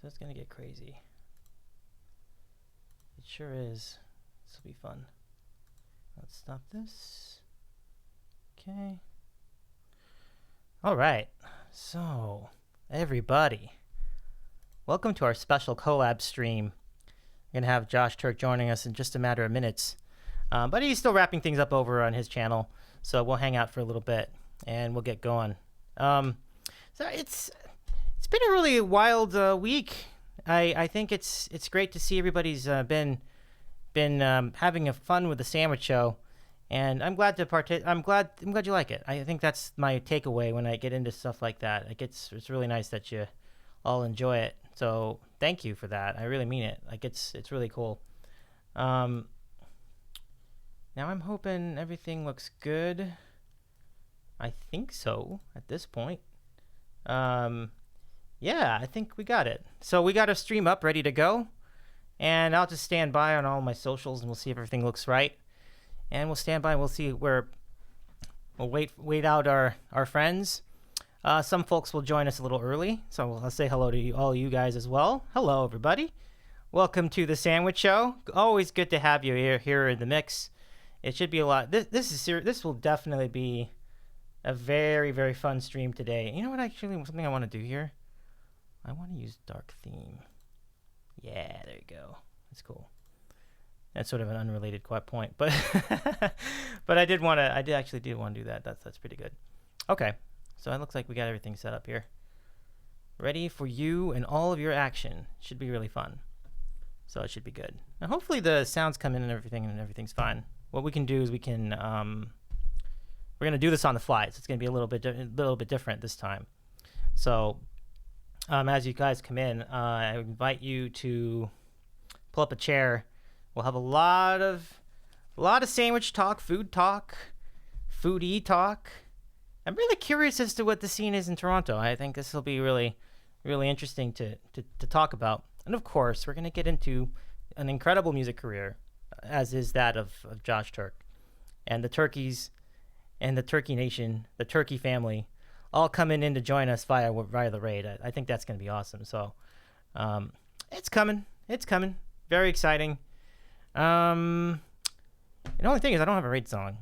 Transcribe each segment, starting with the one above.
it's gonna get crazy. It sure is. This will be fun. Let's stop this. Okay. All right. So, everybody, welcome to our special collab stream. We're gonna have Josh Taerk joining us in just a matter of minutes, but he's still wrapping things up over on his channel, so we'll hang out for a little bit and we'll get going. So it's been a really wild week. I think it's great to see everybody's been having a fun with the sandwich show, and I'm glad to I'm glad you like it. I think that's my takeaway when I get into stuff like that. It's really nice that you all enjoy it. So thank you for that. I really mean it. It's really cool. Now I'm hoping everything looks good. I think so at this point. Yeah, I think we got it. So we got a stream up ready to go, and I'll just stand by on all my socials and we'll see if everything looks right. And we'll stand by and we'll see we'll wait out our friends. Some folks will join us a little early, so I'll say hello to all you guys as well. Hello, everybody. Welcome to the Sandwich Show. Always good to have you here in the mix. It should be a lot. This will definitely be a very, very fun stream today. You know what? Actually, something I want to do here. I want to use dark theme. Yeah, there you go. That's cool. That's sort of an unrelated point, but but I did actually want to do that. That's pretty good. Okay. So it looks like we got everything set up here. Ready for you and all of your action. Should be really fun. So it should be good. Now hopefully the sounds come in and everything's fine. What we can do is we're going to do this on the fly. So it's going to be a little bit different this time. So as you guys come in, I invite you to pull up a chair. We'll have a lot of sandwich talk, foodie talk. I'm really curious as to what the scene is in Toronto. I think this will be really, really interesting to talk about. And of course, we're going to get into an incredible music career, as is that of Josh Taerk. And the Turkeys and the Turkey Nation, the Turkey family, all coming in to join us via the raid. I think that's going to be awesome. So it's coming. Very exciting. The only thing is I don't have a raid song.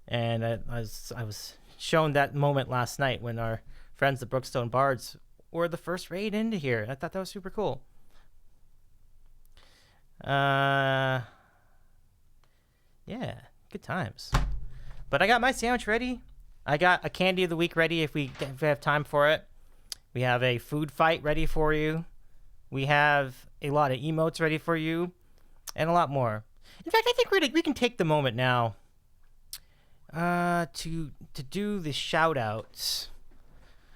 And I was shown that moment last night when our friends the Brookstone Bards were the first raid into here. I thought that was super cool. Yeah, good times. But I got my sandwich ready. I got a candy of the week ready if we have time for it. We have a food fight ready for you. We have a lot of emotes ready for you, and a lot more. In fact, I think we can take the moment now to do the shout outs.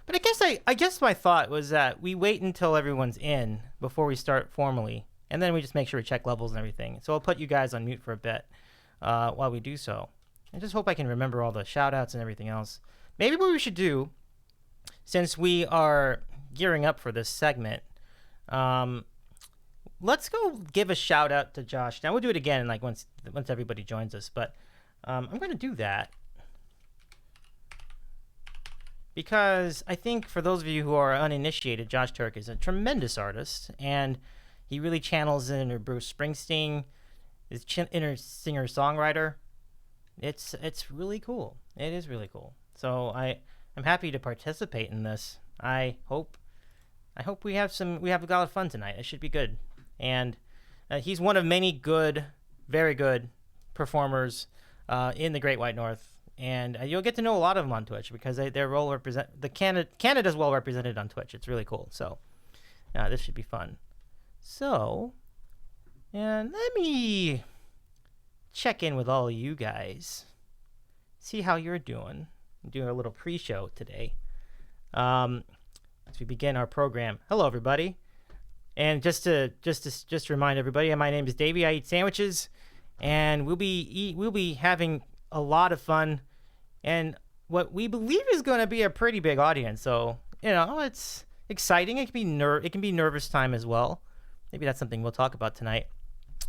But I guess my thought was that we wait until everyone's in before we start formally, and then we just make sure we check levels and everything. So I'll put you guys on mute for a bit while we do so. I just hope I can remember all the shout outs and everything else. Maybe what we should do, since we are gearing up for this segment, let's go give a shout out to Josh. Now we'll do it again like once everybody joins us, but I'm going to do that because I think for those of you who are uninitiated, Josh Taerk is a tremendous artist, and he really channels inner Bruce Springsteen, his inner singer-songwriter. It's really cool. It is really cool. So I'm happy to participate in this. I hope we have a lot of fun tonight. It should be good. And he's one of many very good performers in the Great White North, and you'll get to know a lot of them on Twitch because they're well represented. Canada's well represented on Twitch. It's really cool. So this should be fun. So, and let me check in with all of you guys, see how you're doing. I'm doing a little pre-show today as we begin our program. Hello, everybody. And just to remind everybody, my name is Davy. I eat sandwiches, and we'll be having a lot of fun, and what we believe is going to be a pretty big audience. So it's exciting. It can be nervous time as well. Maybe that's something we'll talk about tonight.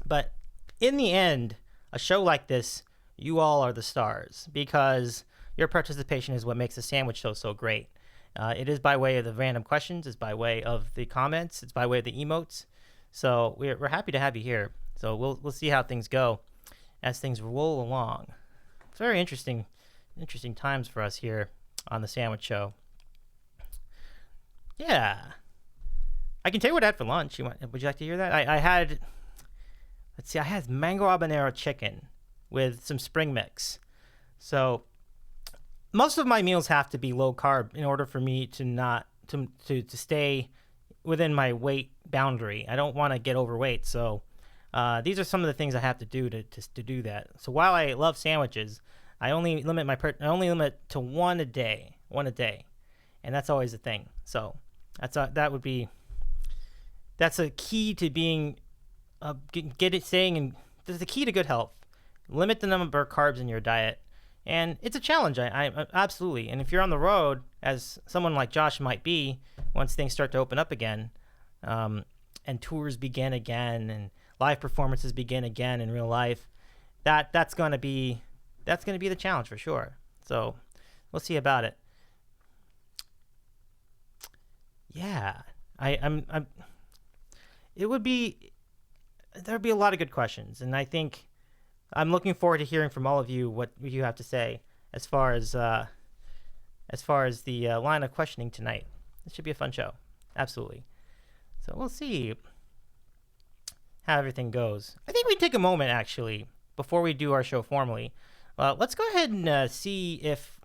But in the end, a show like this, you all are the stars because your participation is what makes the sandwich show so great. It is by way of the random questions. It's by way of the comments. It's by way of the emotes. So we're happy to have you here. So we'll see how things go as things roll along. It's very interesting times for us here on the Sandwich Show. Yeah. I can tell you what I had for lunch. Would you like to hear that? I had mango habanero chicken with some spring mix. So most of my meals have to be low carb in order for me to stay within my weight boundary. I don't want to get overweight. So these are some of the things I have to do to do that. So while I love sandwiches, I only limit to one a day, and that's always a thing. So that's a key to being there's the key to good health. Limit the number of carbs in your diet, and it's a challenge. I absolutely. And if you're on the road, as someone like Josh might be, once things start to open up again, and tours begin again, and live performances begin again in real life, that's going to be the challenge for sure. So we'll see about it. Yeah, there'd be a lot of good questions, and I think I'm looking forward to hearing from all of you what you have to say as far as the line of questioning tonight. It should be a fun show, absolutely. So we'll see how everything goes. I think we take a moment actually before we do our show formally. Let's go ahead and see if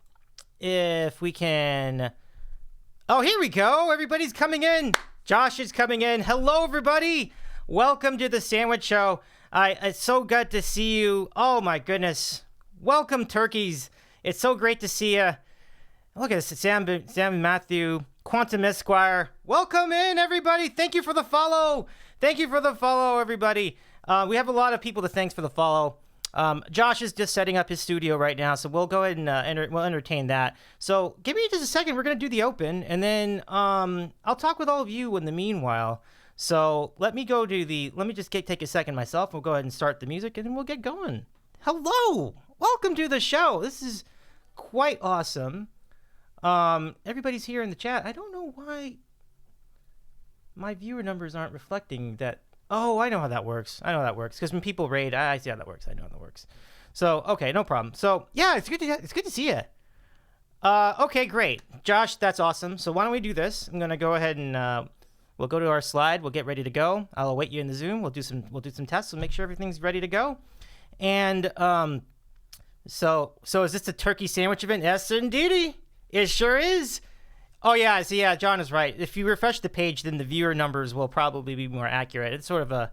we can. Oh, here we go. Everybody's coming in. Josh is coming in. Hello, everybody. Welcome to the Sandwich Show. It's so good to see you. Oh, my goodness. Welcome, turkeys. It's so great to see you. Look at this. Sam and Matthew. Quantum Esquire. Welcome in, everybody. Thank you for the follow. Everybody. We have a lot of people to thanks for the follow. Josh is just setting up his studio right now, so we'll go ahead and we'll entertain that. So give me just a second. We're going to do the open, and then I'll talk with all of you in the meanwhile. So let me just take a second myself. We'll go ahead and start the music, and then we'll get going. Hello. Welcome to the show. This is quite awesome. Everybody's here in the chat. I don't know why my viewer numbers aren't reflecting that. Oh, I know how that works. Because when people raid, I see how that works. I know how that works. So, okay, no problem. So, yeah, it's good to see you. Okay, great. Josh, that's awesome. So why don't we do this? I'm going to go ahead and we'll go to our slide. We'll get ready to go. I'll await you in the Zoom. We'll do some tests. We'll make sure everything's ready to go. And so is this a turkey sandwich event? Yes, indeedy. It sure is. Oh, yeah. So, yeah, John is right. If you refresh the page, then the viewer numbers will probably be more accurate. It's sort of a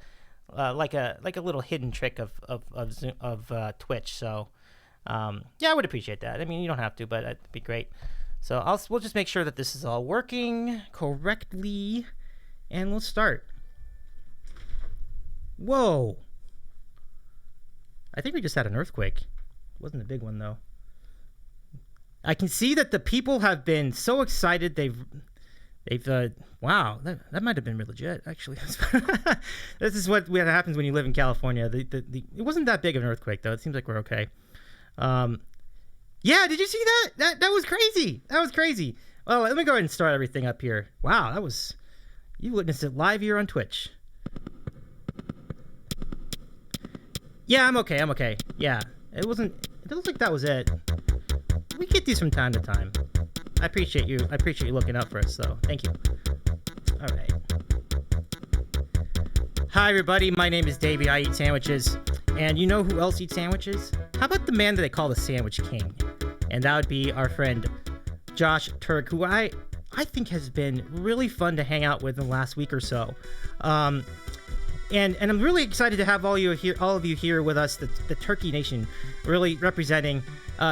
like a little hidden trick of Twitch. So, yeah, I would appreciate that. I mean, you don't have to, but it'd be great. So we'll just make sure that this is all working correctly, and we'll start. Whoa. I think we just had an earthquake. It wasn't a big one, though. I can see that the people have been so excited. They've wow, that might have been really legit, actually. This is what happens when you live in California. It wasn't that big of an earthquake, though. It seems like we're okay. Yeah, did you see that? That was crazy. Well, let me go ahead and start everything up here. Wow, you witnessed it live here on Twitch. Yeah, I'm okay. Yeah, it looks like that was it. We get these from time to time. I appreciate you looking out for us, so thank you. All right. Hi, everybody. My name is Davy. I eat sandwiches. And you know who else eats sandwiches? How about the man that they call the Sandwich King? And that would be our friend Josh Taerk, who I think has been really fun to hang out with in the last week or so. And I'm really excited to have all of you here with us, the Turkey Nation, really representing.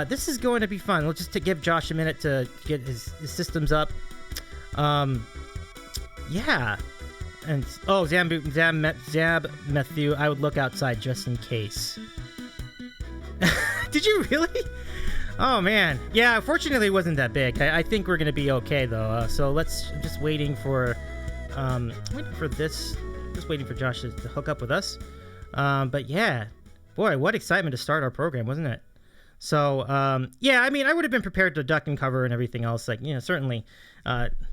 This is going to be fun. We'll just to give Josh a minute to get his systems up. Yeah. And Zab Matthew, I would look outside just in case. Did you really? Oh man. Yeah, fortunately it wasn't that big. I think we're gonna be okay though. So just waiting for this. Just waiting for Josh to hook up with us. But yeah, boy, what excitement to start our program, wasn't it? So yeah, I mean, I would have been prepared to duck and cover and everything else. Like, certainly,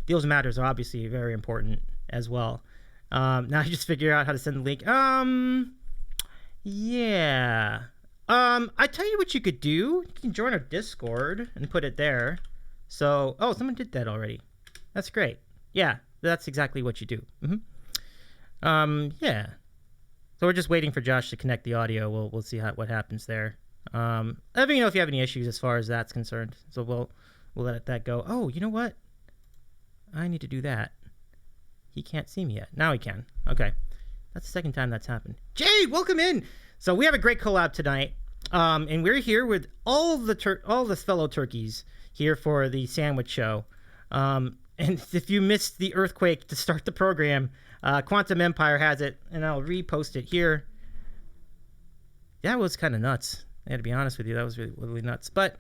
those matters are obviously very important as well. Now you just figure out how to send the link. Yeah. I tell you what you could do. You can join our Discord and put it there. So, someone did that already. That's great. Yeah, that's exactly what you do. Yeah. So we're just waiting for Josh to connect the audio. We'll see what happens there. Let me know if you have any issues as far as that's concerned. So we'll let that go. Oh, you know what? I need to do that. He can't see me yet. Now he can. Okay. That's the second time that's happened. Jay, welcome in. So we have a great collab tonight. And we're here with all the fellow turkeys here for the sandwich show. And if you missed the earthquake to start the program, Quantum Empire has it, and I'll repost it here. That was kind of nuts. I had to be honest with you. That was really, really nuts. But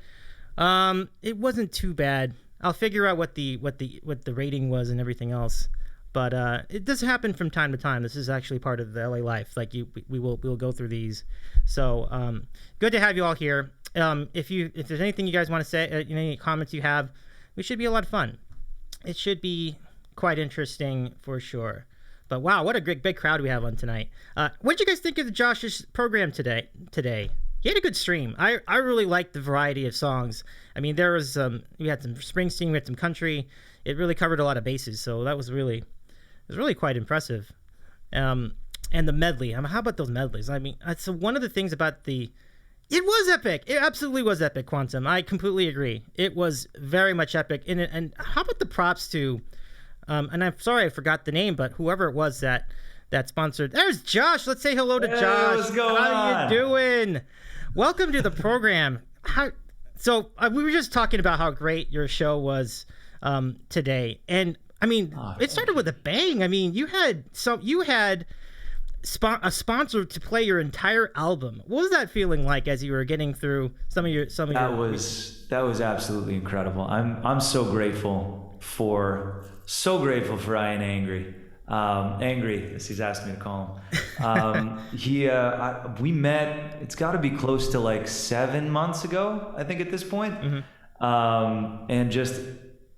it wasn't too bad. I'll figure out what the rating was and everything else. But it does happen from time to time. This is actually part of the LA life. Like we will go through these. So good to have you all here. If there's anything you guys want to say, any comments you have, it should be a lot of fun. It should be quite interesting for sure. But wow, what a great big crowd we have on tonight. What did you guys think of Josh's program today? He had a good stream. I really liked the variety of songs. I mean, there was we had some Springsteen, we had some country. It really covered a lot of bases, so that was really quite impressive. And the medley. How about those medleys? I mean, that's one of the things about it was epic. It absolutely was epic, Quantum. I completely agree. It was very much epic. And how about the props to, and I'm sorry I forgot the name, but whoever it was that sponsored. There's Josh. Let's say hello to Josh. What's going on? How you doing? Welcome to the program. We were just talking about how great your show was today. And I mean, it started with a bang. I mean, you had a sponsor to play your entire album. What was that feeling like as you were getting through That was absolutely incredible. I'm so grateful for Ryan Angry. Angry, as he's asked me to call him. We met, it's got to be close to like 7 months ago, I think at this point. And just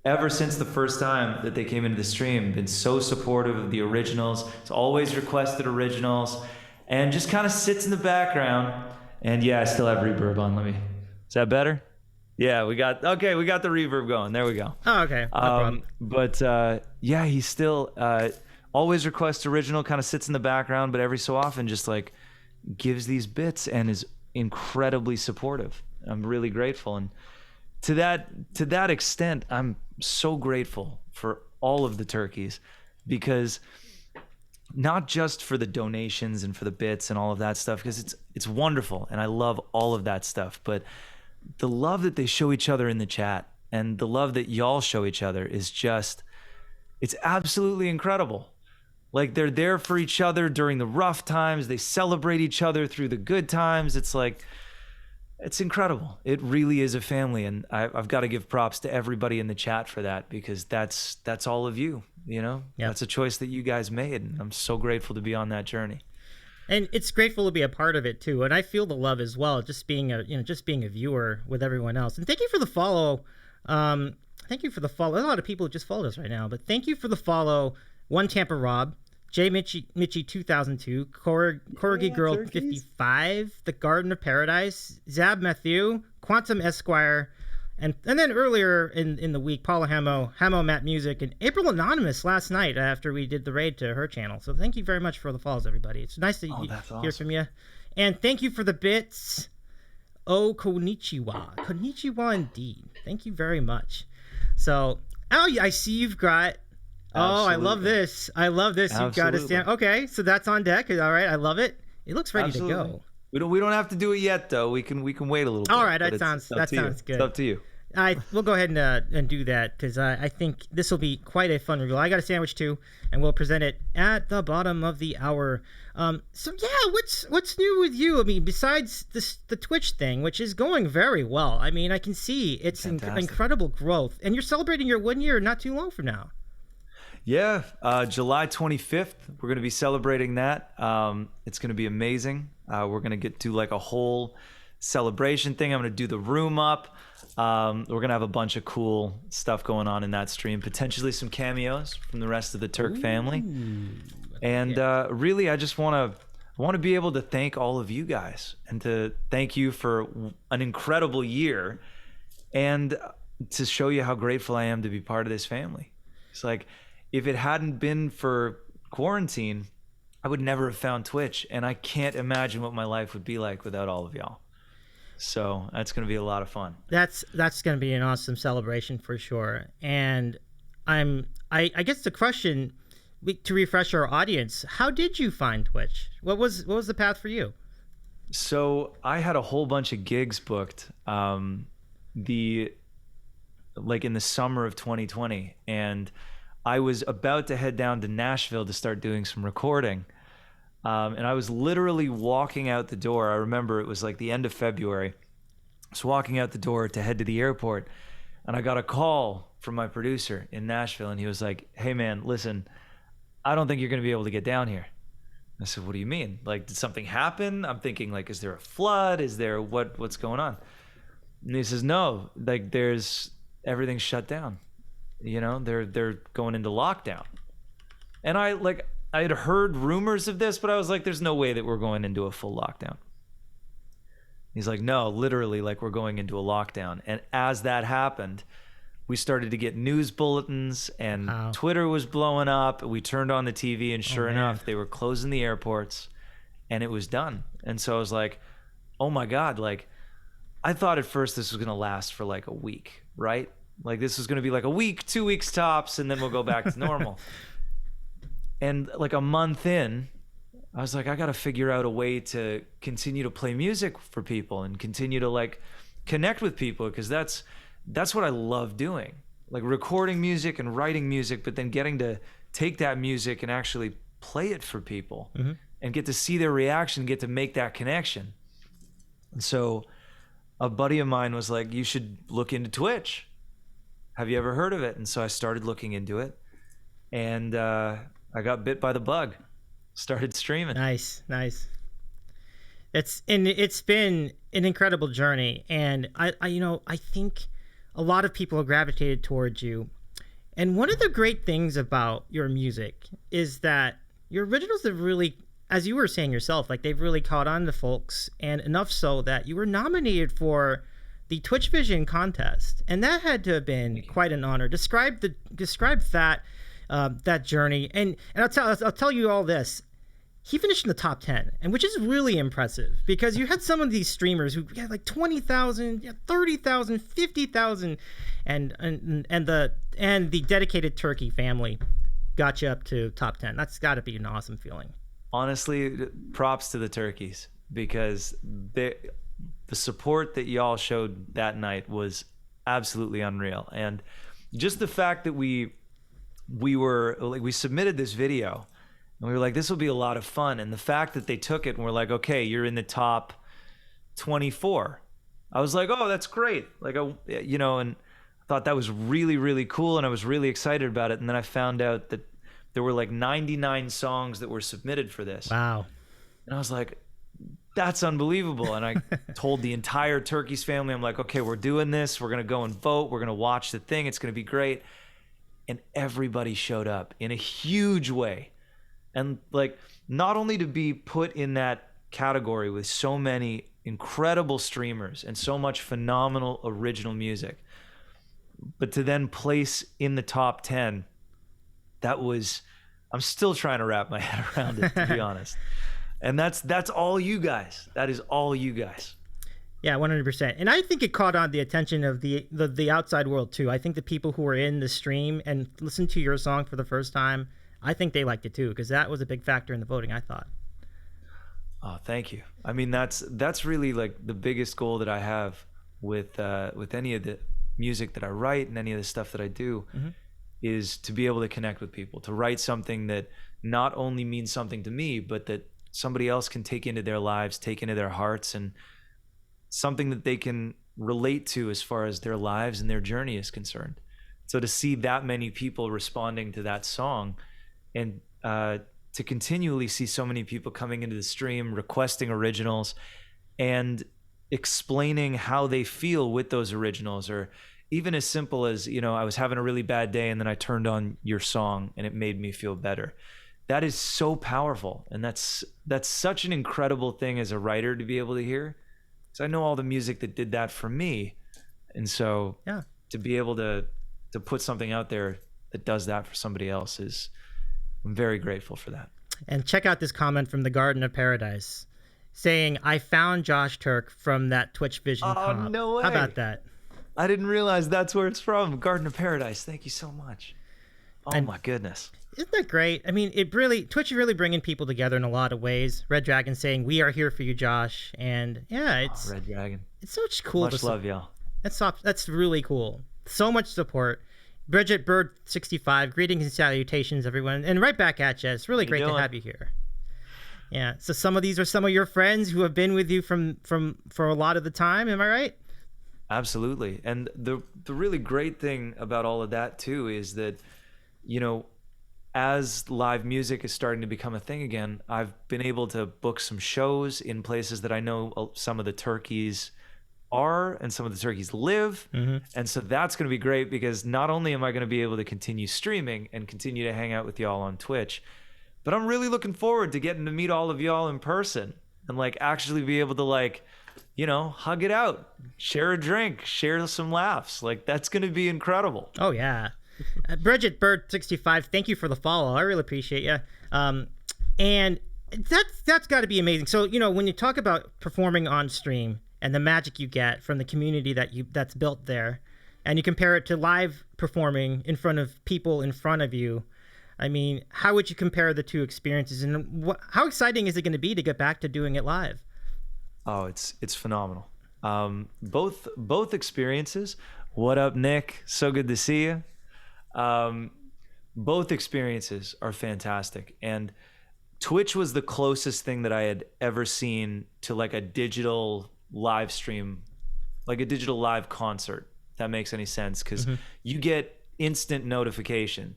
ever since the first time that they came into the stream, been so supportive of the originals. It's always requested originals and just kind of sits in the background. And yeah, I still have reverb on. Is that better? Yeah, we got the reverb going. There we go. Oh, okay. No problem. But yeah, he still always requests original, kind of sits in the background, but every so often just like gives these bits and is incredibly supportive. I'm really grateful. And to that extent, I'm so grateful for all of the turkeys, because not just for the donations and for the bits and all of that stuff, because it's wonderful and I love all of that stuff, but the love that they show each other in the chat and the love that y'all show each other is just, it's absolutely incredible. Like, they're there for each other during the rough times. They celebrate each other through the good times. It's like, it's incredible. It really is a family. And I've got to give props to everybody in the chat for that, because that's all of you, you know? Yep. That's a choice that you guys made. And I'm so grateful to be on that journey. And it's grateful to be a part of it too. And I feel the love as well, just being a viewer with everyone else. And thank you for the follow. Thank you for the follow. There's a lot of people who just followed us right now, but thank you for the follow. One Tampa Rob, Jay Mitchie 2002, Corgi Girl turkeys. 55, The Garden of Paradise, Zab Matthew, Quantum Esquire, and then earlier in the week, Paula Hamo Matt Music, and April Anonymous last night after we did the raid to her channel. So thank you very much for the follows, everybody. It's nice to hear from you. And thank you for the bits. Oh, konnichiwa. Konnichiwa indeed. Thank you very much. So, I see you've got... Oh, I love this. Absolutely. You've got to stand. Okay, so that's on deck. All right, I love it. It looks ready to go. We don't have to do it yet, though. We can wait a little bit. All right, that sounds good. It's up to you. We'll go ahead and do that, because I think this will be quite a fun reveal. I got a sandwich too, and we'll present it at the bottom of the hour. So yeah, what's new with you? I mean, besides the Twitch thing, which is going very well. I mean, I can see it's incredible growth, and you're celebrating your 1 year not too long from now. Yeah, July 25th, we're going to be celebrating that. It's going to be amazing. We're going to do like a whole celebration thing. I'm going to do the room up. We're going to have a bunch of cool stuff going on in that stream, potentially some cameos from the rest of the Taerk family. And really, I just want to be able to thank all of you guys and to thank you for an incredible year and to show you how grateful I am to be part of this family. It's like, if it hadn't been for quarantine, I would never have found Twitch, and I can't imagine what my life would be like without all of y'all. So that's going to be a lot of fun. That's going to be an awesome celebration for sure. And I guess the question, to refresh our audience, how did you find Twitch? What was the path for you? So I had a whole bunch of gigs booked, in the summer of 2020, and I was about to head down to Nashville to start doing some recording. And I was literally walking out the door. I remember it was like the end of February. I was walking out the door to head to the airport, and I got a call from my producer in Nashville, and he was like, "Hey man, listen, I don't think you're going to be able to get down here." I said, "What do you mean? Like, did something happen?" I'm thinking, like, is there a flood? Is there what's going on? And he says, "No, like everything's shut down. You know, they're going into lockdown." And I had heard rumors of this, but I was like, there's no way that we're going into a full lockdown. He's like, "No, literally, like, we're going into a lockdown." And as that happened, we started to get news bulletins, and Wow. Twitter was blowing up. We turned on the TV, and sure enough, they were closing the airports, and it was done. And so I was like, oh my God, like, I thought at first this was going to last for like a week, right? Like, this was going to be like a week, 2 weeks tops, and then we'll go back to normal. And like a month in, I was like, I got to figure out a way to continue to play music for people and continue to like connect with people, because that's what I love doing. Like recording music and writing music, but then getting to take that music and actually play it for people and get to see their reaction, get to make that connection. And so a buddy of mine was like, "You should look into Twitch. Have you ever heard of it?" And so I started looking into it, and I got bit by the bug, started streaming. Nice. It's been an incredible journey, and I think a lot of people have gravitated towards you. And one of the great things about your music is that your originals have really, as you were saying yourself, like they've really caught on to folks, and enough so that you were nominated for the Twitch Vision contest, and that had to have been quite an honor. Describe that journey, and I'll tell you all this. He finished in the top 10, and which is really impressive, because you had some of these streamers who had like 20,000, 30,000, 50,000, and the dedicated Turkey family got you up to top 10. That's got to be an awesome feeling. Honestly, props to the Turkeys, because the support that y'all showed that night was absolutely unreal. And just the fact that we submitted this video, and we were like, this will be a lot of fun. And the fact that they took it and were like, okay, you're in the top 24. I was like, oh, that's great. Like, and I thought that was really, really cool. And I was really excited about it. And then I found out that there were like 99 songs that were submitted for this. Wow. And I was like, that's unbelievable. And I told the entire Turkeys family, I'm like, okay, we're doing this. We're going to go and vote. We're going to watch the thing. It's going to be great. And everybody showed up in a huge way. And like, not only to be put in that category with so many incredible streamers and so much phenomenal original music, but to then place in the top 10, I'm still trying to wrap my head around it, to be honest. And that's all you guys. That is all you guys. Yeah, 100%. And I think it caught on the attention of the outside world too. I think the people who were in the stream and listened to your song for the first time, I think they liked it too, because that was a big factor in the voting, I thought. Oh, thank you. I mean, that's really like the biggest goal that I have with any of the music that I write and any of the stuff that I do, is to be able to connect with people, to write something that not only means something to me, but that somebody else can take into their lives, take into their hearts, and something that they can relate to as far as their lives and their journey is concerned. So to see that many people responding to that song, and to continually see so many people coming into the stream requesting originals, and explaining how they feel with those originals, or even as simple as, I was having a really bad day and then I turned on your song and it made me feel better. That is so powerful. And that's such an incredible thing as a writer to be able to hear. So I know all the music that did that for me. And so to be able to put something out there that does that for somebody else I'm very grateful for that. And check out this comment from the Garden of Paradise saying, I found Josh Taerk from that Twitch Vision comp. No way. How about that? I didn't realize that's where it's from. Garden of Paradise. Thank you so much. Oh, my goodness. Isn't that great? I mean, Twitch is really bringing people together in a lot of ways. Red Dragon saying, we are here for you, Josh. And it's Red Dragon. It's so cool. Much love, y'all. That's really cool. So much support. Bridget Bird 65, greetings and salutations, everyone. And right back at you. It's really great to have you here. Yeah. So some of these are some of your friends who have been with you for a lot of the time. Am I right? Absolutely. And the really great thing about all of that too is that, as live music is starting to become a thing again, I've been able to book some shows in places that I know some of the turkeys are and some of the turkeys live. Mm-hmm. And so that's going to be great because not only am I going to be able to continue streaming and continue to hang out with y'all on Twitch, but I'm really looking forward to getting to meet all of y'all in person and actually be able to hug it out, share a drink, share some laughs. That's going to be incredible. Oh yeah. Bridget Bird 65, thank you for the follow. I really appreciate you. And that's got to be amazing. So, when you talk about performing on stream and the magic you get from the community that's built there, and you compare it to live performing in front of people in front of you, I mean, how would you compare the two experiences, and how exciting is it going to be to get back to doing it live? Oh, it's phenomenal. Both experiences. What up, Nick? So good to see you. Both experiences are fantastic, and Twitch was the closest thing that I had ever seen to a digital live stream, a digital live concert, if that makes any sense, because you get instant notification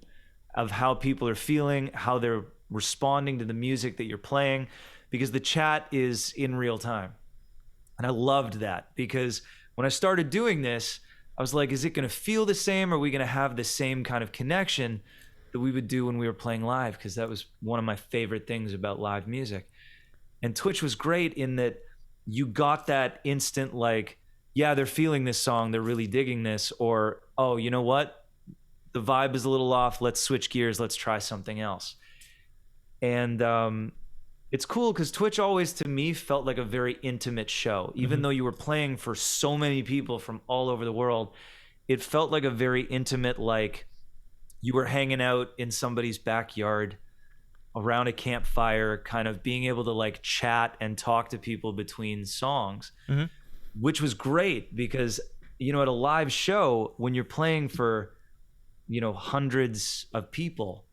of how people are feeling, how they're responding to the music that you're playing, because the chat is in real time. And I loved that, because when I started doing this, I was like, is it going to feel the same? Are we going to have the same kind of connection that we would do when we were playing live? Because that was one of my favorite things about live music. And Twitch was great in that you got that instant, yeah, they're feeling this song, they're really digging this, or, oh, you know what? The vibe is a little off. Let's switch gears. Let's try something else. And it's cool because Twitch always, to me, felt like a very intimate show. Even though you were playing for so many people from all over the world, it felt like a very intimate, you were hanging out in somebody's backyard around a campfire, kind of being able to chat and talk to people between songs, which was great because, at a live show, when you're playing for, hundreds of people,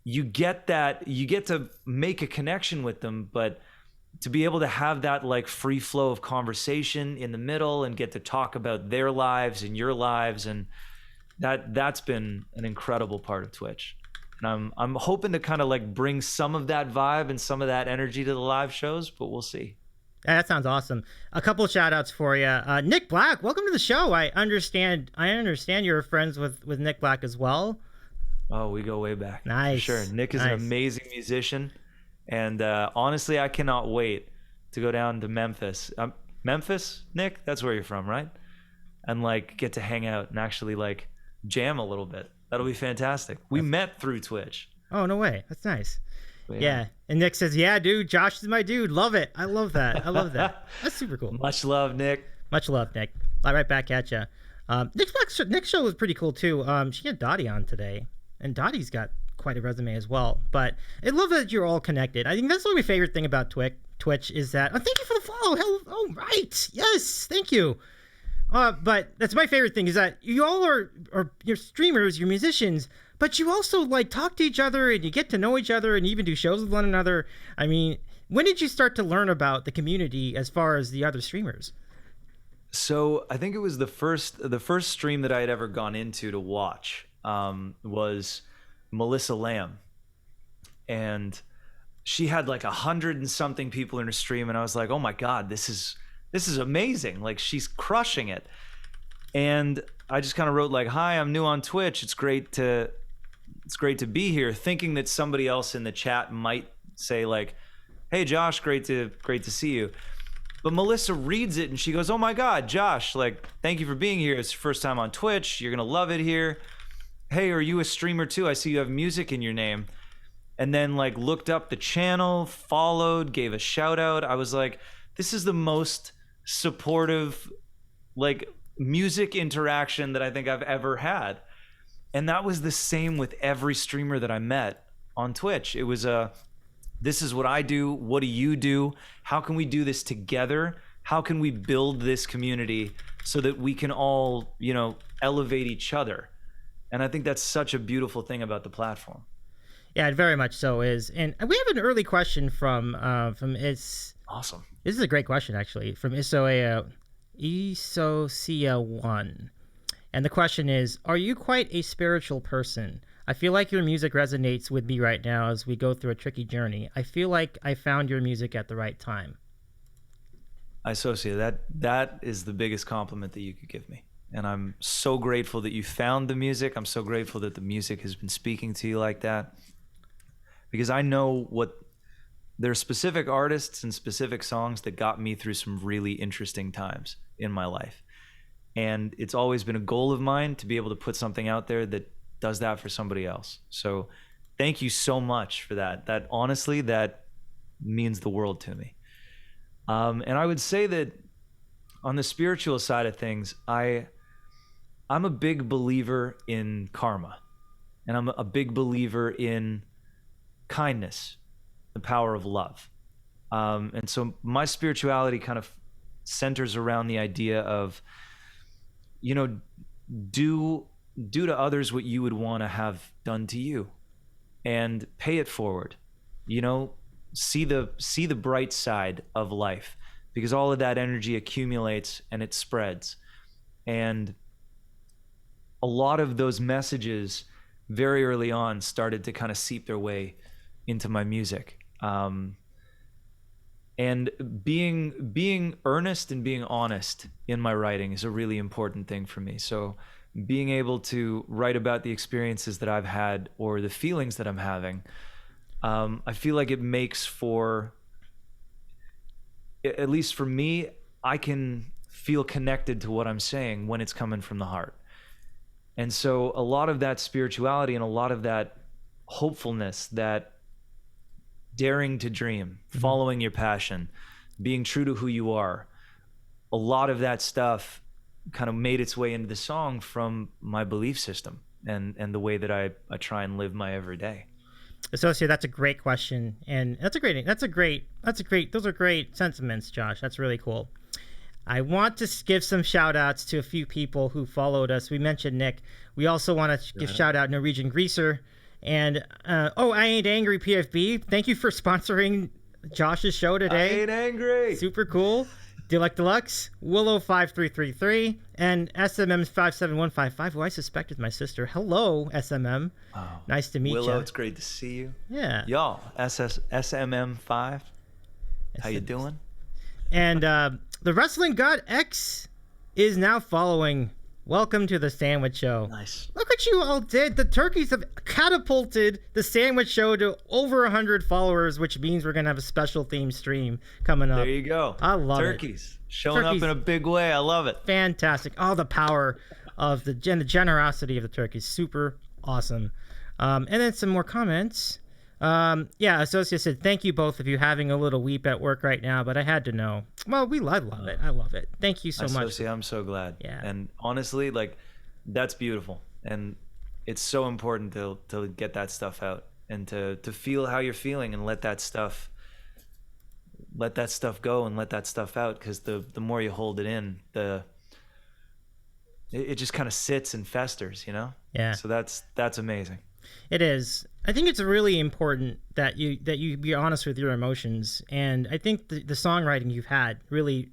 you get to make a connection with them, but to be able to have that free flow of conversation in the middle and get to talk about their lives and your lives, and that's been an incredible part of Twitch. And I'm hoping to kind of bring some of that vibe and some of that energy to the live shows, but we'll see. Yeah, that sounds awesome. A couple of shout outs for you. Nick Black, welcome to the show. I understand you're friends with Nick Black as well. Oh, we go way back. Nice. For sure. Nick is an amazing musician. And honestly, I cannot wait to go down to Memphis. Memphis, Nick? That's where you're from, right? And get to hang out and actually jam a little bit. That'll be fantastic. We met through Twitch. Oh, no way. That's nice. Yeah. And Nick says, yeah, dude, Josh is my dude. Love it. I love that. That's super cool. Much love, Nick. Much love, Nick. Right back at you. Nick's show was pretty cool, too. She had Dottie on today, and Dottie's got quite a resume as well. But I love that you're all connected. I think that's my favorite thing about Twitch is that... Oh, thank you for the follow. Oh, right. Yes, thank you. But that's my favorite thing is that you all are you're streamers, you're musicians, but you also talk to each other and you get to know each other and even do shows with one another. I mean, when did you start to learn about the community as far as the other streamers? So I think it was the first stream that I had ever gone into to watch was Melissa Lamb, and she had 100 and something people in her stream, and I was like, oh my god, this is this is amazing. Like, she's crushing it. And I just kind of wrote like, hi, I'm new on Twitch. It's great to be here, thinking that somebody else in the chat might say like, hey Josh, great to see you. But Melissa reads it and she goes, oh my God, Josh, like, thank you for being here. It's your first time on Twitch. You're going to love it here. Hey, are you a streamer too? I see you have music in your name. And then like looked up the channel, followed, gave a shout out. I was like, this is the most supportive, like, music interaction that I think I've ever had. And that was the same with every streamer that I met on Twitch. It was this is what I do. What do you do? How can we do this together? How can we build this community so that we can all, you know, elevate each other? And I think that's such a beautiful thing about the platform. Yeah, it very much so is. And we have an early question from Is. Awesome. This is a great question, actually, from Isocia1. And the question is, are you quite a spiritual person? I feel like your music resonates with me right now as we go through a tricky journey. I feel like I found your music at the right time. Isocia, that is the biggest compliment that you could give me. And I'm so grateful that you found the music. I'm so grateful that the music has been speaking to you like that. Because I know there are specific artists and specific songs that got me through some really interesting times in my life. And it's always been a goal of mine to be able to put something out there that does that for somebody else. So thank you so much for that. That honestly, that means the world to me. And I would say that on the spiritual side of things, I'm a big believer in karma. And I'm a big believer in kindness, the power of love. And so my spirituality kind of centers around the idea of, you know, do to others what you would want to have done to you, and pay it forward. You know, see the bright side of life, because all of that energy accumulates and it spreads. And a lot of those messages very early on started to kind of seep their way into my music. And being earnest and being honest in my writing is a really important thing for me. So being able to write about the experiences that I've had or the feelings that I'm having, I feel like it makes for, at least for me, I can feel connected to what I'm saying when it's coming from the heart. And so a lot of that spirituality and a lot of that hopefulness, that daring to dream, following your passion, being true to who you are, a lot of that stuff kind of made its way into the song from my belief system and the way that I try and live my everyday. Associate, that's a great question. And those are great sentiments, Josh. That's really cool. I want to give some shout outs to a few people who followed us. We mentioned Nick. We also want to give shout out Norwegian Greaser. And, I Ain't Angry PFB. Thank you for sponsoring Josh's show today. I Ain't Angry. Super cool. Deluxe, Willow5333, and SMM57155, who I suspect is my sister. Hello, SMM. Oh, nice to meet you. Willow, it's great to see you. Yeah. Y'all, SMM5, how you doing? And the Wrestling God X is now following. Welcome to the Sandwich Show. Nice. Look what you all did. The turkeys have catapulted the Sandwich Show to over 100 followers, which means we're going to have a special theme stream coming up. There you go. I love turkeys. Showing up in a big way. I love it. Fantastic. All the power of the generosity of the turkeys. Super awesome. And then some more comments. Associate said, thank you both of you, having a little weep at work right now, but I had to know. Well, I love it. I love it. Thank you so much. I'm so glad. Yeah. And honestly, like, that's beautiful. And it's so important to get that stuff out and to feel how you're feeling and let that stuff go and let that stuff out. Because the more you hold it in, it just kind of sits and festers, you know? Yeah. So that's amazing. It is. I think it's really important that you be honest with your emotions, and I think the songwriting you've had really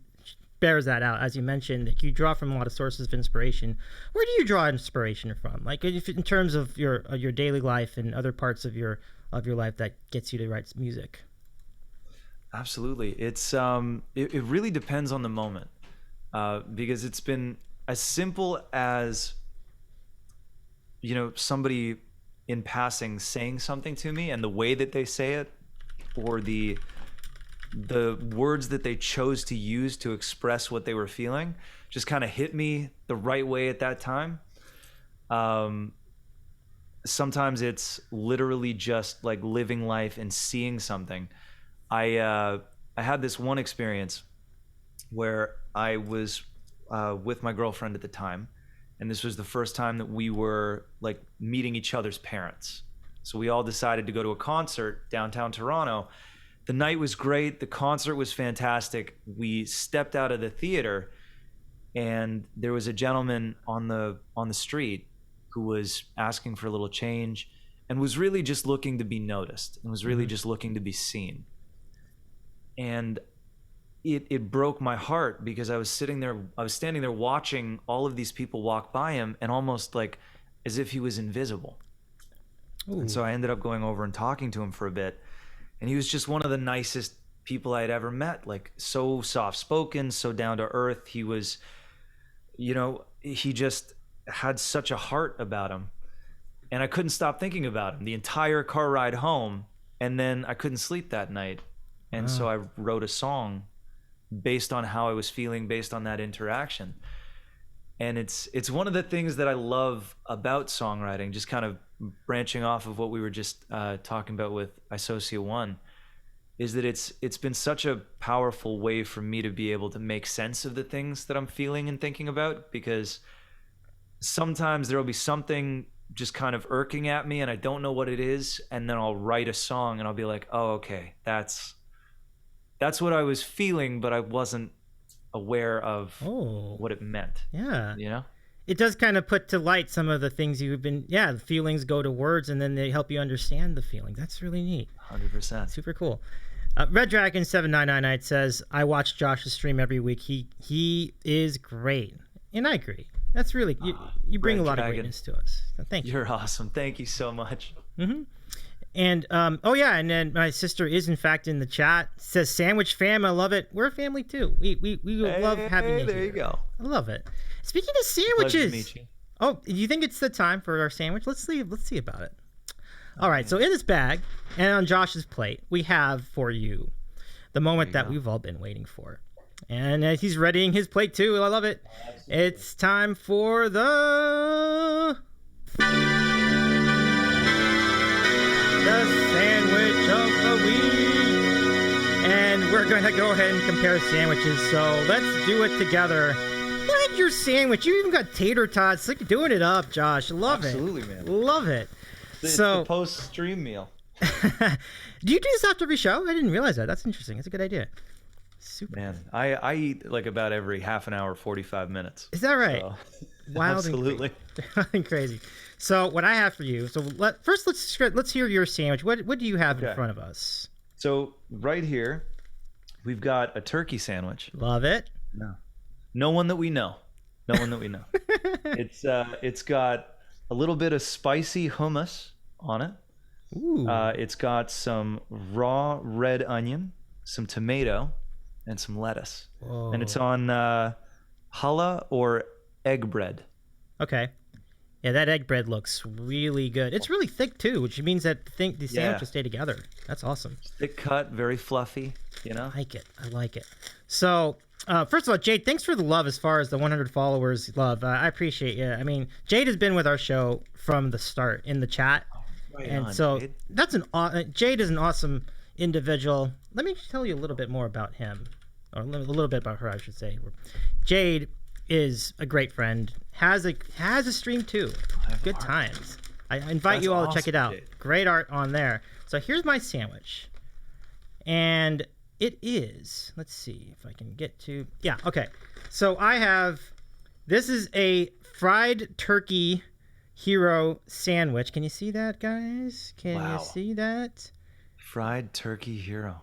bears that out. As you mentioned, that you draw from a lot of sources of inspiration. Where do you draw inspiration from? Like, if in terms of your daily life and other parts of your life that gets you to write music. Absolutely. It's it really depends on the moment, because it's been as simple as, somebody in passing saying something to me and the way that they say it, or the words that they chose to use to express what they were feeling, just kind of hit me the right way at that time. Sometimes it's literally just like living life and seeing something. I had this one experience where I was with my girlfriend at the time, and this was the first time that we were like meeting each other's parents. So we all decided to go to a concert downtown Toronto. The night was great. The concert was fantastic. We stepped out of the theater, and there was a gentleman on the street who was asking for a little change and was really just looking to be noticed and was really just looking to be seen. And it broke my heart because I was standing there watching all of these people walk by him, and almost like as if he was invisible. Ooh. And so I ended up going over and talking to him for a bit, and he was just one of the nicest people I had ever met, like so soft-spoken, so down to earth. He was, he just had such a heart about him, and I couldn't stop thinking about him the entire car ride home. And then I couldn't sleep that night, and so I wrote a song based on how I was feeling, based on that interaction. And it's one of the things that I love about songwriting, just kind of branching off of what we were just talking about with Isocia One, is that it's been such a powerful way for me to be able to make sense of the things that I'm feeling and thinking about, because sometimes there will be something just kind of irking at me and I don't know what it is, and then I'll write a song and I'll be like, oh, okay, that's what I was feeling, but I wasn't aware of what it meant. Yeah. It does kind of put to light some of the things you've been, the feelings go to words, and then they help you understand the feeling. That's really neat. 100%. Super cool. Red Dragon 7999 says, I watch Josh's stream every week. He is great. And I agree. That's really, you bring a lot of greatness to us. So thank you. You're awesome. Thank you so much. Mm-hmm. And, and then my sister is in fact in the chat, says, Sandwich fam, I love it. We're a family too. We love having you there here. You go. I love it. Speaking of sandwiches. Pleasure to meet you. Oh, do you think it's the time for our sandwich? Let's see about it. All right, so in this bag and on Josh's plate, we have for you the moment that we've all been waiting for. And he's readying his plate too. I love it. Absolutely. It's time for the sandwich of the week. And we're going to go ahead and compare sandwiches. So let's do it together. Like your sandwich. You even got tater tots. Like doing it up, Josh. Love Absolutely, it. Man. Love it. It's the post-stream meal. Do you do this after every show? I didn't realize that. That's interesting. That's a good idea. Super. Man, I eat like about every half an hour, 45 minutes. Is that right? So, wild absolutely. And crazy. So what I have for you. So let's hear your sandwich. What do you have in front of us? So right here, we've got a turkey sandwich. Love it. No one that we know. No one that we know. It's got a little bit of spicy hummus on it. Ooh. It's got some raw red onion, some tomato, and some lettuce. Whoa. And it's on challah or egg bread. Okay. Yeah, that egg bread looks really good. It's really thick too, which means that the sandwich will stay together. That's awesome. Thick cut, very fluffy, I like it. So, first of all, Jade, thanks for the love as far as the 100 followers love. I appreciate you. I mean, Jade has been with our show from the start in the chat. Right and on, so Jade. Jade is an awesome individual. Let me tell you a little bit more about him, or a little bit about her, I should say. Jade is a great friend. Has a stream too. Good times. I invite you all to check it out. Jade. Great art on there. So here's my sandwich, and it is. Let's see if I can get to. Yeah. Okay. So this is a fried turkey hero sandwich. Can you see that, guys? Can you see that? Fried turkey hero.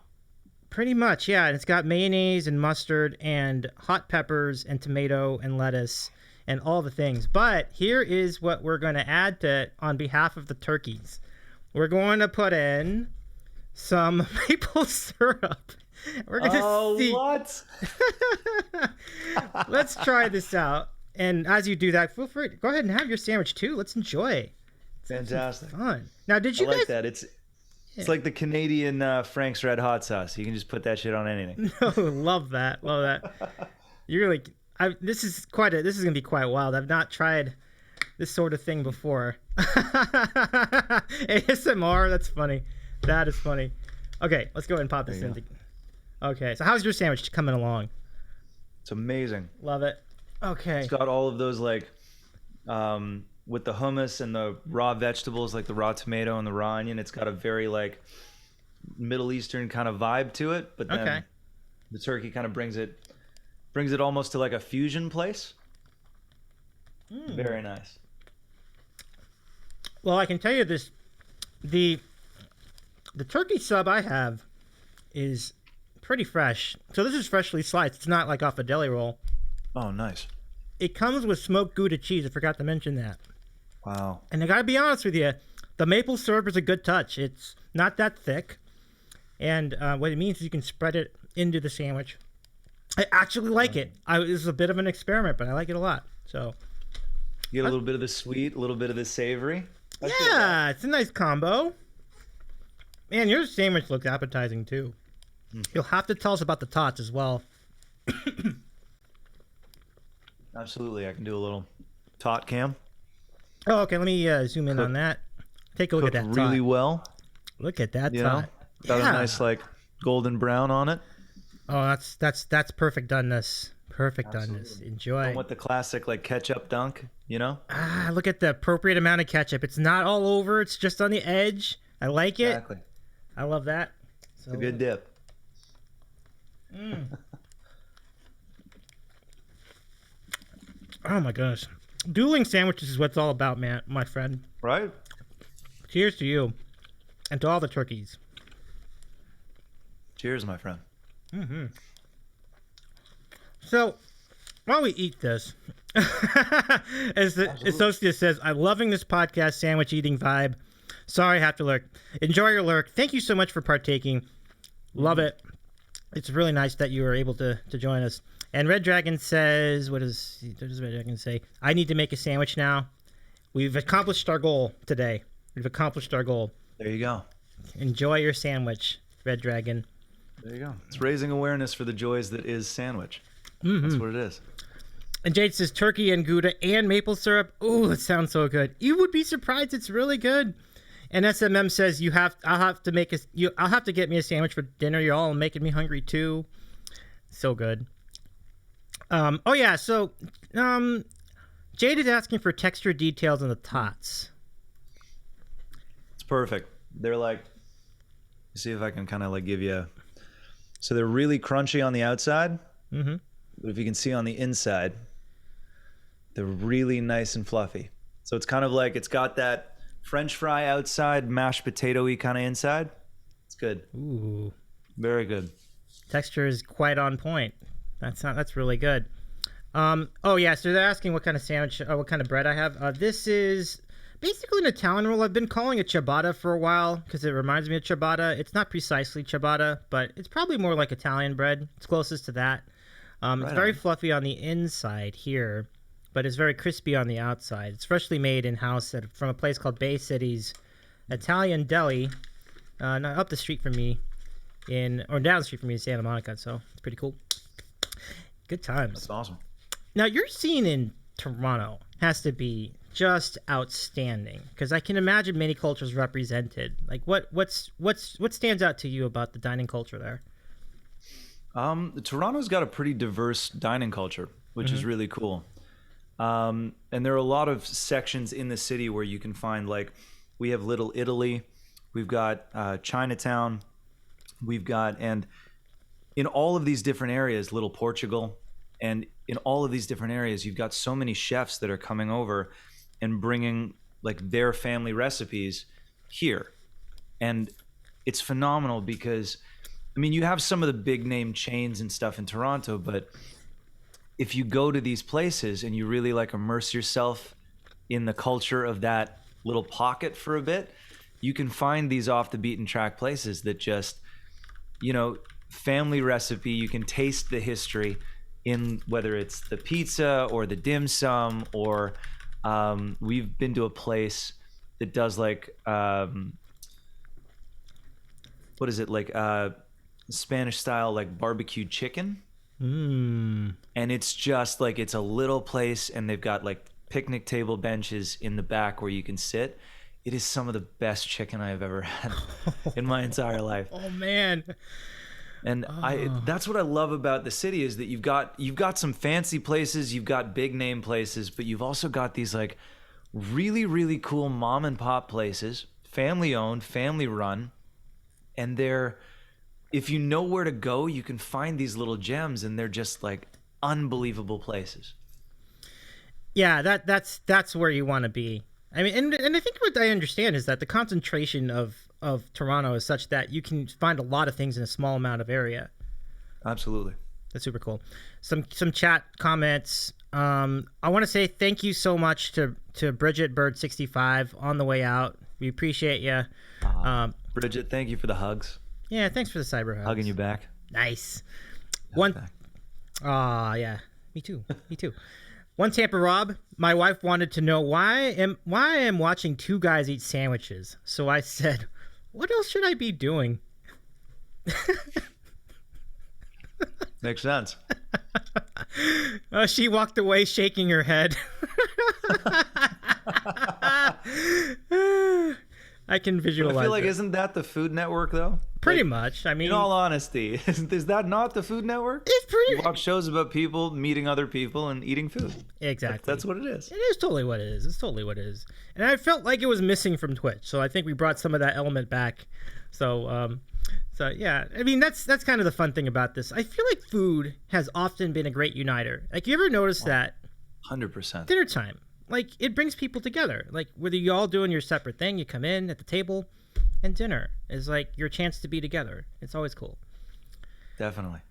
Pretty much, yeah. And it's got mayonnaise and mustard and hot peppers and tomato and lettuce and all the things. But here is what we're going to add to it on behalf of the turkeys. We're going to put in some maple syrup. We're gonna see. What? Let's try this out. And as you do that, feel free. Go ahead and have your sandwich too. Let's enjoy. Fantastic. Fun. Now, did you I like guys? that. It's like the Canadian Frank's Red Hot Sauce. You can just put that shit on anything. No, love that. Love that. You're like, this is gonna be quite wild. I've not tried this sort of thing before. ASMR. That's funny. That is funny. Okay, let's go ahead and pop this in. Okay, so how's your sandwich coming along? It's amazing. Love it. Okay. It's got all of those like, with the hummus and the raw vegetables, like the raw tomato and the raw onion. It's got a very like Middle Eastern kind of vibe to it, but then the turkey kind of brings it almost to like a fusion place. Very nice. Well, I can tell you this: the turkey sub I have is pretty fresh. So this is freshly sliced. It's not like off a deli roll. Oh, nice. It comes with smoked Gouda cheese. I forgot to mention that. Wow. And I gotta be honest with you, the maple syrup is a good touch. It's not that thick, and what it means is you can spread it into the sandwich. I actually like it. This is a bit of an experiment, but I like it a lot. So you get a little bit of the sweet, a little bit of the savory. Yeah, it's a nice combo. Man, your sandwich looks appetizing too. You'll have to tell us about the tots as well. Absolutely, I can do a little tot cam. Oh, okay. Let me zoom in on that. Take a look at that really tot. well. Look at that You tot. know, got a nice like golden brown on it. Oh, that's perfect doneness. Perfect doneness. Enjoy. And with the classic like ketchup dunk, you know. Ah, look at the appropriate amount of ketchup. It's not all over. It's just on the edge. I like it. Exactly. I love that. It's a good dip. Oh my goodness. Dueling sandwiches is what it's all about, man, my friend. Right? Cheers to you and to all the turkeys. Cheers, my friend. So, while we eat this, as the associate says, I'm loving this podcast sandwich eating vibe. Sorry, I have to lurk. Enjoy your lurk. Thank you so much for partaking. Love it. It's really nice that you were able to join us. And Red Dragon says, what does Red Dragon say? I need to make a sandwich now. We've accomplished our goal today. We've accomplished our goal. There you go. Enjoy your sandwich, Red Dragon. There you go. It's raising awareness for the joys that is sandwich. That's what it is. And Jade says turkey and Gouda and maple syrup. Oh, that sounds so good. You would be surprised. It's really good. And SMM says I'll have to get me a sandwich for dinner. You're all making me hungry too. So good. Oh yeah. So, Jade is asking for texture details on the tots. It's perfect. They're like, see if I can kind of like give you. So they're really crunchy on the outside. But if you can see on the inside, they're really nice and fluffy. So it's kind of like it's got that French fry outside, mashed potato-y kind of inside. It's good. Ooh. Very good. Texture is quite on point. That's really good. Oh yeah, so they're asking what kind of sandwich, what kind of bread I have. This is basically an Italian roll. I've been calling it ciabatta for a while because it reminds me of ciabatta. It's not precisely ciabatta, but it's probably more like Italian bread. It's closest to that. It's very fluffy on the inside here, but it's very crispy on the outside. It's freshly made in-house from a place called Bay City's Italian Deli, up the street from me down the street from me in Santa Monica. So it's pretty cool. Good times. That's awesome. Now your scene in Toronto has to be just outstanding because I can imagine many cultures represented. Like what stands out to you about the dining culture there? Toronto's got a pretty diverse dining culture, which is really cool. And there are a lot of sections in the city where you can find, like, we have Little Italy, we've got Chinatown, and in all of these different areas, Little Portugal, and in all of these different areas, you've got so many chefs that are coming over and bringing, like, their family recipes here. And it's phenomenal because, I mean, you have some of the big name chains and stuff in Toronto, but if you go to these places and you really like immerse yourself in the culture of that little pocket for a bit, you can find these off the beaten track places that just, you know, family recipe. You can taste the history in whether it's the pizza or the dim sum, or we've been to a place that does like what is it, like Spanish style like barbecued chicken. And it's just like, it's a little place and they've got like picnic table benches in the back where you can sit. It is some of the best chicken I've ever had in my entire life. Oh man. And that's what I love about the city, is that you've got some fancy places, you've got big name places, but you've also got these like really, really cool mom and pop places, family owned, family run. And they're, if you know where to go, you can find these little gems, and they're just like unbelievable places. Yeah, that's where you want to be. I mean, and I think what I understand is that the concentration of Toronto is such that you can find a lot of things in a small amount of area. Absolutely. That's super cool. Some chat comments. I want to say thank you so much to Bridget Bird 65 on the way out. We appreciate you. Bridget, thank you for the hugs. Yeah, thanks for the cyber hugs. Hugging you back. Nice. Yeah. Me too. Me too. One Tampa Rob, my wife wanted to know why I am watching two guys eat sandwiches. So I said, what else should I be doing? Makes sense. She walked away shaking her head. I can visualize. I feel like, it. isn't that the Food Network though? Pretty like, much. I mean, in all honesty, is that not the Food Network? It's pretty. You watch shows about people meeting other people and eating food. Exactly. That's what it is. It is totally what it is. It's totally what it is. And I felt like it was missing from Twitch, so I think we brought some of that element back. So yeah. I mean, that's kind of the fun thing about this. I feel like food has often been a great uniter. Like, you ever notice that? 100%. Dinner time. Like, it brings people together. Like, whether you all doing your separate thing, you come in at the table, and dinner is like your chance to be together. It's always cool. Definitely.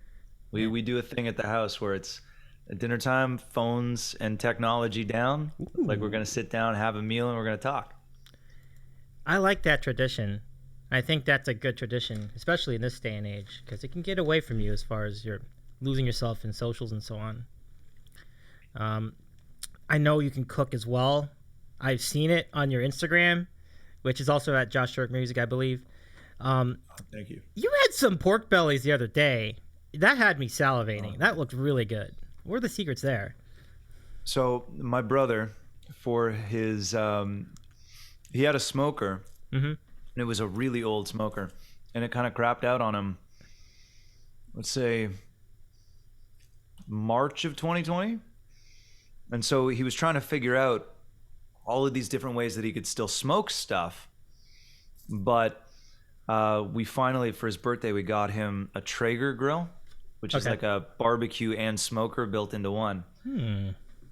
We do a thing at the house where it's dinner time, phones and technology down. Ooh. Like, we're going to sit down, have a meal, and we're going to talk. I like that tradition. I think that's a good tradition, especially in this day and age, because it can get away from you as far as you're losing yourself in socials and so on. I know you can cook as well. I've seen it on your Instagram, which is also at Josh Taerk Music, I believe. Thank you. You had some pork bellies the other day. That had me salivating. That looked really good. What are the secrets there? So my brother, for his, he had a smoker, and it was a really old smoker, and it kind of crapped out on him, let's say, March of 2020. And so he was trying to figure out all of these different ways that he could still smoke stuff. But we finally, for his birthday, we got him a Traeger grill, which is like a barbecue and smoker built into one.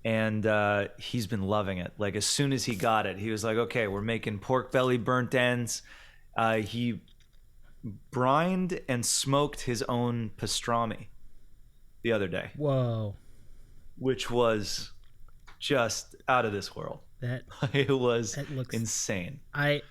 And he's been loving it. Like, as soon as he got it, he was like, okay, we're making pork belly burnt ends. He brined and smoked his own pastrami the other day. Whoa. Which was just out of this world. It looks insane. I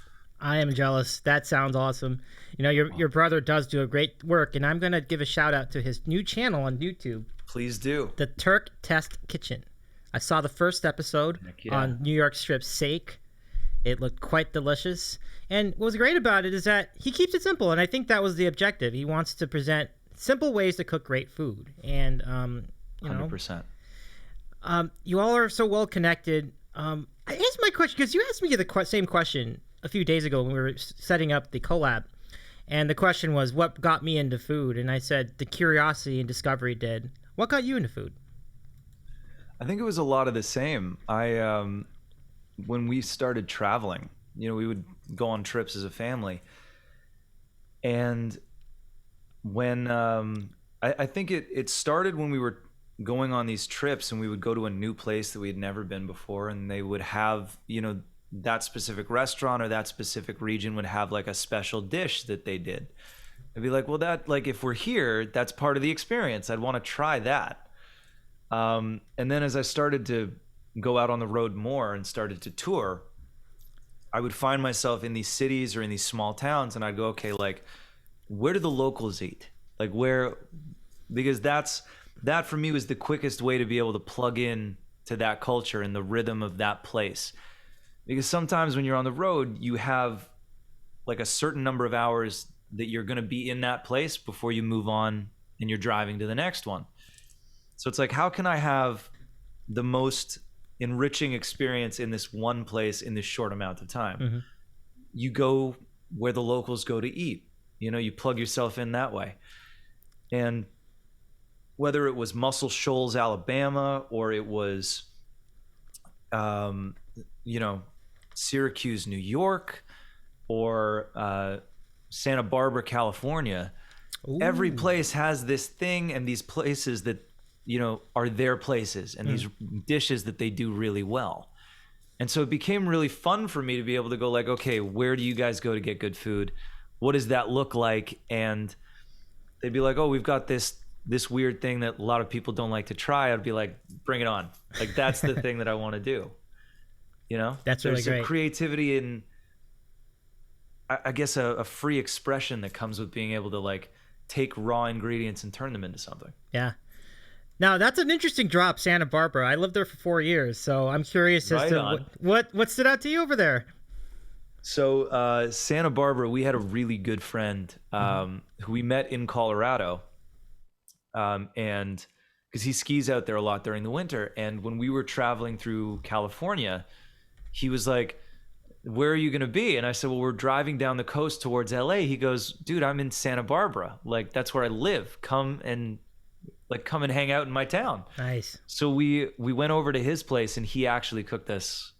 am jealous. That sounds awesome. You know, your brother does do a great work, and I'm going to give a shout out to his new channel on YouTube. Please do. The Taerk Test Kitchen. I saw the first episode on New York Strip's Sake. It looked quite delicious. And what's great about it is that he keeps it simple, and I think that was the objective. He wants to present simple ways to cook great food. And, you know, 100%. You all are so well connected. I asked my question because you asked me the same question a few days ago when we were setting up the collab, and the question was, what got me into food? And I said the curiosity and discovery did. What got you into food? I think it was a lot of the same. When we started traveling, you know, we would go on trips as a family, and when I think it started when we were going on these trips, and we would go to a new place that we had never been before, and they would have, you know, that specific restaurant or that specific region would have like a special dish that they did. I'd be like, well, that, like, if we're here, that's part of the experience. I'd want to try that. And then as I started to go out on the road more and started to tour, I would find myself in these cities or in these small towns, and I'd go, okay, like, where do the locals eat? Like because that for me was the quickest way to be able to plug in to that culture and the rhythm of that place. Because sometimes when you're on the road, you have like a certain number of hours that you're going to be in that place before you move on and you're driving to the next one. So it's like, how can I have the most enriching experience in this one place in this short amount of time? Mm-hmm. You go where the locals go to eat. You know, you plug yourself in that way. And whether it was Muscle Shoals, Alabama, or it was, Syracuse, New York, or Santa Barbara, California, Ooh. every place has this thing and these places that, are their places and these dishes that they do really well. And so it became really fun for me to be able to go like, okay, where do you guys go to get good food? What does that look like? And they'd be like, oh, we've got this weird thing that a lot of people don't like to try. I'd be like, bring it on. Like, that's the thing that I want to do. That's really There's great. a creativity and I guess a free expression that comes with being able to like take raw ingredients and turn them into something. Yeah. Now that's an interesting drop, Santa Barbara. I lived there for 4 years, so I'm curious as to what stood out to you over there. So Santa Barbara, we had a really good friend who we met in Colorado, and because he skis out there a lot during the winter. And when we were traveling through California, he was like, where are you going to be? And I said, well, we're driving down the coast towards LA. He goes, dude, I'm in Santa Barbara. Like, that's where I live. Come and hang out in my town. Nice. So we went over to his place and he actually cooked us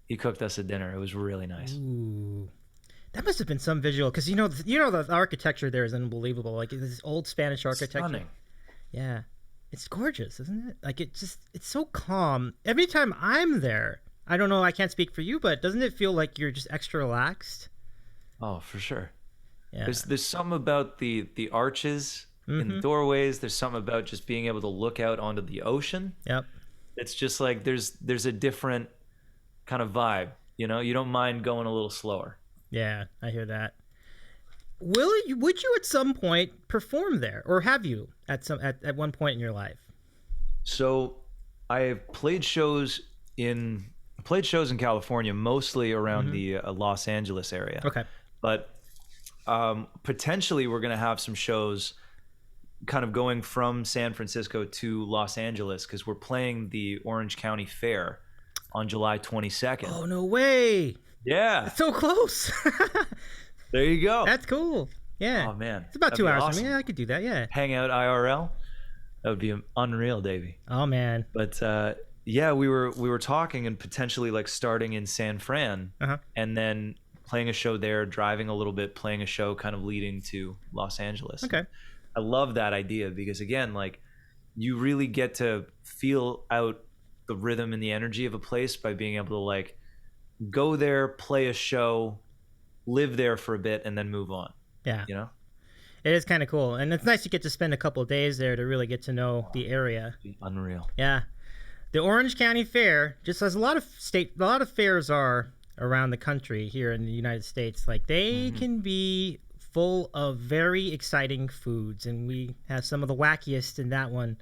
a dinner. It was really nice. Ooh. That must have been some visual, because the architecture there is unbelievable. Like this old Spanish architecture. Stunning. Yeah. It's gorgeous, isn't it? Like it's so calm. Every time I'm there, I don't know, I can't speak for you, but doesn't it feel like you're just extra relaxed? Oh, for sure. Yeah. There's something about the arches in the doorways. There's something about just being able to look out onto the ocean. Yep. It's just like there's a different kind of vibe. You don't mind going a little slower. Yeah, I hear that. Would you at some point perform there, or have you at one point in your life? So I've played shows in California, mostly around the Los Angeles area. Okay. But potentially we're going to have some shows kind of going from San Francisco to Los Angeles, because we're playing the Orange County Fair on July 22nd. Oh, no way. Yeah. It's so close. There you go. That's cool. Yeah. Oh, man. It's about 2 hours awesome. from me. Yeah, I could do that. Yeah. Hang out IRL. That would be unreal, Davy. Oh, man. But yeah, we were talking and potentially like starting in San Fran and then playing a show there, driving a little bit, playing a show kind of leading to Los Angeles. Okay. I love that idea because, again, like you really get to feel out the rhythm and the energy of a place by being able to like go there, play a show, live there for a bit, and then move on. Yeah. It is kind of cool. And it's nice to get to spend a couple of days there to really get to know the area. Unreal. Yeah. The Orange County Fair, just as a lot of fairs are around the country here in the United States, like they can be full of very exciting foods, and we have some of the wackiest in that one.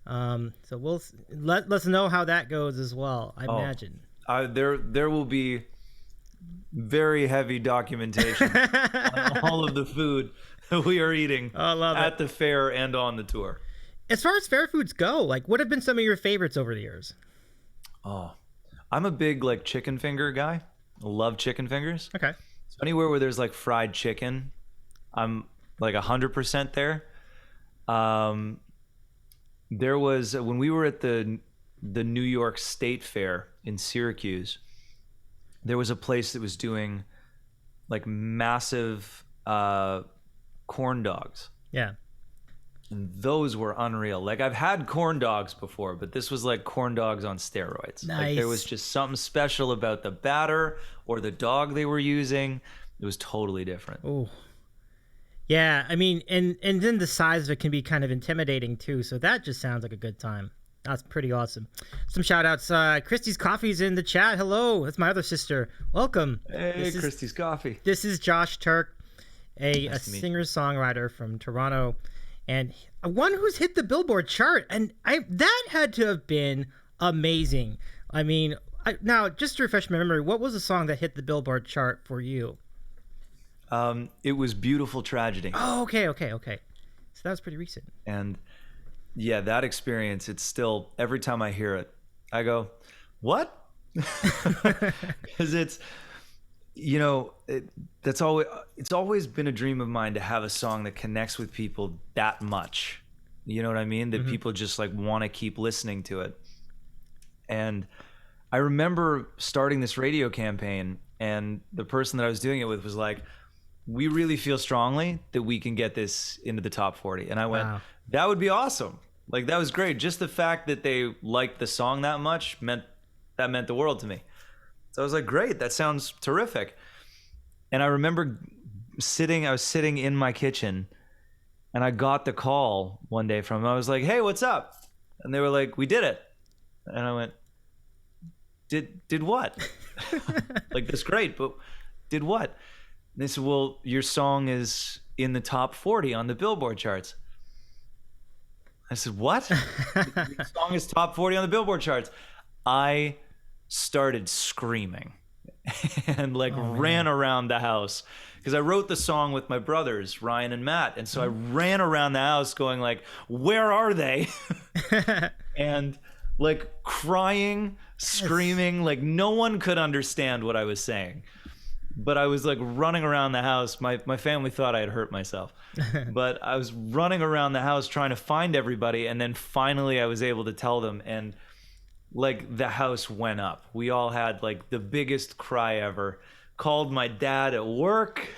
So we'll let us know how that goes as well. I imagine there will be very heavy documentation on all of the food that we are eating at the fair and on the tour. As far as fair foods go, like what have been some of your favorites over the years? Oh, I'm a big like chicken finger guy. I love chicken fingers. Okay. So anywhere where there's like fried chicken, I'm like 100% there. There was when we were at the New York State Fair in Syracuse, there was a place that was doing like massive corn dogs. Yeah. And those were unreal. Like I've had corn dogs before, but this was like corn dogs on steroids. Nice. Like there was just something special about the batter or the dog they were using. It was totally different. Oh. Yeah, I mean, and then the size of it can be kind of intimidating too. So that just sounds like a good time. That's pretty awesome. Some shout outs. Christy's Coffee's in the chat. Hello. That's my other sister. Welcome. Hey, Christy's Coffee. This is Josh Taerk, a Nice to meet you. singer-songwriter from Toronto. and one who's hit the Billboard chart, and that had to have been amazing. I mean, now just to refresh my memory, what was the song that hit the Billboard chart for you? It was Beautiful Tragedy. Oh, okay. So that was pretty recent. And yeah, that experience, it's still, every time I hear it, I go, what? Because it's, you know, it's always been a dream of mine to have a song that connects with people that much. You know what I mean? That people just like want to keep listening to it. And I remember starting this radio campaign, and the person that I was doing it with was like, we really feel strongly that we can get this into the top 40. And I went, wow, that would be awesome. Like, that was great. Just the fact that they liked the song that much meant the world to me. So I was like, great, that sounds terrific. And I remember I was sitting in my kitchen, and I got the call one day from them. I was like, hey, what's up? And they were like, we did it. And I went, did what? Like, that's great, but did what? And they said, well, your song is in the top 40 on the Billboard charts. I said, what? Your song is top 40 on the Billboard charts. I started screaming and ran around the house, because I wrote the song with my brothers, Ryan and Matt. And so I ran around the house going like, where are they? And like crying, screaming, like no one could understand what I was saying. But I was like running around the house. My family thought I had hurt myself. But I was running around the house trying to find everybody. And then finally I was able to tell them. And like the house went up. We all had like the biggest cry ever. Called my dad at work.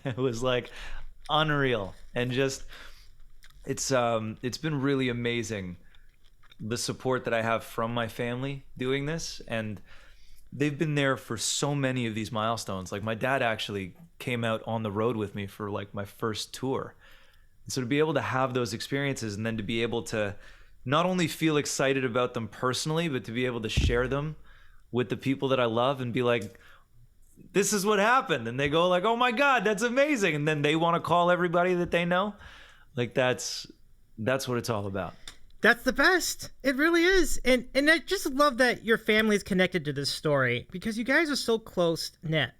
It was like unreal. And just, it's been really amazing, the support that I have from my family doing this. And they've been there for so many of these milestones. Like, my dad actually came out on the road with me for like my first tour. And so to be able to have those experiences, and then to be able to not only feel excited about them personally, but to be able to share them with the people that I love and be like, this is what happened. And they go like, oh my God, that's amazing. And then they want to call everybody that they know. Like, that's what it's all about. That's the best. It really is. And I just love that your family is connected to this story, because you guys are so close knit.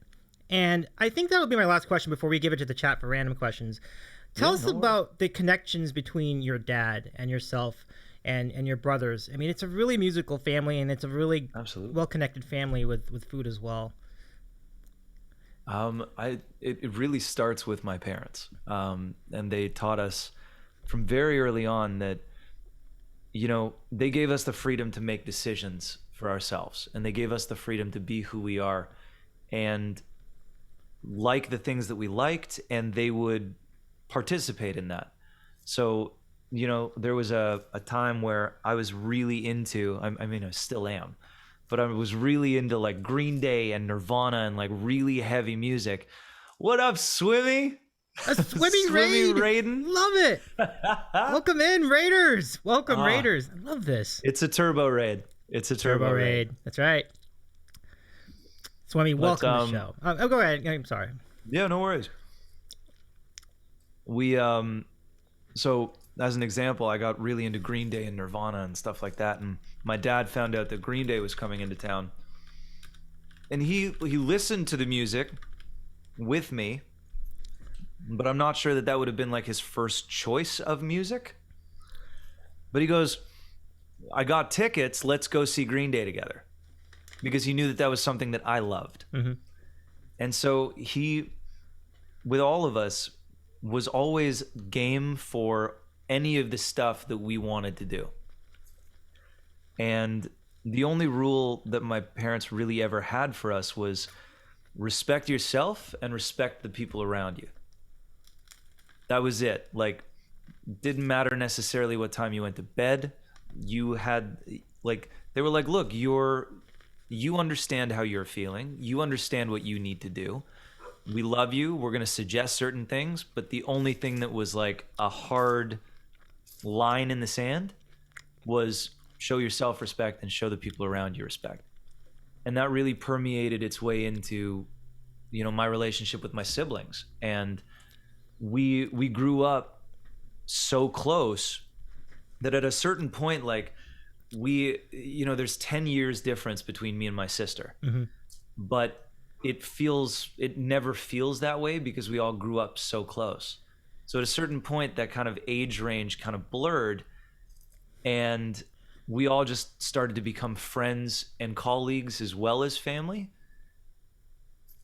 And I think that'll be my last question before we give it to the chat for random questions. Tell us about the connections between your dad and yourself and your brothers. I mean, it's a really musical family, and it's a really well-connected family with food as well. It really starts with my parents. And they taught us from very early on that, you know, they gave us the freedom to make decisions for ourselves, and they gave us the freedom to be who we are and like the things that we liked, and they would participate in that. So, you know, there was a time where I was really into, I mean, I still am, but I was really into like Green Day and Nirvana and like really heavy music. What up, Swimmy? A swimming raid. Raiden. Love it. Welcome in, Raiders. Welcome, Raiders. I love this. It's a turbo raid. It's a turbo raid. That's right. Swimmy, welcome to the show. Oh, go ahead. I'm sorry. Yeah, no worries. We, so as an example, I got really into Green Day and Nirvana and stuff like that. And my dad found out that Green Day was coming into town. And he listened to the music with me, but I'm not sure that would have been like his first choice of music. But he goes, I got tickets, let's go see Green Day together. Because he knew that was something that I loved. Mm-hmm. And so he, with all of us, was always game for any of the stuff that we wanted to do. And the only rule that my parents really ever had for us was respect yourself and respect the people around you. That was it. Like, didn't matter necessarily what time you went to bed. You had, like, they were like, look, you understand how you're feeling. You understand what you need to do. We love you. We're going to suggest certain things. But the only thing that was like a hard line in the sand was show your self-respect and show the people around you respect. And that really permeated its way into, you know, my relationship with my siblings. And we grew up so close that at a certain point, like there's 10 years difference between me and my sister, but it never feels that way because we all grew up so close. So at a certain point, that kind of age range kind of blurred, and we all just started to become friends and colleagues as well as family.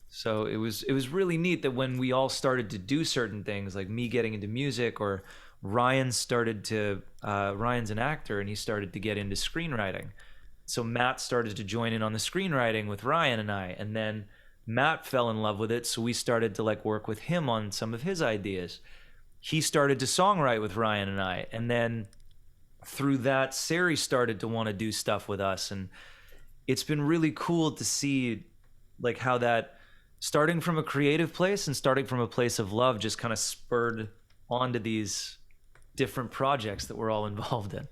So it was really neat that when we all started to do certain things, like me getting into music, or Ryan's an actor and he started to get into screenwriting. So Matt started to join in on the screenwriting with Ryan and I, and then Matt fell in love with it. So we started to like work with him on some of his ideas. He started to songwrite with Ryan and I. And then through that, Sari started to want to do stuff with us. And it's been really cool to see like how that, starting from a creative place and starting from a place of love, just kind of spurred onto these different projects that we're all involved in.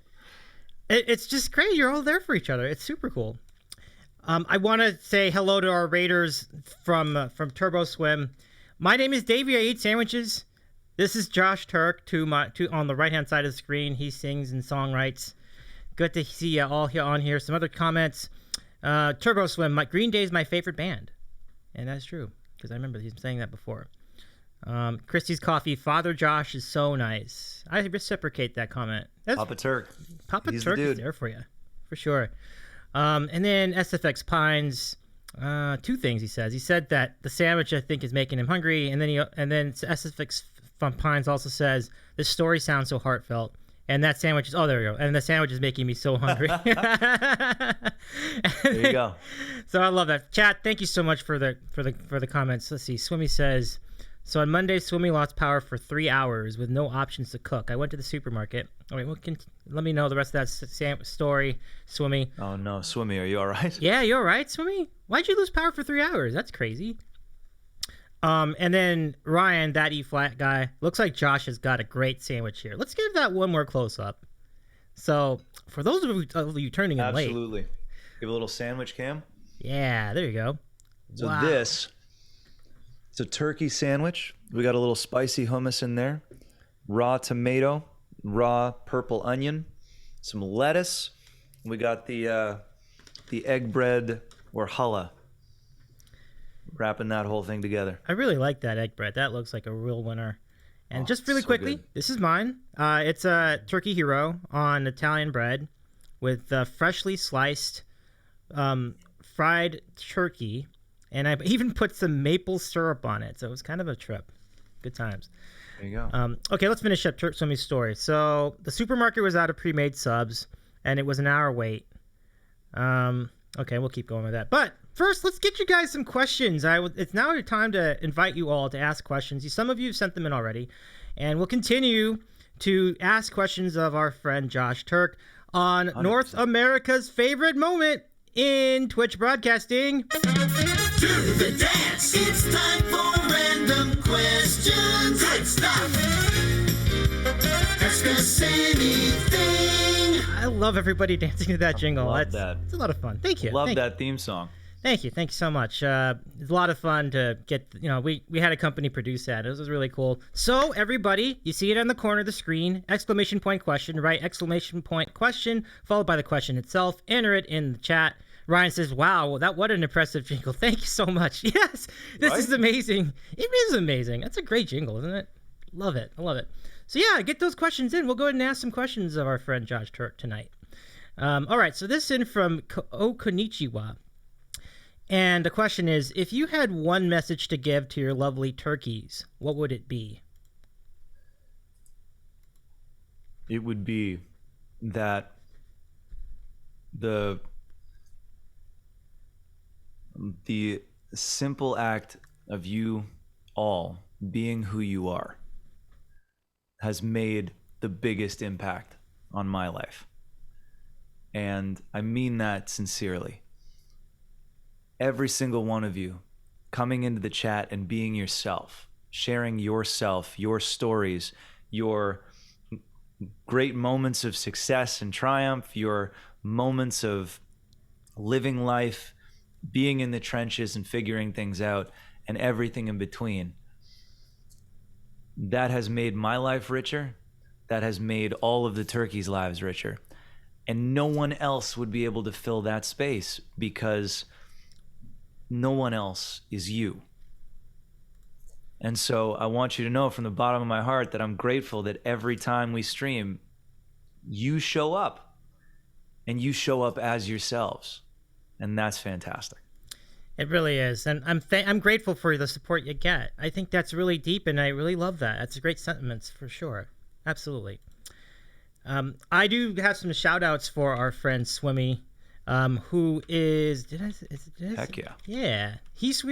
It's just great. You're all there for each other. It's super cool. I want to say hello to our raiders from Turbo Swim. My name is Davy. I eat sandwiches. This is Josh Taerk on the right-hand side of the screen. He sings and songwrites. Good to see you all here on here. Some other comments. Turbo Swim. Green Day is my favorite band. And that's true, because I remember he's saying that before. Christy's Coffee. Father Josh is so nice. I reciprocate that comment. Papa Taerk. Papa Taerk is there for you, for sure. And then SFX Pines. Two things he says. He said that the sandwich, I think, is making him hungry. And then SFX Pines also says, this story sounds so heartfelt. And that sandwich is, oh, there we go. And the sandwich is making me so hungry. There you go. So I love that. Chat, thank you so much for the comments. Let's see. Swimmy says, so on Monday, Swimmy lost power for 3 hours with no options to cook. I went to the supermarket. All right, well, let me know the rest of that story, Swimmy. Oh, no. Swimmy, are you all right? Yeah, you all right, Swimmy? Why'd you lose power for 3 hours? That's crazy. And then Ryan, that E-flat guy, looks like Josh has got a great sandwich here. Let's give that one more close-up. So, for those of you turning in late. Absolutely. Give a little sandwich cam. Yeah, there you go. So wow. It's a turkey sandwich. We got a little spicy hummus in there. Raw tomato, raw purple onion, some lettuce. We got the egg bread or challah. Wrapping that whole thing together. I really like that egg bread. That looks like a real winner. And just really quickly, good. This is mine. It's a turkey hero on Italian bread with freshly sliced fried turkey. And I even put some maple syrup on it. So it was kind of a trip. Good times. There you go. Okay, let's finish up Swimmy's story. So the supermarket was out of pre-made subs, and it was an hour wait. Okay, we'll keep going with that. But first, let's get you guys some questions. It's now your time to invite you all to ask questions. Some of you have sent them in already. And we'll continue to ask questions of our friend Josh Taerk on 100%. North America's favorite moment in Twitch broadcasting. Do the dance. It's time for random questions. Good stuff. Ask us anything. I love everybody dancing to that jingle. Love that. It's a lot of fun. Thank you. Love that theme song. Thank you so much. It's a lot of fun to get, we had a company produce that. It was really cool. So everybody, you see it on the corner of the screen, exclamation point question, right? Exclamation point question, followed by the question itself. Enter it in the chat. Ryan says, wow, what an impressive jingle. Thank you so much. Yes, this is amazing. It is amazing. That's a great jingle, isn't it? Love it. I love it. So yeah, get those questions in. We'll go ahead and ask some questions of our friend Josh Taerk tonight. All right, so this in from Konnichiwa. And the question is, if you had one message to give to your lovely turkeys, what would it be? It would be that the simple act of you all being who you are has made the biggest impact on my life. And I mean that sincerely. Every single one of you coming into the chat and being yourself, sharing yourself, your stories, your great moments of success and triumph, your moments of living life, being in the trenches and figuring things out, and everything in between. That has made my life richer. that has made all of the turkeys' lives richer. And no one else would be able to fill that space because no one else is you. And so I want you to know from the bottom of my heart that I'm grateful that every time we stream, you show up and you show up as yourselves. And that's fantastic. It really is, and I'm grateful for the support you get. I think that's really deep, and I really love that. That's great sentiments for sure. Absolutely. I do have some shout outs for our friend Swimmy, who is Heck yeah. Yeah, he's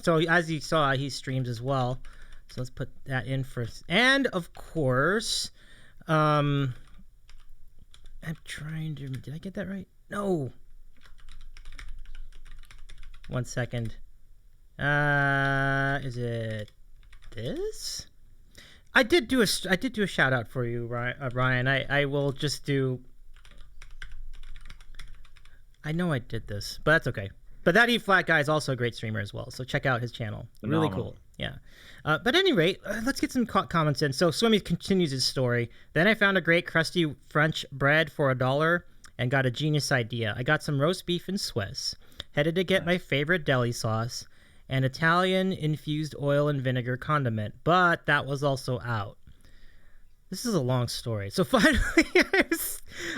so as you saw, he streams as well. So let's put that in first, and of course, I'm trying to. Did I get that right? No. 1 second. Is it this? I did do a shout out for you, Ryan. I will just do. I know I did this, but that's okay. But that E Flat guy is also a great streamer as well. So check out his channel. Really cool. Yeah. But at any rate, let's get some comments in. So Swimmy continues his story. Then I found a great crusty French bread for $1 and got a genius idea. I got some roast beef and Swiss. Headed to get my favorite deli sauce, an Italian infused oil and vinegar condiment, but that was also out. This is a long story. So finally,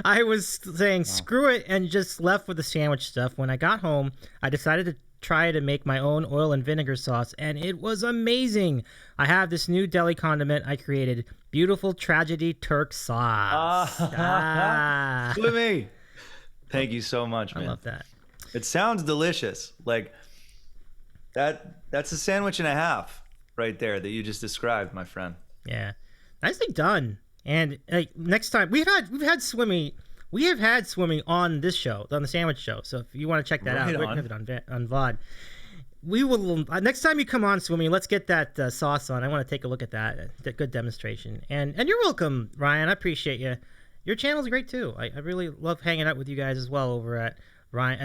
I was saying screw it and just left with the sandwich stuff. When I got home, I decided to try to make my own oil and vinegar sauce, and it was amazing. I have this new deli condiment I created, beautiful tragedy Turk sauce. Swimmy, thank you so much, man. I love that. It sounds delicious. Like that's a sandwich and a half right there that you just described, my friend. Yeah. Nicely done. And like next time we've had Swimmy on this show, on the sandwich show. So if you want to check that out, we're gonna have it on VOD. We will next time you come on, Swimmy, let's get that sauce on. I want to take a look at that. Good demonstration. And you're welcome, Ryan. I appreciate you. Your channel's great too. I really love hanging out with you guys as well over at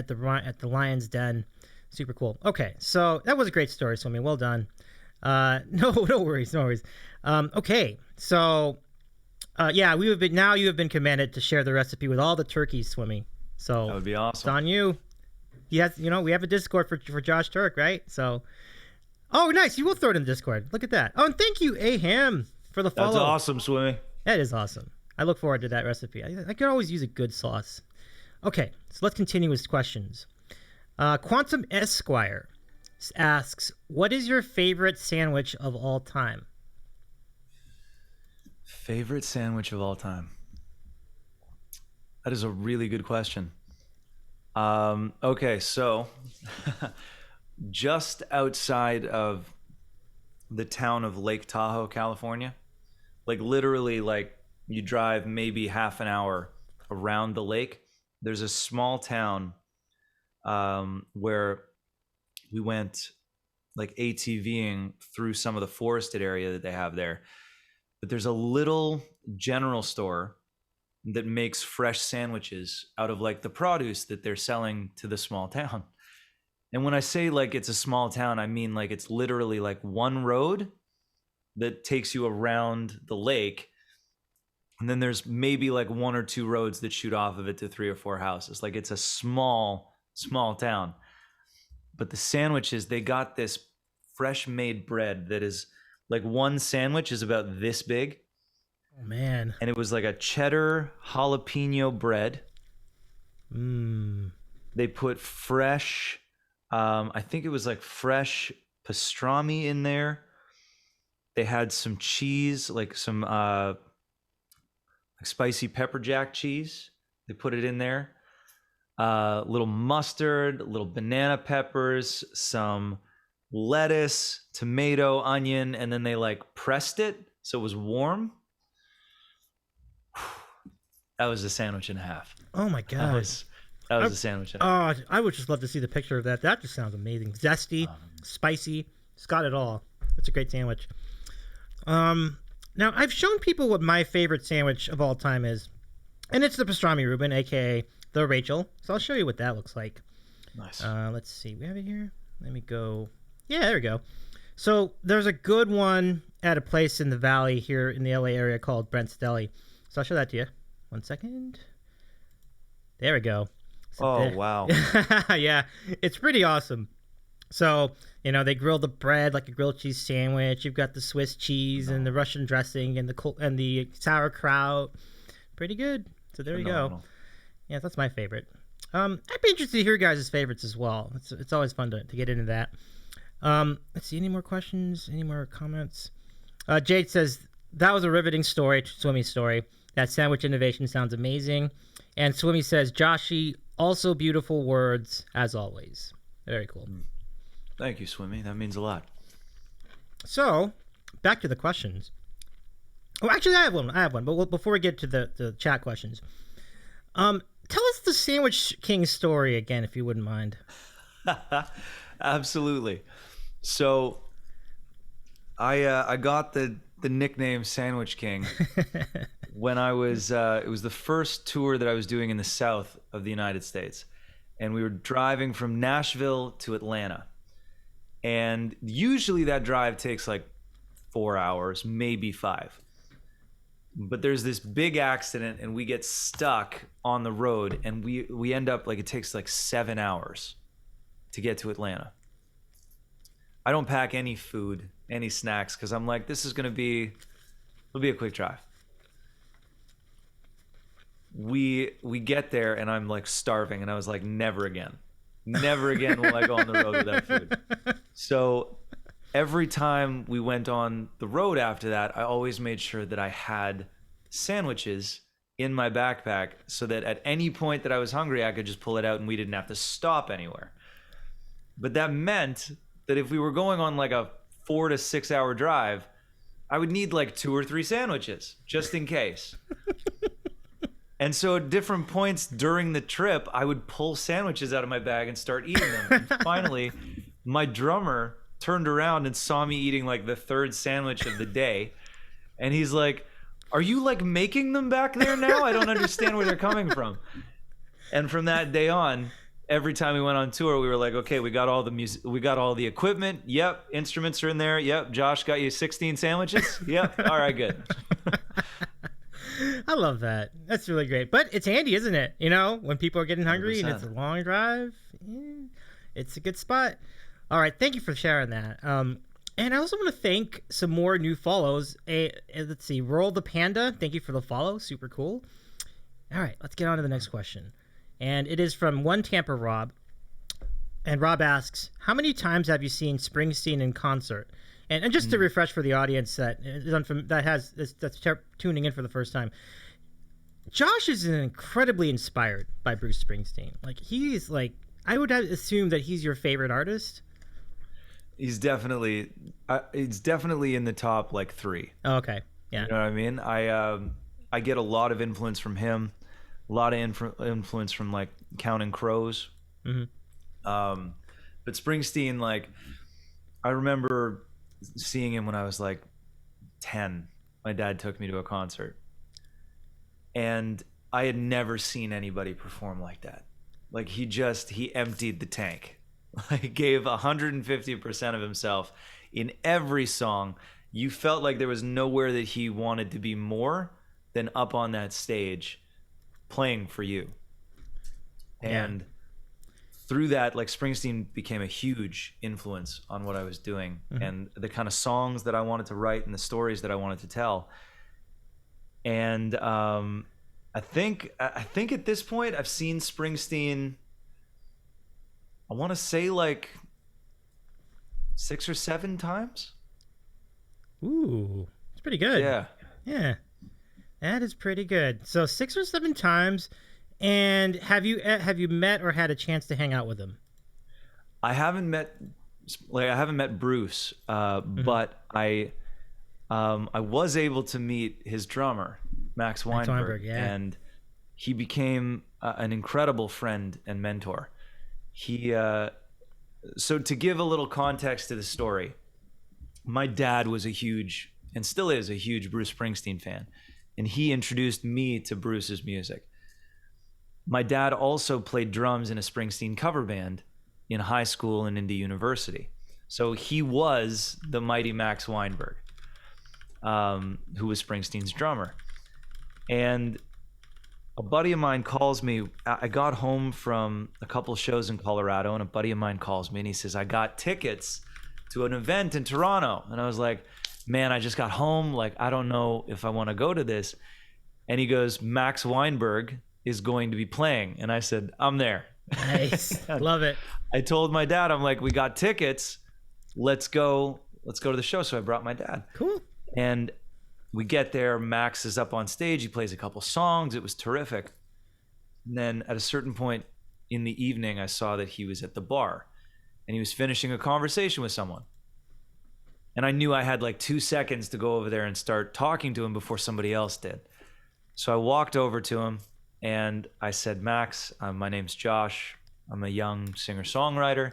the Lion's Den. Super cool. Okay, so that was a great story, Swimmy. Well done. No worries. Okay, so yeah, you have been commanded to share the recipe with all the turkeys, Swimmy. So that would be awesome. It's on you. Yes, we have a Discord for Josh Taerk, right? So, oh, nice. You will throw it in the Discord. Look at that. Oh, and thank you, Aham, for the follow. That's awesome, Swimmy. That is awesome. I look forward to that recipe. I could always use a good sauce. Okay, so let's continue with questions. Quantum Esquire asks, what is your favorite sandwich of all time? Favorite sandwich of all time? That is a really good question. Okay, so just outside of the town of Lake Tahoe, California, like literally like you drive maybe half an hour around the lake, there's a small town where we went like ATVing through some of the forested area that they have there. But there's a little general store that makes fresh sandwiches out of like the produce that they're selling to the small town. And when I say like it's a small town, I mean like it's literally like one road that takes you around the lake. And then there's maybe like one or two roads that shoot off of it to 3 or 4 houses. Like it's a small town. But the sandwiches, they got this fresh made bread that is like one sandwich is about this big. Oh, man. And it was like a cheddar jalapeno bread. They put fresh, I think it was like fresh pastrami in there. They had some cheese, like some like spicy pepper jack cheese. They put it in there. Little mustard, little banana peppers, some lettuce, tomato, onion, and then they like pressed it so it was warm. That was a sandwich and a half. Oh my god, that was a sandwich and a half. Oh, I would just love to see the picture of that. That just sounds amazing. Zesty, spicy, it's got it all. That's a great sandwich. Now I've shown people what my favorite sandwich of all time is, and it's the pastrami Reuben, aka the Rachel. So I'll show you what that looks like. Nice. Let's see. We have it here. Let me go. Yeah, there we go. So there's a good one at a place in the valley here in the LA area called Brent's Deli. So I'll show that to you. 1 second. There we go. Oh, wow. Yeah, it's pretty awesome. So, they grill the bread like a grilled cheese sandwich. You've got the Swiss cheese and the Russian dressing and the sauerkraut. Pretty good. So there you go. Yeah, that's my favorite. I'd be interested to hear guys' favorites as well. It's always fun to get into that. Let's see, any more questions? Any more comments? Jade says, that was a riveting story, Swimmy story. That sandwich innovation sounds amazing. And Swimmy says, Joshy, also beautiful words, as always. Very cool. Thank you, Swimmy. That means a lot. So, back to the questions. Oh, actually, I have one. But before we get to the chat questions, tell us the Sandwich King story again, if you wouldn't mind. Absolutely. So, I got the nickname Sandwich King when I was. It was the first tour that I was doing in the south of the United States, and we were driving from Nashville to Atlanta. And usually that drive takes like 4 hours, maybe 5. But there's this big accident and we get stuck on the road, and we end up like, it takes like 7 hours to get to Atlanta. I don't pack any food, any snacks, because I'm like, this is going to be, it'll be a quick drive. We get there and I'm like starving, and I was like, never again will I go on the road without food. So every time we went on the road after that, I always made sure that I had sandwiches in my backpack so that at any point that I was hungry, I could just pull it out and we didn't have to stop anywhere. But that meant that if we were going on like a 4 to 6 hour drive, I would need like 2 or 3 sandwiches just in case. And so at different points during the trip, I would pull sandwiches out of my bag and start eating them. And finally, my drummer turned around and saw me eating like the 3rd sandwich of the day. And he's like, are you like making them back there now? I don't understand where they're coming from. And from that day on, every time we went on tour, we were like, okay, we got all the music, we got all the equipment. Yep. Instruments are in there. Yep. Josh got you 16 sandwiches. Yep. All right, good. I love that. That's really great. But it's handy, isn't it? When people are getting hungry 100%. And it's a long drive, it's a good spot. All right. Thank you for sharing that. And I also want to thank some more new follows. Let's see. Roll the Panda. Thank you for the follow. Super cool. All right. Let's get on to the next question. And it is from One Tampa Rob. And Rob asks, how many times have you seen Springsteen in concert? And just to refresh for the audience that's tuning in for the first time, Josh is incredibly inspired by Bruce Springsteen. Like, he's like, I would assume that he's your favorite artist. He's definitely in the top like 3. Oh, okay. Yeah. You know what I mean? I get a lot of influence from him, a lot of influence from like Counting Crows. Mm-hmm. But Springsteen, like, I remember seeing him when I was like 10. My dad took me to a concert, and I had never seen anybody perform like that. Like, he emptied the tank. He gave 150% of himself in every song. You felt like there was nowhere that he wanted to be more than up on that stage playing for you. And through that, like, Springsteen became a huge influence on what I was doing, and the kind of songs that I wanted to write and the stories that I wanted to tell. And I think at this point I've seen Springsteen, I want to say like 6 or 7 times. Ooh, it's pretty good. Yeah, that is pretty good. So 6 or 7 times. And have you met or had a chance to hang out with him? I haven't met Bruce, but I was able to meet his drummer, Max Weinberg, and he became an incredible friend and mentor. So to give a little context to the story, my dad was a huge, and still is a huge, Bruce Springsteen fan, and he introduced me to Bruce's music. My dad also played drums in a Springsteen cover band in high school and into university. So he was the mighty Max Weinberg. who was Springsteen's drummer. And a buddy of mine calls me. I got home from a couple shows in Colorado, and a buddy of mine calls me and he says, I got tickets to an event in Toronto. And I was like, man, I just got home. Like, I don't know if I want to go to this. And he goes, Max Weinberg is going to be playing. And I said, I'm there. Nice. Love it. I told my dad, I'm like, we got tickets. Let's go to the show. So I brought my dad. Cool. And we get there. Max is up on stage. He plays a couple songs. It was terrific. And then at a certain point in the evening, I saw that he was at the bar and he was finishing a conversation with someone. And I knew I had like 2 seconds to go over there and start talking to him before somebody else did. So I walked over to him and I said, Max, my name's Josh. I'm a young singer-songwriter,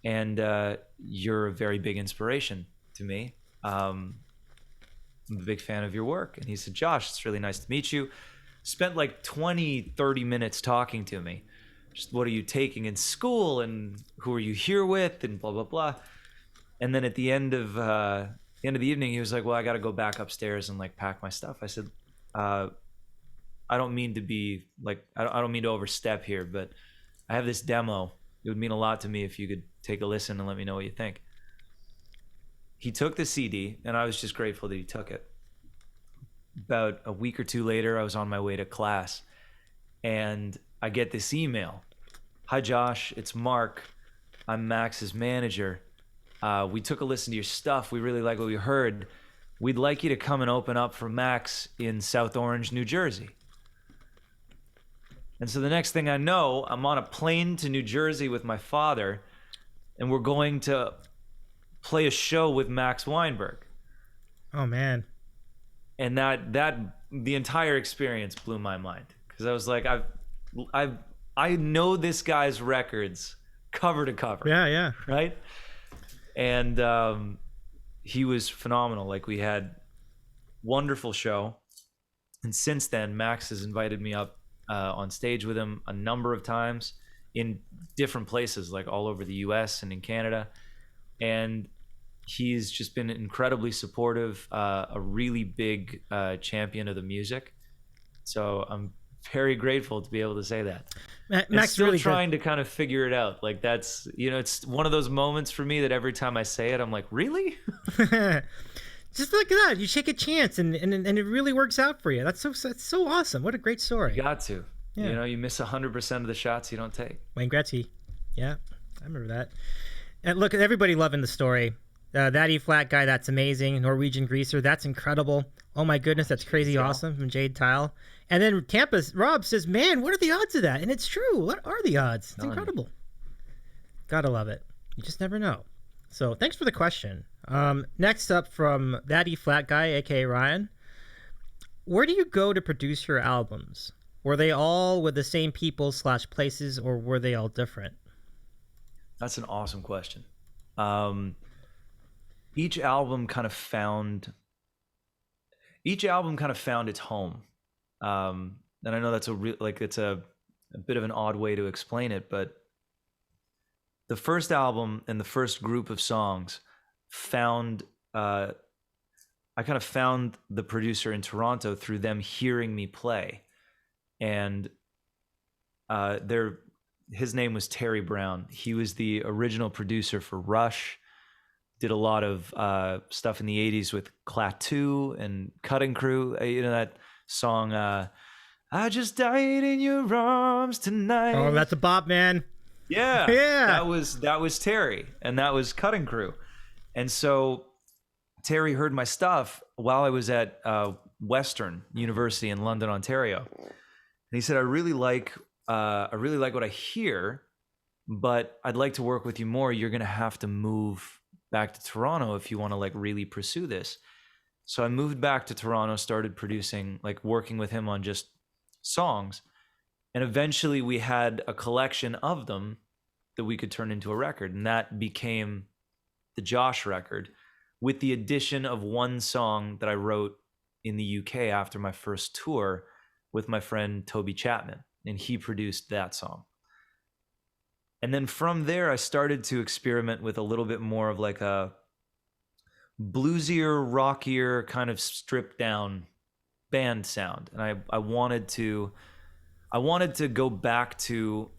and you're a very big inspiration to me. I'm a big fan of your work. And he said, Josh, it's really nice to meet you. Spent like 20, 30 minutes talking to me. Just what are you taking in school and who are you here with and blah, blah, blah. And then at the end of the evening, he was like, well, I got to go back upstairs and like pack my stuff. I said, I don't mean to be like, I don't mean to overstep here, but I have this demo. It would mean a lot to me if you could take a listen and let me know what you think. He took the CD, and I was just grateful that he took it. About a week or two later, I was on my way to class, and I get this email. Hi, Josh. It's Mark. I'm Max's manager. We took a listen to your stuff. We really like what we heard. We'd like you to come and open up for Max in South Orange, New Jersey. And so the next thing I know, I'm on a plane to New Jersey with my father, and we're going to play a show with Max Weinberg. Oh, man. And that the entire experience blew my mind, because I was like, I know this guy's records cover to cover. Yeah. Right? And he was phenomenal. Like, we had wonderful show. And since then, Max has invited me up on stage with him a number of times in different places, like all over the US and in Canada. And he's just been incredibly supportive, a really big champion of the music. So I'm very grateful to be able to say that. Max still really trying to kind of figure it out. Like, that's, it's one of those moments for me that every time I say it, I'm like, really? Just look at that. You take a chance and it really works out for you. That's so awesome. What a great story. You got to. Yeah. You miss 100% of the shots you don't take. Wayne Gretzky. Yeah, I remember that. And look, everybody loving the story. That E flat guy, that's amazing. Norwegian Greaser, that's incredible. Oh my goodness, that's crazy awesome from Jade Tile. And then Tampa's Rob says, man, what are the odds of that? And it's true. What are the odds? It's incredible. Gotta love it. You just never know. So thanks for the question. Next up from That E Flat Guy, aka Ryan. Where do you go to produce your albums? Were they all with the same people / places, or were they all different? That's an awesome question. Each album kind of found its home. And I know that's it's a bit of an odd way to explain it, but the first album and the first group of songs I kind of found the producer in Toronto through them hearing me play. And his name was Terry Brown. He was the original producer for Rush, did a lot of stuff in the 80s with Klaatu and Cutting Crew. That song, I just died in your arms tonight. Oh, that's a bop, man. Yeah. Yeah. That was Terry, and that was Cutting Crew. And so Terry heard my stuff while I was at Western University in London, Ontario. And he said, I really like what I hear, but I'd like to work with you more. You're going to have to move back to Toronto if you want to really pursue this. So I moved back to Toronto, started producing, working with him on just songs. And eventually we had a collection of them that we could turn into a record. And that became the Josh record, with the addition of one song that I wrote in the UK after my first tour with my friend Toby Chapman. And he produced that song. And then from there, I started to experiment with a little bit more of bluesier, rockier, kind of stripped down band sound. And I wanted to go back to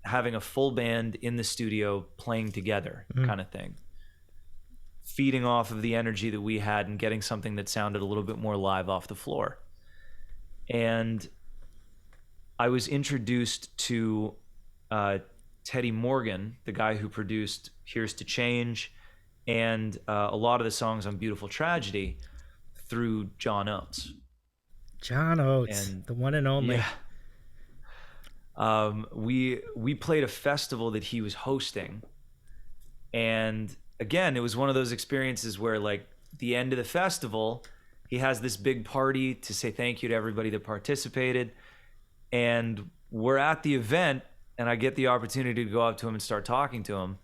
having a full band in the studio playing together kind of thing. Feeding off of the energy that we had and getting something that sounded a little bit more live off the floor. And I was introduced to Teddy Morgan, the guy who produced Here's to Change and a lot of the songs on Beautiful Tragedy, through John Oates. John Oates, the one and only. Yeah. We played a festival that he was hosting, and again, it was one of those experiences where, like, the end of the festival, he has this big party to say thank you to everybody that participated, and we're at the event, and I get the opportunity to go up to him and start talking to him.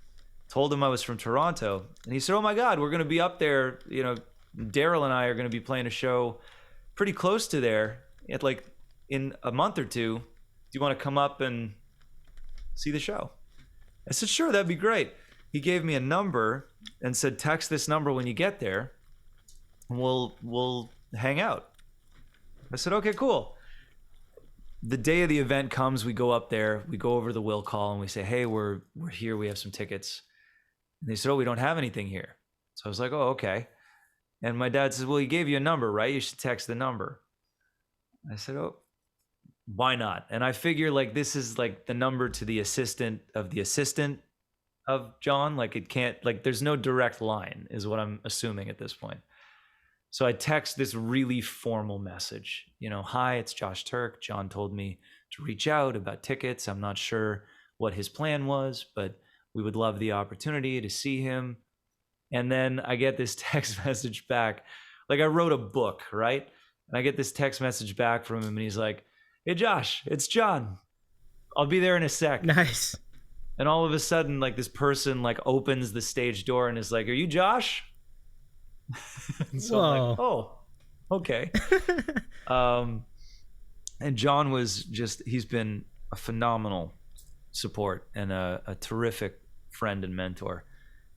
Told him I was from Toronto, and he said, "Oh my God, we're going to be up there. You know, Daryl and I are going to be playing a show pretty close to there, in a month or two. Do you want to come up and see the show?" I said, "Sure, that'd be great." He gave me a number and said, "Text this number when you get there, and we'll hang out." I said, "Okay, cool." The day of the event comes, we go up there, we go over the will call, and we say, "Hey, we're here, we have some tickets." And they said, "Oh, we don't have anything here." So I was like, "Oh, okay." And my dad says, "Well, he gave you a number, right? You should text the number." I said, "Oh, why not?" And I figure, like, this is like the number to the assistant of John. Like, it can't, like, there's no direct line, is what I'm assuming at this point. So I text this really formal message, you know, "Hi, it's Josh Taerk. John told me to reach out about tickets. I'm not sure what his plan was, but we would love the opportunity to see him." And then I get this text message back. Like, I wrote a book, right? And I get this text message back from him, and he's like, "Hey, Josh, it's John. I'll be there in a sec." Nice. And all of a sudden, like, this person, like, opens the stage door and is like, "Are you Josh?" And so I'm like, "Oh, okay." And John was just, he's been a phenomenal support and a terrific friend and mentor.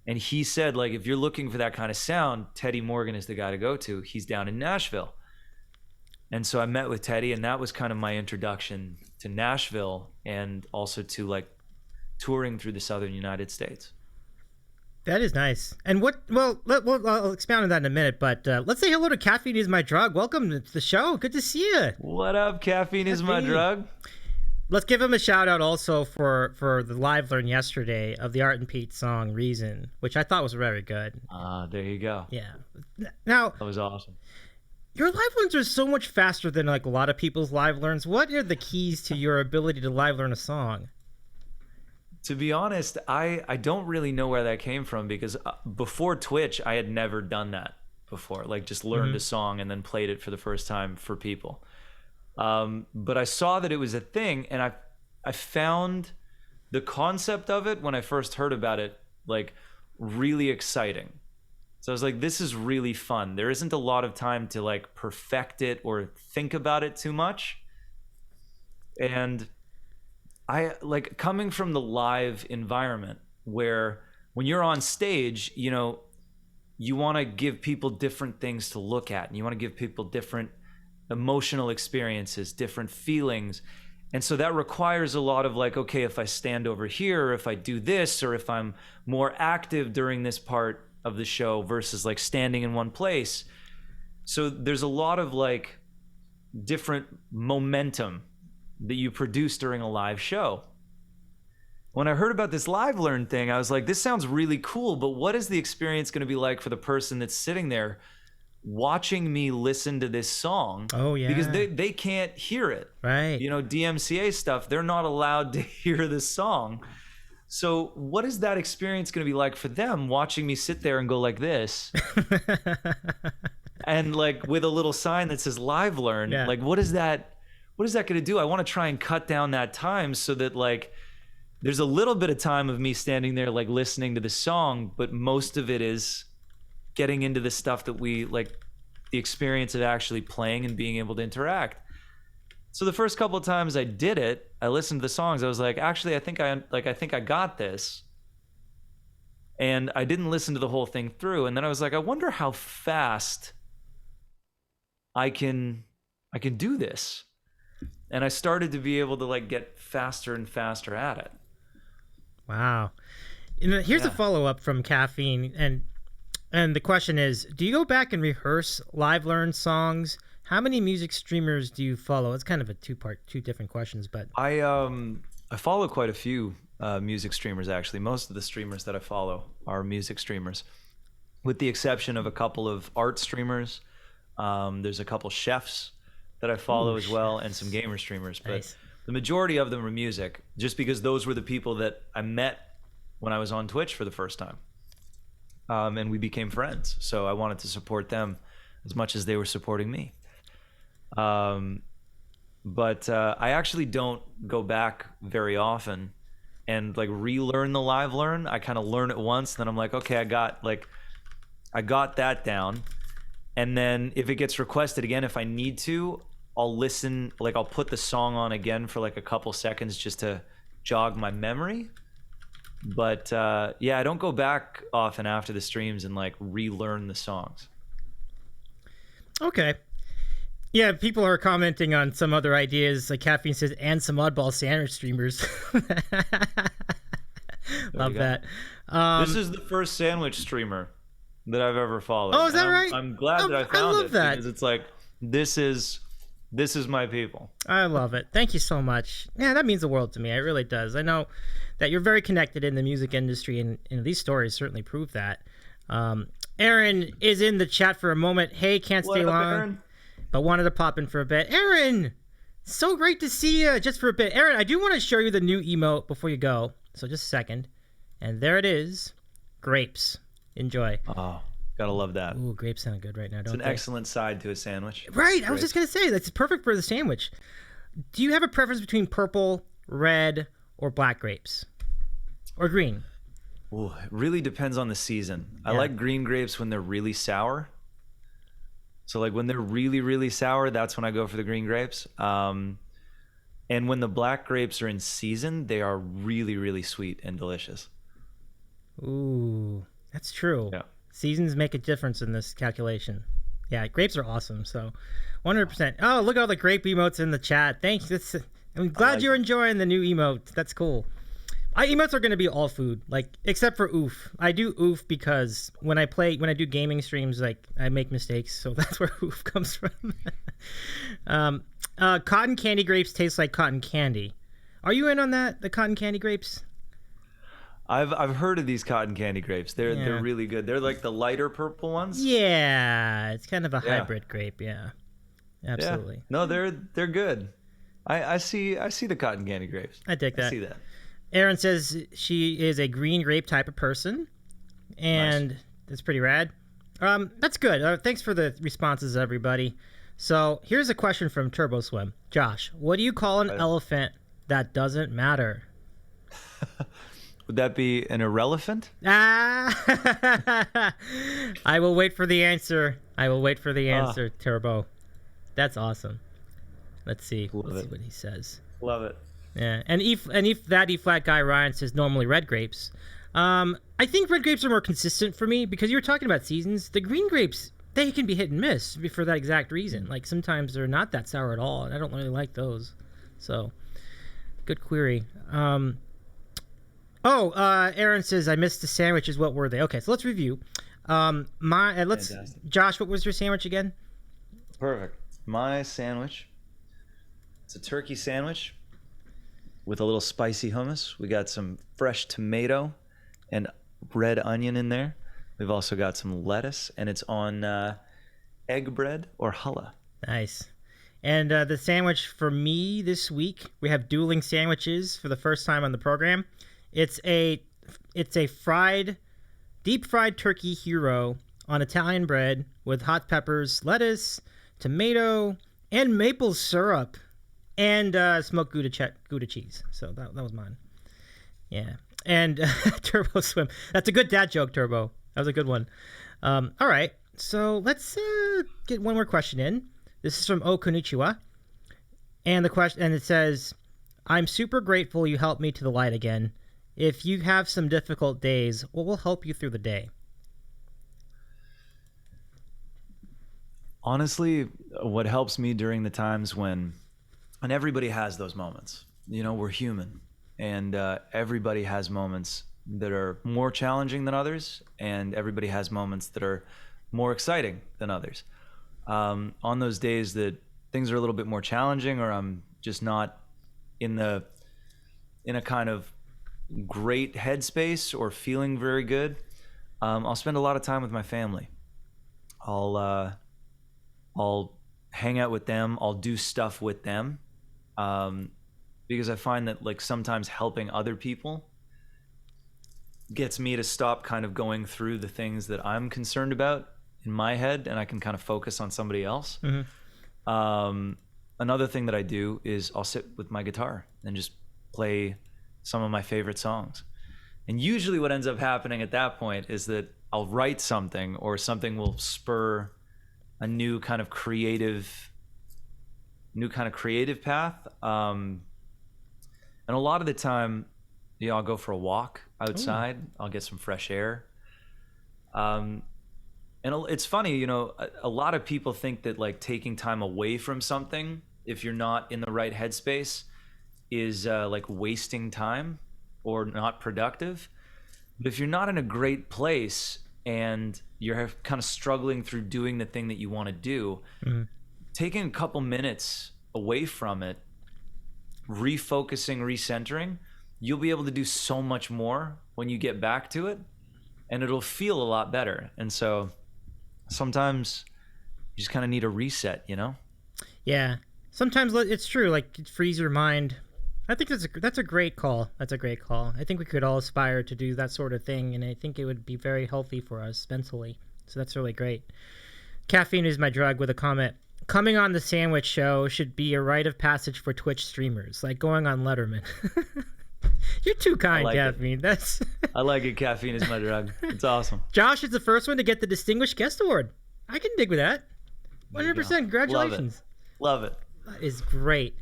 And he said, like, if you're looking for that kind of sound, Teddy Morgan is the guy to go to. He's down in Nashville. And so I met with Teddy, and that was kind of my introduction to Nashville and also to, like, touring through the southern United States. That is nice. And I'll expound on that in a minute, but let's say hello to Caffeine Is My Drug. Welcome to the show. Good to see you. What up, Caffeine Is My Drug? Let's give him a shout out also for the live learn yesterday of the Art and Pete song Reason, which I thought was very good. There you go. Yeah. Now, that was awesome. Your live learns are so much faster than, like, a lot of people's live learns. What are the keys to your ability to live learn a song? To be honest, I don't really know where that came from, because before Twitch, I had never done that before. Like, just learned a song and then played it for the first time for people. But I saw that it was a thing, and I found the concept of it when I first heard about it, like, really exciting. So I was like, this is really fun. There isn't a lot of time to, like, perfect it or think about it too much. And I, like, coming from the live environment where when you're on stage, you know, you want to give people different things to look at, and you want to give people different emotional experiences, different feelings. And so that requires a lot of, like, okay, if I stand over here, or if I do this, or if I'm more active during this part of the show versus, like, standing in one place. So there's a lot of, like, different momentum that you produce during a live show. When I heard about this live learn thing, I was like, this sounds really cool, but what is the experience going to be like for the person that's sitting there watching me listen to this song? Oh, yeah. Because they can't hear it. Right. You know, DMCA stuff, they're not allowed to hear the song. So what is that experience going to be like for them, watching me sit there and go like this? And, like, with a little sign that says live learn, like, what is that going to do? I want to try and cut down that time so that, like, there's a little bit of time of me standing there, like, listening to the song, but most of it is getting into the stuff that we, like, the experience of actually playing and being able to interact. So the first couple of times I did it, I listened to the songs, I was like, actually, I think I got this. And I didn't listen to the whole thing through. And then I was like, I wonder how fast I can do this. And I started to be able to like get faster and faster at it. Wow. And here's a follow-up from Caffeine, and the question is, do you go back and rehearse live learned songs? How many music streamers do you follow? It's kind of a two different questions, but I follow quite a few music streamers, actually. Most of the streamers that I follow are music streamers, with the exception of a couple of art streamers. There's a couple chefs that I follow as well, and some gamer streamers. But nice. The majority of them are music, just because those were the people that I met when I was on Twitch for the first time. And we became friends. So I wanted to support them as much as they were supporting me. But I actually don't go back very often and like relearn the live learn. I kind of learn it once, then I'm like, okay, I got that down. And then if it gets requested again, if I need to, I'll listen, like I'll put the song on again for like a couple seconds just to jog my memory. But yeah, I don't go back often after the streams and like relearn the songs. Okay. Yeah, people are commenting on some other ideas. Like Caffeine says, and some oddball sandwich streamers. Love that. This is the first sandwich streamer that I've ever followed. Oh, is that right? I'm glad that I found love it that. because it's like this is my people. I love it. Thank you so much. Yeah, that means the world to me. It really does. I know that you're very connected in the music industry, and these stories certainly prove that. Aaron is in the chat for a moment. Hey, can't stay long, Aaron? but wanted to pop in for a bit. Aaron, so great to see you just for a bit. Aaron, I do want to show you the new emote before you go. So just a second. And there it is. Grapes. Enjoy. Oh, gotta love that. Ooh, grapes sound good right now, don't It's an they? excellent side to a sandwich. Right. I was Grapes. just going to say, that's perfect for the sandwich. Do you have a preference between purple, red, or black grapes? Or green? Ooh, it really depends on the season. I Yeah. like green grapes when they're really sour. So like when they're really, really sour, that's when I go for the green grapes. And when the black grapes are in season, they are really, really sweet and delicious. Ooh, that's true. Yeah. Seasons make a difference in this calculation. Yeah, grapes are awesome. So 100%. Oh, look at all the grape emotes in the chat. Thanks. I'm glad you're enjoying the new emote. That's cool. Emotes are going to be all food, like except for oof. I do oof because when I do gaming streams, like I make mistakes, so that's where oof comes from. Cotton candy grapes taste like cotton candy. Are you in on that? The cotton candy grapes? I've heard of these cotton candy grapes. They're really good. They're like the lighter purple ones. Yeah, it's kind of a hybrid grape. Yeah, absolutely. Yeah. No, they're good. I see the cotton candy grapes. I dig that. I see that. Aaron says she is a green grape type of person, and that's pretty rad. That's good. Thanks for the responses, everybody. So here's a question from Turbo Swim. Josh, what do you call an elephant that doesn't matter? Would that be an irrelevant? I will wait for the answer. Turbo. That's awesome. Let's see. Let's see what he says. Love it. Yeah, and that E flat guy Ryan says normally red grapes. I think red grapes are more consistent for me because you were talking about seasons. The green grapes, they can be hit and miss for that exact reason. Like sometimes they're not that sour at all, and I don't really like those. So, good query. Aaron says I missed the sandwiches. What were they? Okay, so let's review. Josh, what was your sandwich again? Perfect. My sandwich. It's a turkey sandwich with a little spicy hummus. We got some fresh tomato and red onion in there. We've also got some lettuce, and it's on egg bread or challah. Nice. And the sandwich for me this week, we have dueling sandwiches for the first time on the program. It's a deep fried turkey hero on Italian bread with hot peppers, lettuce, tomato, and maple syrup. And smoked Gouda cheese. So that was mine. Yeah. And Turbo Swim. That's a good dad joke, Turbo. That was a good one. All right. So let's get one more question in. This is from O Konnichiwa. And it says, I'm super grateful you helped me to the light again. if you have some difficult days, what will help you through the day? Honestly, what helps me during the times when, and everybody has those moments, you know, we're human, and everybody has moments that are more challenging than others, and everybody has moments that are more exciting than others. On those days that things are a little bit more challenging, or I'm just not in a kind of great headspace or feeling very good, I'll spend a lot of time with my family. I'll hang out with them. I'll do stuff with them, because I find that like sometimes helping other people gets me to stop kind of going through the things that I'm concerned about in my head, and I can kind of focus on somebody else. Another thing that I do is I'll sit with my guitar and just play some of my favorite songs. And usually what ends up happening at that point is that I'll write something, or something will spur a new kind of creative path. And a lot of the time, you know, I'll go for a walk outside. Ooh. I'll get some fresh air. And it's funny, you know, a lot of people think that like taking time away from something, if you're not in the right headspace, is like wasting time or not productive. But if you're not in a great place and you're kind of struggling through doing the thing that you want to do, taking a couple minutes away from it, refocusing, recentering, you'll be able to do so much more when you get back to it, and it'll feel a lot better. And so sometimes you just kind of need a reset, you know? Yeah. Sometimes it's true, like it frees your mind. I think that's a great call. That's a great call. I think we could all aspire to do that sort of thing, and I think it would be very healthy for us mentally. So that's really great. Caffeine is my drug with a comment. Coming on the Sandwich Show should be a rite of passage for Twitch streamers, like going on Letterman. You're too kind, like Caffeine. That's I like it. Caffeine is my drug. It's awesome. Josh is the first one to get the Distinguished Guest Award. I can dig with that. 100%. Congratulations. Love it. That is great.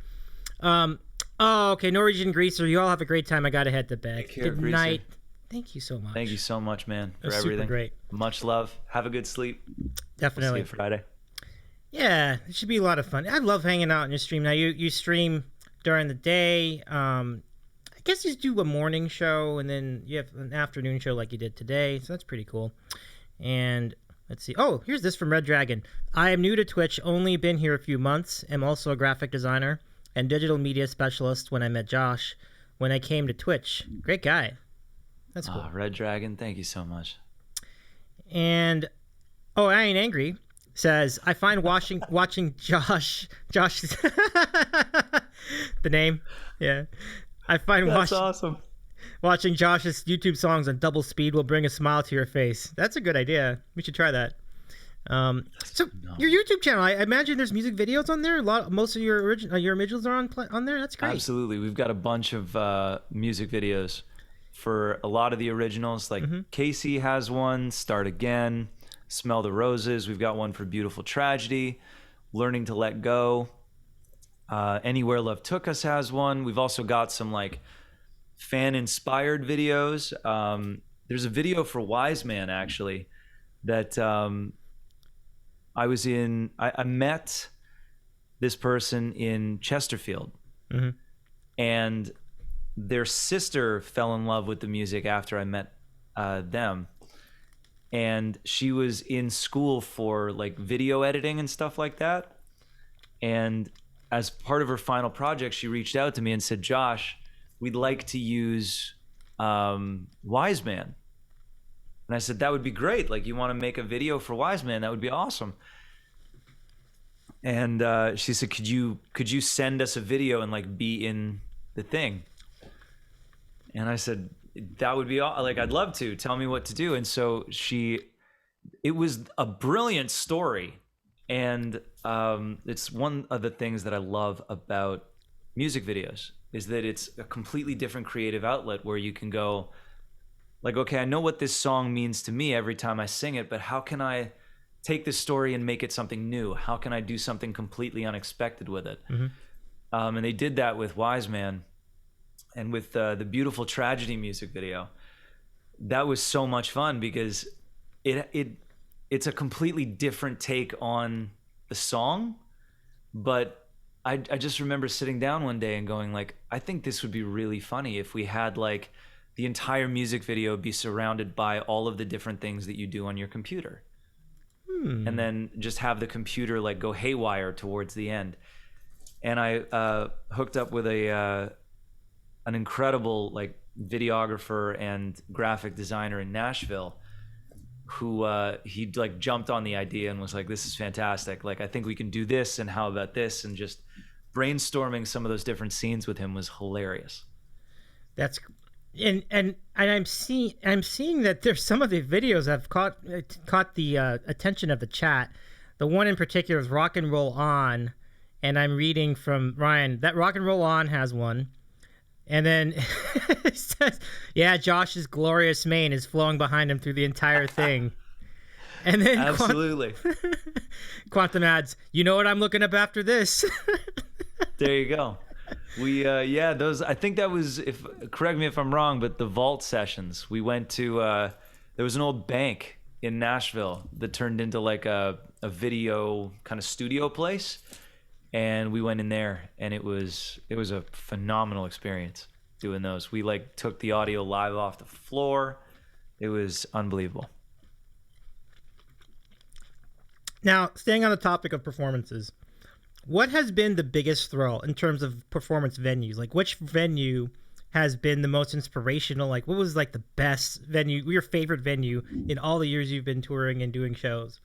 Oh, okay. Norwegian Greaser, you all have a great time. I got to head to bed. Good night. Thank you so much. Thank you so much, man, for everything. Super great. Much love. Have a good sleep. Definitely. We'll see you Friday. Yeah, it should be a lot of fun. I love hanging out on your stream. Now, you stream during the day. I guess you do a morning show, and then you have an afternoon show like you did today, so that's pretty cool. And let's see. Oh, here's this from Red Dragon. I am new to Twitch, only been here a few months. Am also a graphic designer and digital media specialist when I met Josh when I came to Twitch. Great guy. That's cool. Red Dragon, thank you so much. And I Ain't Angry says, I find watching Josh the name, yeah. I find that's awesome. Watching Josh's YouTube songs on double speed will bring a smile to your face. That's a good idea. We should try that. Your YouTube channel, I imagine there's music videos on there. Most of your originals are on there. That's great. Absolutely, we've got a bunch of music videos for a lot of the originals. Like Casey has one, Start Again, Smell the Roses. We've got one for Beautiful Tragedy, Learning to Let Go. Anywhere Love Took Us has one. We've also got some like fan-inspired videos. There's a video for Wise Man actually that I was in. I met this person in Chesterfield, and their sister fell in love with the music after I met them. And she was in school for like video editing and stuff like that. And as part of her final project, she reached out to me and said, Josh, we'd like to use Wise Man. And I said, that would be great. Like, you want to make a video for Wise Man? That would be awesome. And she said, could you send us a video and like be in the thing? And I said, that would be like, I'd love to. Tell me what to do. And so it was a brilliant story. And it's one of the things that I love about music videos is that it's a completely different creative outlet where you can go like, okay, I know what this song means to me every time I sing it, but how can I take this story and make it something new? How can I do something completely unexpected with it? And they did that with Wise Man. and with the Beautiful Tragedy music video. That was so much fun because it's a completely different take on the song, but I just remember sitting down one day and going like, I think this would be really funny if we had like the entire music video be surrounded by all of the different things that you do on your computer. And then just have the computer like go haywire towards the end. And I hooked up with an incredible like videographer and graphic designer in Nashville who he like jumped on the idea and was like, this is fantastic. Like, I think we can do this, and how about this? And just brainstorming some of those different scenes with him was hilarious. That's and I'm seeing that there's some of the videos have caught the attention of the chat. The one in particular is Rock and Roll On, and I'm reading from Ryan that Rock and Roll On has one, and then it says, "Yeah, Josh's glorious mane is flowing behind him through the entire thing." And then Absolutely. Quantum adds, "You know what I'm looking up after this?" There you go. We those, I think that was, if correct me if I'm wrong, but the Vault sessions. We went to there was an old bank in Nashville that turned into like a video kind of studio place, and we went in there, and it was a phenomenal experience doing those. We like took the audio live off the floor. It was unbelievable. Now, staying on the topic of performances, what has been the biggest thrill in terms of performance venues? Like, which venue has been the most inspirational? Like, what was like the best venue, your favorite venue in all the years you've been touring and doing shows?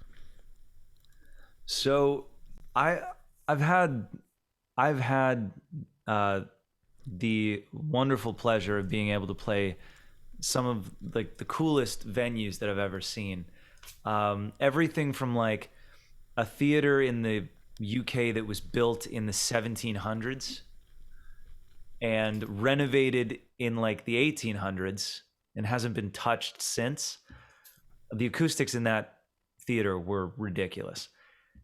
So I've had the wonderful pleasure of being able to play some of like the coolest venues that I've ever seen. Everything from like a theater in the UK that was built in the 1700s and renovated in like the 1800s and hasn't been touched since. The acoustics in that theater were ridiculous.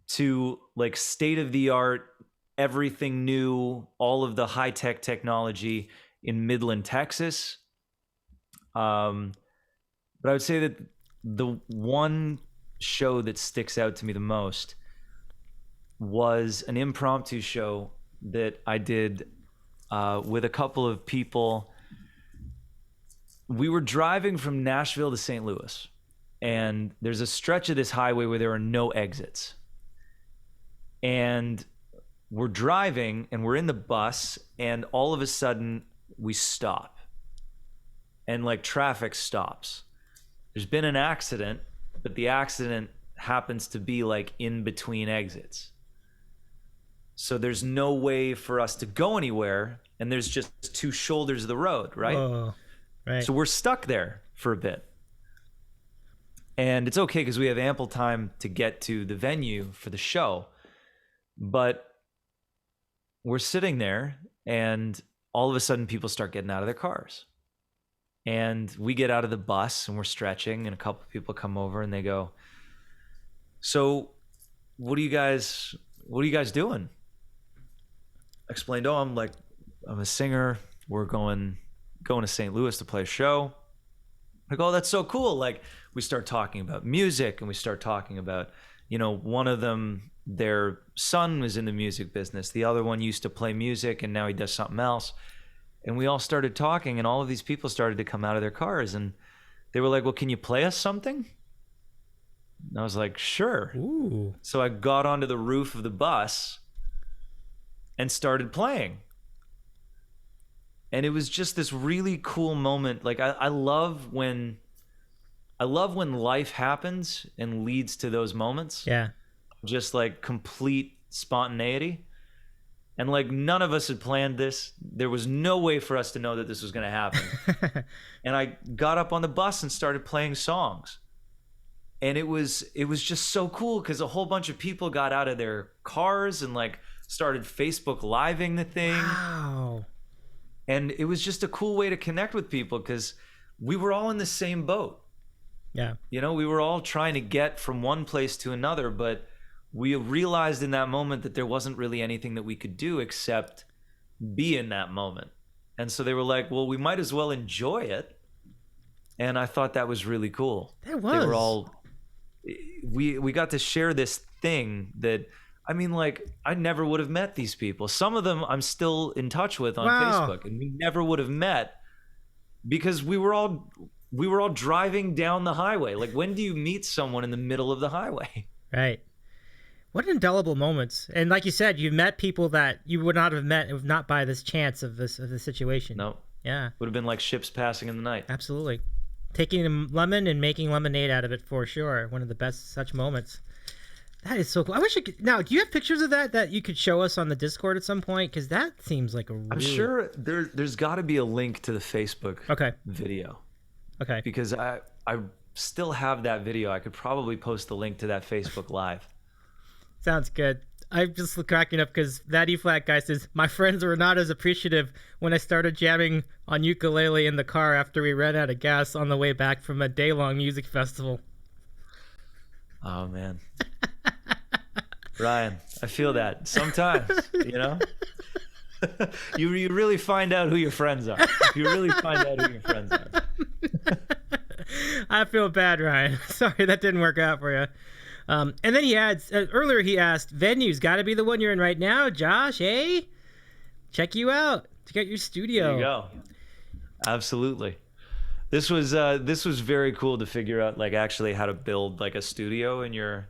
To like state of the art, everything new, all of the high tech technology in Midland, Texas. But I would say that the one show that sticks out to me the most was an impromptu show that I did with a couple of people. We were driving from Nashville to St. Louis, and there's a stretch of this highway where there are no exits. And we're driving, and we're in the bus, and all of a sudden we stop. And like traffic stops. There's been an accident, but the accident happens to be like in between exits. So there's no way for us to go anywhere, and there's just two shoulders of the road, right? Oh, right. So we're stuck there for a bit. And it's okay because we have ample time to get to the venue for the show. But we're sitting there, and all of a sudden people start getting out of their cars. And we get out of the bus, and we're stretching, and a couple of people come over, and they go, "So what are you guys doing?" I explained, I'm a singer. We're going to St. Louis to play a show. I go, "Oh, that's so cool." Like, we start talking about music, and we start talking about, one of them, their son was in the music business. The other one used to play music, and now he does something else. And we all started talking, and all of these people started to come out of their cars, and they were like, "Well, can you play us something?" And I was like, "Sure." Ooh. So I got onto the roof of the bus and started playing. And it was just this really cool moment. Like, I love when life happens and leads to those moments. Yeah. Just like complete spontaneity. And like none of us had planned this. There was no way for us to know that this was going to happen. And I got up on the bus and started playing songs. And it was just so cool because a whole bunch of people got out of their cars and like started Facebook Living the thing. Wow. And it was just a cool way to connect with people because we were all in the same boat. Yeah. We were all trying to get from one place to another, but we realized in that moment that there wasn't really anything that we could do except be in that moment. And so they were like, well, we might as well enjoy it. And I thought that was really cool. That was. They were all, we got to share this thing that, I mean, like, I never would have met these people. Some of them I'm still in touch with on Wow. Facebook, and we never would have met because we were all driving down the highway. Like, when do you meet someone in the middle of the highway? Right. What indelible moments. And like you said, you met people that you would not have met if not by this chance of this situation. No. Yeah. Would have been like ships passing in the night. Absolutely. Taking a lemon and making lemonade out of it for sure. One of the best such moments. That is so cool. I wish I could. Now, do you have pictures of that you could show us on the Discord at some point? Because that seems like a really... I'm sure there's got to be a link to the Facebook video. Okay. Because I still have that video. I could probably post the link to that Facebook Live. Sounds good. I'm just cracking up because that E-flat guy says, my friends were not as appreciative when I started jamming on ukulele in the car after we ran out of gas on the way back from a day-long music festival. Oh, man. Ryan, I feel that sometimes, you know? you really find out who your friends are. You really find out who your friends are. I feel bad, Ryan. Sorry, that didn't work out for you. And then he adds, earlier he asked, venue's got to be the one you're in right now, Josh, eh? Check you out. Check out your studio. There you go. Absolutely. This was very cool to figure out, like, actually how to build like a studio in your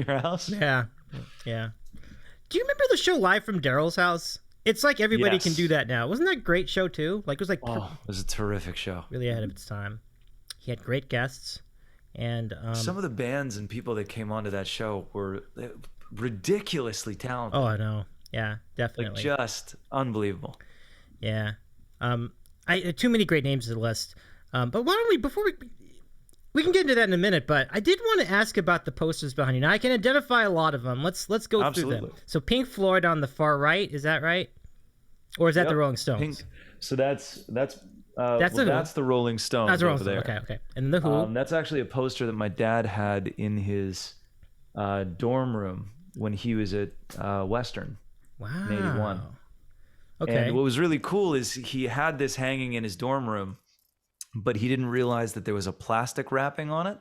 house. Yeah. Yeah. Do you remember the show Live from Daryl's House? It's like everybody can do that now. Wasn't that a great show too? Like, it was like it was a terrific show. Really ahead of its time. He had great guests. And some of the bands and people that came onto that show were ridiculously talented. Oh, I know. Yeah, definitely. Like, just unbelievable. Yeah. Too many great names to the list. But why don't we, before we can get into that in a minute, but I did want to ask about the posters behind you. Now, I can identify a lot of them. Let's go through them. So Pink Floyd on the far right, is that right? Or is that the Rolling Stones? So that's the Rolling Stones. That's the Rolling over there. Stones. Okay. And the Who? That's actually a poster that my dad had in his dorm room when he was at Western. Wow. In 81. Okay. And what was really cool is he had this hanging in his dorm room, but he didn't realize that there was a plastic wrapping on it.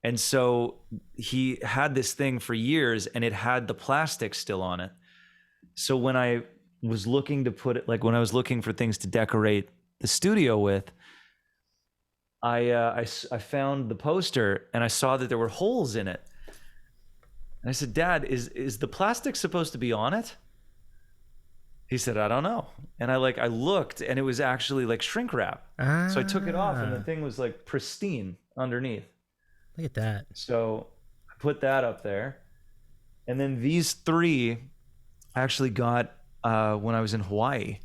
And so he had this thing for years and it had the plastic still on it. So when I was looking to put it, like when I was looking for things to decorate the studio with, I found the poster and I saw that there were holes in it. And I said, Dad, is the plastic supposed to be on it? He said, I don't know. And I looked and it was actually like shrink wrap. So I took it off and the thing was like pristine underneath. Look at that. So I put that up there. And then these three I actually got when I was in Hawaii.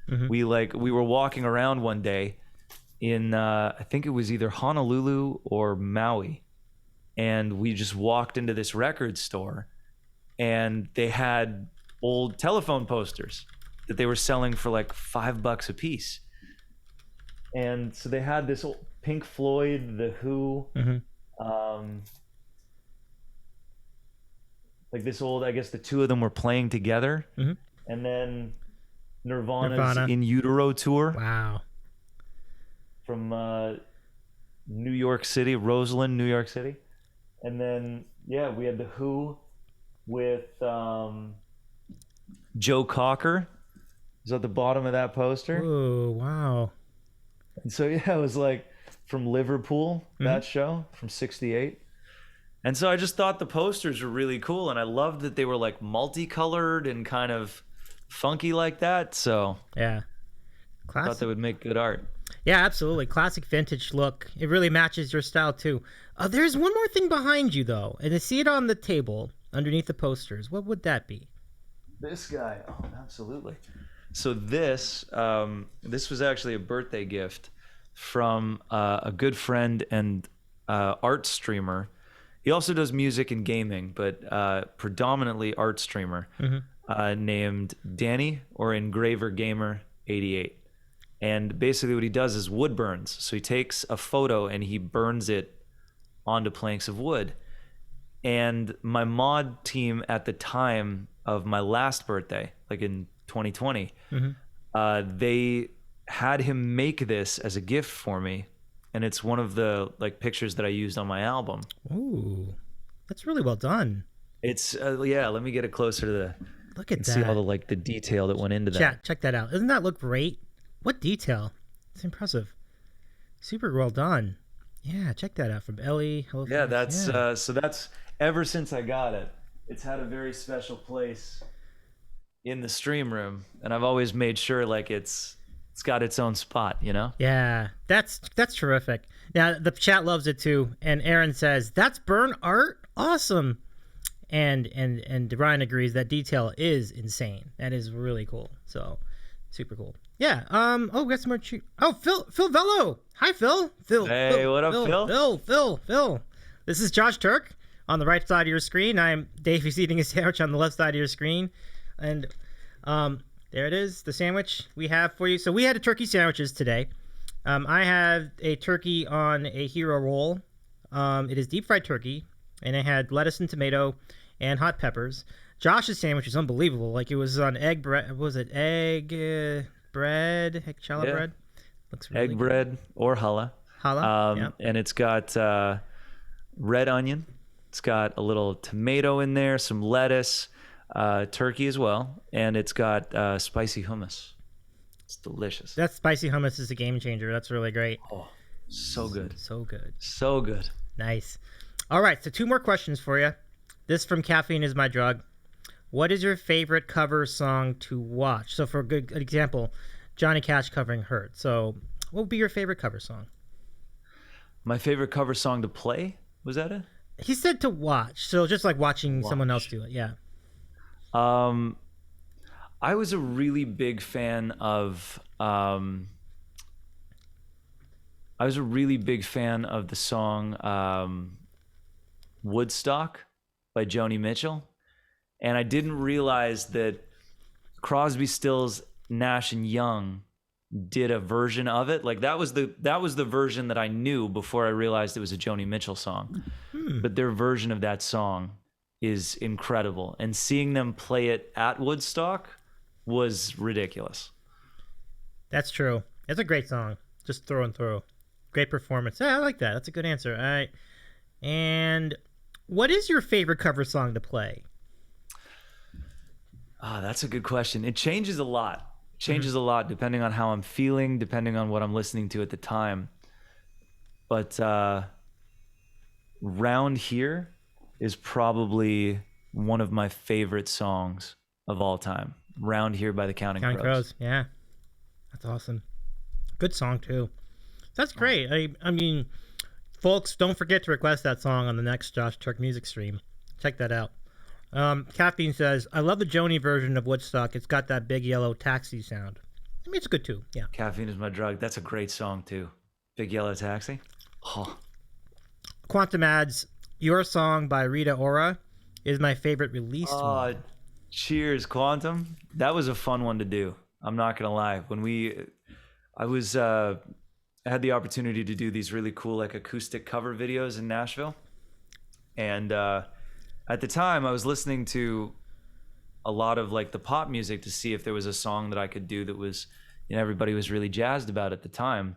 Mm-hmm. We were walking around one day in I think it was either Honolulu or Maui. And we just walked into this record store and they had old telephone posters that they were selling for like $5 a piece. And so they had this old Pink Floyd, The Who, like this old, I guess the two of them were playing together. Mm-hmm. And then Nirvana's In Utero tour. Wow. From New York City, Roseland, New York City. And then, yeah, we had The Who with Joe Cocker is at the bottom of that poster. Oh, wow. And so, yeah, it was like from Liverpool, that show from 68. And so I just thought the posters were really cool. And I loved that they were like multicolored and kind of funky like that. So yeah, I thought they would make good art. Yeah, absolutely. Classic vintage look. It really matches your style too. There's one more thing behind you though, and I see it on the table underneath the posters. What would that be? This guy. Oh, absolutely. So this was actually a birthday gift from a good friend and art streamer. He also does music and gaming, but predominantly art streamer, named Danny, or Engraver Gamer 88. And basically what he does is wood burns. So he takes a photo and he burns it onto planks of wood. And my mod team at the time of my last birthday, like in 2020, they had him make this as a gift for me, and it's one of the like pictures that I used on my album. Ooh, that's really well done. It's yeah. Let me get it closer to the. Look at that. See all the like the detail that went into that. Chat, check that out. Doesn't that look great? What detail? It's impressive. Super well done. Yeah, check that out from Ellie. Yeah, that's so that's ever since I got it. It's had a very special place in the stream room, and I've always made sure like it's got its own spot, you know? Yeah, that's terrific. Now the chat loves it too, and Aaron says that's burn art, awesome. And Ryan agrees that detail is insane. That is really cool. So super cool. Yeah. Oh, we got some more. Phil Vello. Hi, Phil. Hey, what up, Phil? Phil. This is Josh Taerk on the right side of your screen. I'm Davy's eating a sandwich on the left side of your screen, and there it is, the sandwich we have for you. So we had turkey sandwiches today. I have a turkey on a hero roll. It is deep fried turkey, and it had lettuce and tomato and hot peppers. Josh's sandwich is unbelievable. Like it was on egg bread. Was it egg bread? Egg challah bread. Looks really egg good. Bread or challah. Challah. Yeah. And it's got red onion. It's got a little tomato in there, some lettuce, turkey as well, and it's got spicy hummus. It's delicious. That spicy hummus is a game changer. That's really great. Oh, so good. So good. So good. Nice. All right, so 2 more questions for you. This from Caffeine is My Drug. What is your favorite cover song to watch? So for a good example, Johnny Cash covering Hurt. So what would be your favorite cover song? My favorite cover song to play? Was that it? He said to watch. So just like watching someone else do it. Yeah. I was a really big fan of the song Woodstock by Joni Mitchell, and I didn't realize that Crosby, Stills, Nash and Young did a version of it. Like that was the version that I knew before I realized it was a Joni Mitchell song. But their version of that song is incredible, and seeing them play it at Woodstock was ridiculous. That's true. It's a great song, just through and through. Great performance. Yeah, I like that. That's a good answer. All right. And what is your favorite cover song to play? That's a good question. It changes a lot. It changes a lot depending on how I'm feeling, depending on what I'm listening to at the time. But Round Here is probably one of my favorite songs of all time. Round Here by the Counting Crows. Yeah. That's awesome. Good song too. That's great. I mean, folks, don't forget to request that song on the next Josh Taerk music stream. Check that out. Caffeine says, I love the Joni version of Woodstock. It's got that big yellow taxi sound. I mean, it's good too. Yeah. Caffeine is My Drug. That's a great song too. Big Yellow Taxi. Oh. Quantum adds, Your Song by Rita Ora is my favorite released one. Cheers, Quantum. That was a fun one to do. I'm not going to lie. When I had the opportunity to do these really cool like acoustic cover videos in Nashville. And at the time I was listening to a lot of like the pop music to see if there was a song that I could do that was, you know, everybody was really jazzed about at the time.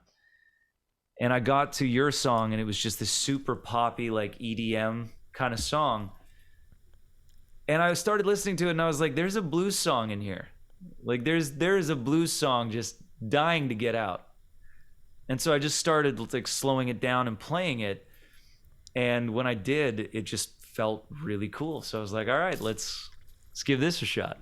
And I got to Your Song and it was just this super poppy like EDM kind of song. And I started listening to it and I was like, there's a blues song in here. Like there is a blues song just dying to get out. And so I just started like slowing it down and playing it. And when I did, it just felt really cool. So I was like, all right, let's give this a shot.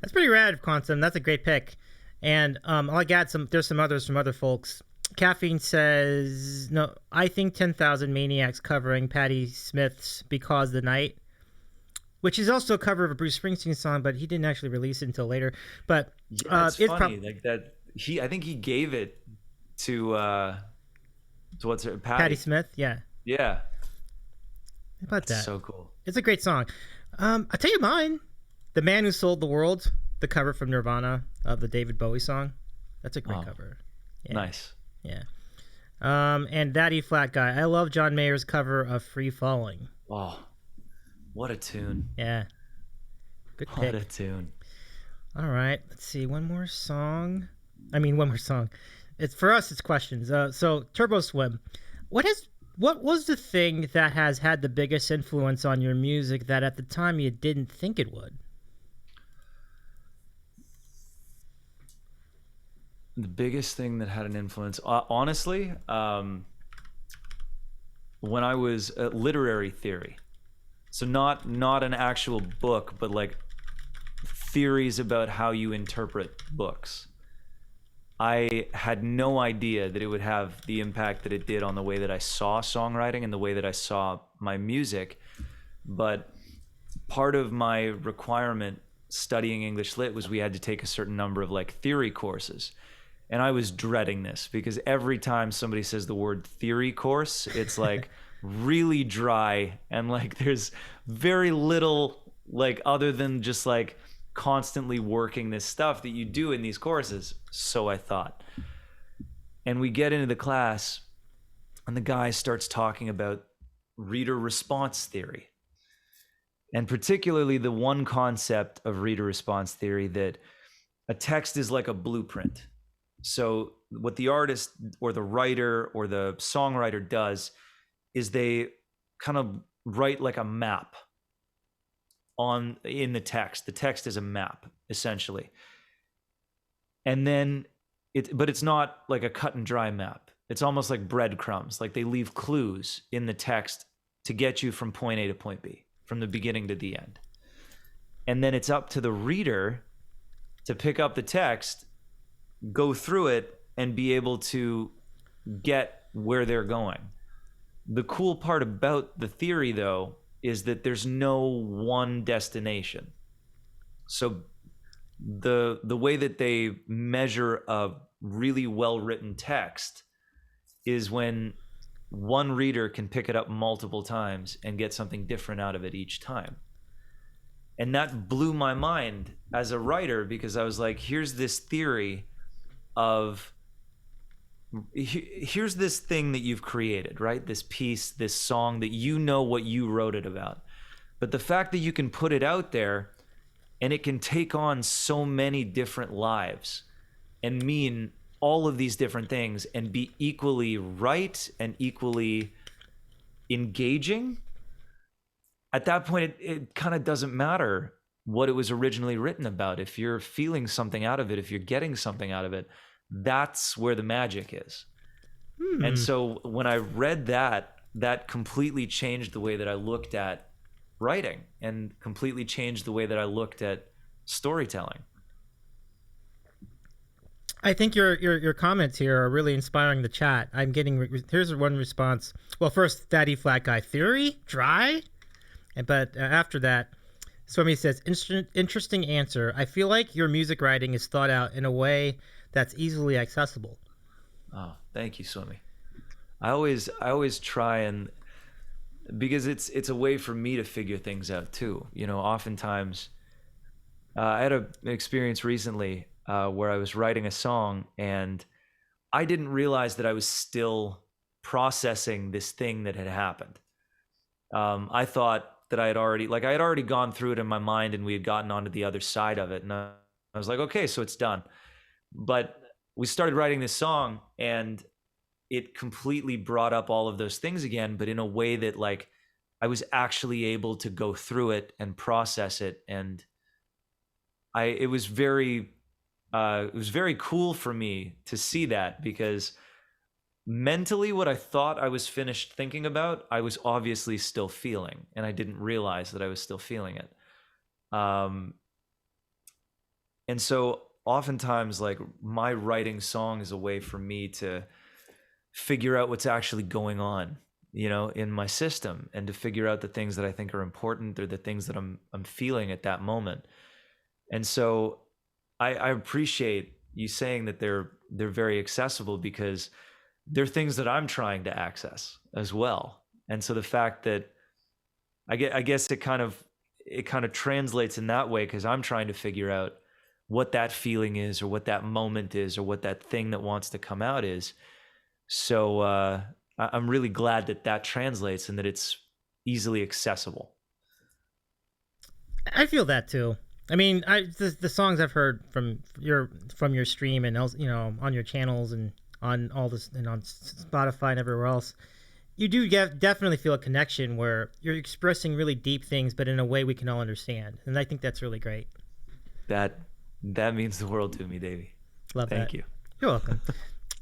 That's pretty rad, Quantum. That's a great pick. And I'll add there's some others from other folks. Caffeine says, no, I think 10,000 Maniacs covering Patti Smith's Because the Night, which is also a cover of a Bruce Springsteen song, but he didn't actually release it until later. But yeah, it's funny like that. I think he gave it to what's her Patti Smith. Yeah. Yeah. How about that? So cool. It's a great song. I'll tell you mine. The Man Who Sold the World, the cover from Nirvana of the David Bowie song. That's a great cover. Yeah. Nice. Yeah. And That E Flat Guy. I love John Mayer's cover of Free Falling. Oh, what a tune. Yeah. Good pick. What a tune. All right, let's see. One more song. One more song. It's for us. It's questions. So Turbo Swim. What was the thing that has had the biggest influence on your music that at the time you didn't think it would? The biggest thing that had an influence, honestly, when I was literary theory. So not an actual book, but like theories about how you interpret books. I had no idea that it would have the impact that it did on the way that I saw songwriting and the way that I saw my music. But part of my requirement studying English Lit was we had to take a certain number of like theory courses. And I was dreading this because every time somebody says the word theory course, it's like really dry and like there's very little like other than just like constantly working this stuff that you do in these courses. So I thought. And we get into the class and the guy starts talking about reader response theory. And particularly the one concept of reader response theory that a text is like a blueprint. So what the artist or the writer or the songwriter does is they kind of write like a map in the text. The text is a map, essentially. And then but it's not like a cut and dry map. It's almost like breadcrumbs. Like they leave clues in the text to get you from point A to point B, from the beginning to the end. And then it's up to the reader to pick up the text, go through it, and be able to get where they're going. The cool part about the theory, though, is that there's no one destination. So the way that they measure a really well-written text is when one reader can pick it up multiple times and get something different out of it each time. And that blew my mind as a writer because I was like, here's this theory of here's this thing that you've created, right? This piece, this song that you know what you wrote it about. But the fact that you can put it out there and it can take on so many different lives and mean all of these different things and be equally right and equally engaging, at that point, it kind of doesn't matter what it was originally written about. If you're feeling something out of it, if you're getting something out of it, that's where the magic is. And so when I read that completely changed the way that I looked at writing and completely changed the way that I looked at storytelling. I think your comments here are really inspiring the chat. I'm getting here's one response. Well, first, Daddy Flat Guy theory dry, but after that, Swimmy says interesting answer. I feel like your music writing is thought out in a way that's easily accessible. Oh, thank you, Swimmy. I always try, and because it's a way for me to figure things out too. You know, oftentimes I had an experience recently where I was writing a song and I didn't realize that I was still processing this thing that had happened. I thought that I had already gone through it in my mind and we had gotten onto the other side of it. And I was like, okay, so it's done. But we started writing this song and it completely brought up all of those things again, but in a way that like I was actually able to go through it and process it. And it was very cool for me to see that, because mentally what I thought I was finished thinking about, I was obviously still feeling, and I didn't realize that I was still feeling it. And so oftentimes, like, my writing song is a way for me to figure out what's actually going on, you know, in my system, and to figure out the things that I think are important or the things that I'm feeling at that moment. And so I appreciate you saying that they're very accessible, because they're things that I'm trying to access as well. And so the fact that I guess it kind of translates in that way, because I'm trying to figure out what that feeling is, or what that moment is, or what that thing that wants to come out is. So I'm really glad that translates and that it's easily accessible. I feel that too. I mean, the songs I've heard from your stream and else, on your channels and on all this and on Spotify and everywhere else, you do definitely feel a connection where you're expressing really deep things, but in a way we can all understand, and I think that's really great. That means the world to me, Davy. Love that. Thank you. You're welcome.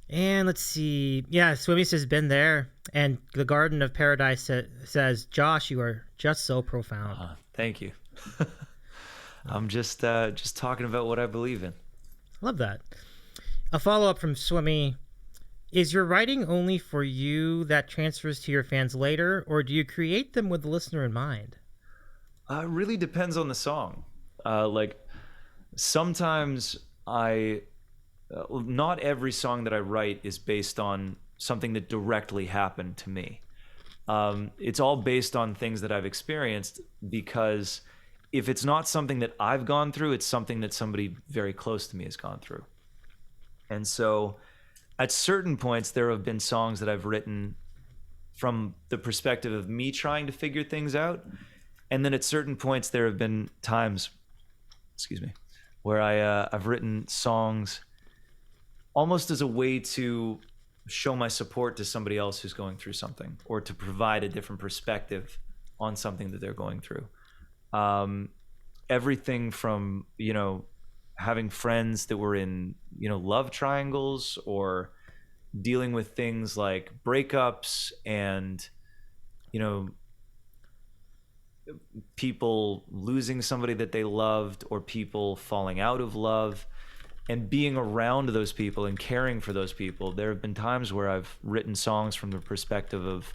And let's see. Yeah, Swimmy says, been there. And the Garden of Paradise says, Josh, you are just so profound. Thank you. I'm just talking about what I believe in. Love that. A follow-up from Swimmy. Is your writing only for you that transfers to your fans later, or do you create them with the listener in mind? It really depends on the song. Like, sometimes not every song that I write is based on something that directly happened to me. It's all based on things that I've experienced, because if it's not something that I've gone through, it's something that somebody very close to me has gone through. And so at certain points, there have been songs that I've written from the perspective of me trying to figure things out. And then at certain points, there have been times, where I've written songs almost as a way to show my support to somebody else who's going through something, or to provide a different perspective on something that they're going through. Everything from, having friends that were in, love triangles, or dealing with things like breakups and, people losing somebody that they loved, or people falling out of love, and being around those people and caring for those people. There have been times where I've written songs from the perspective of,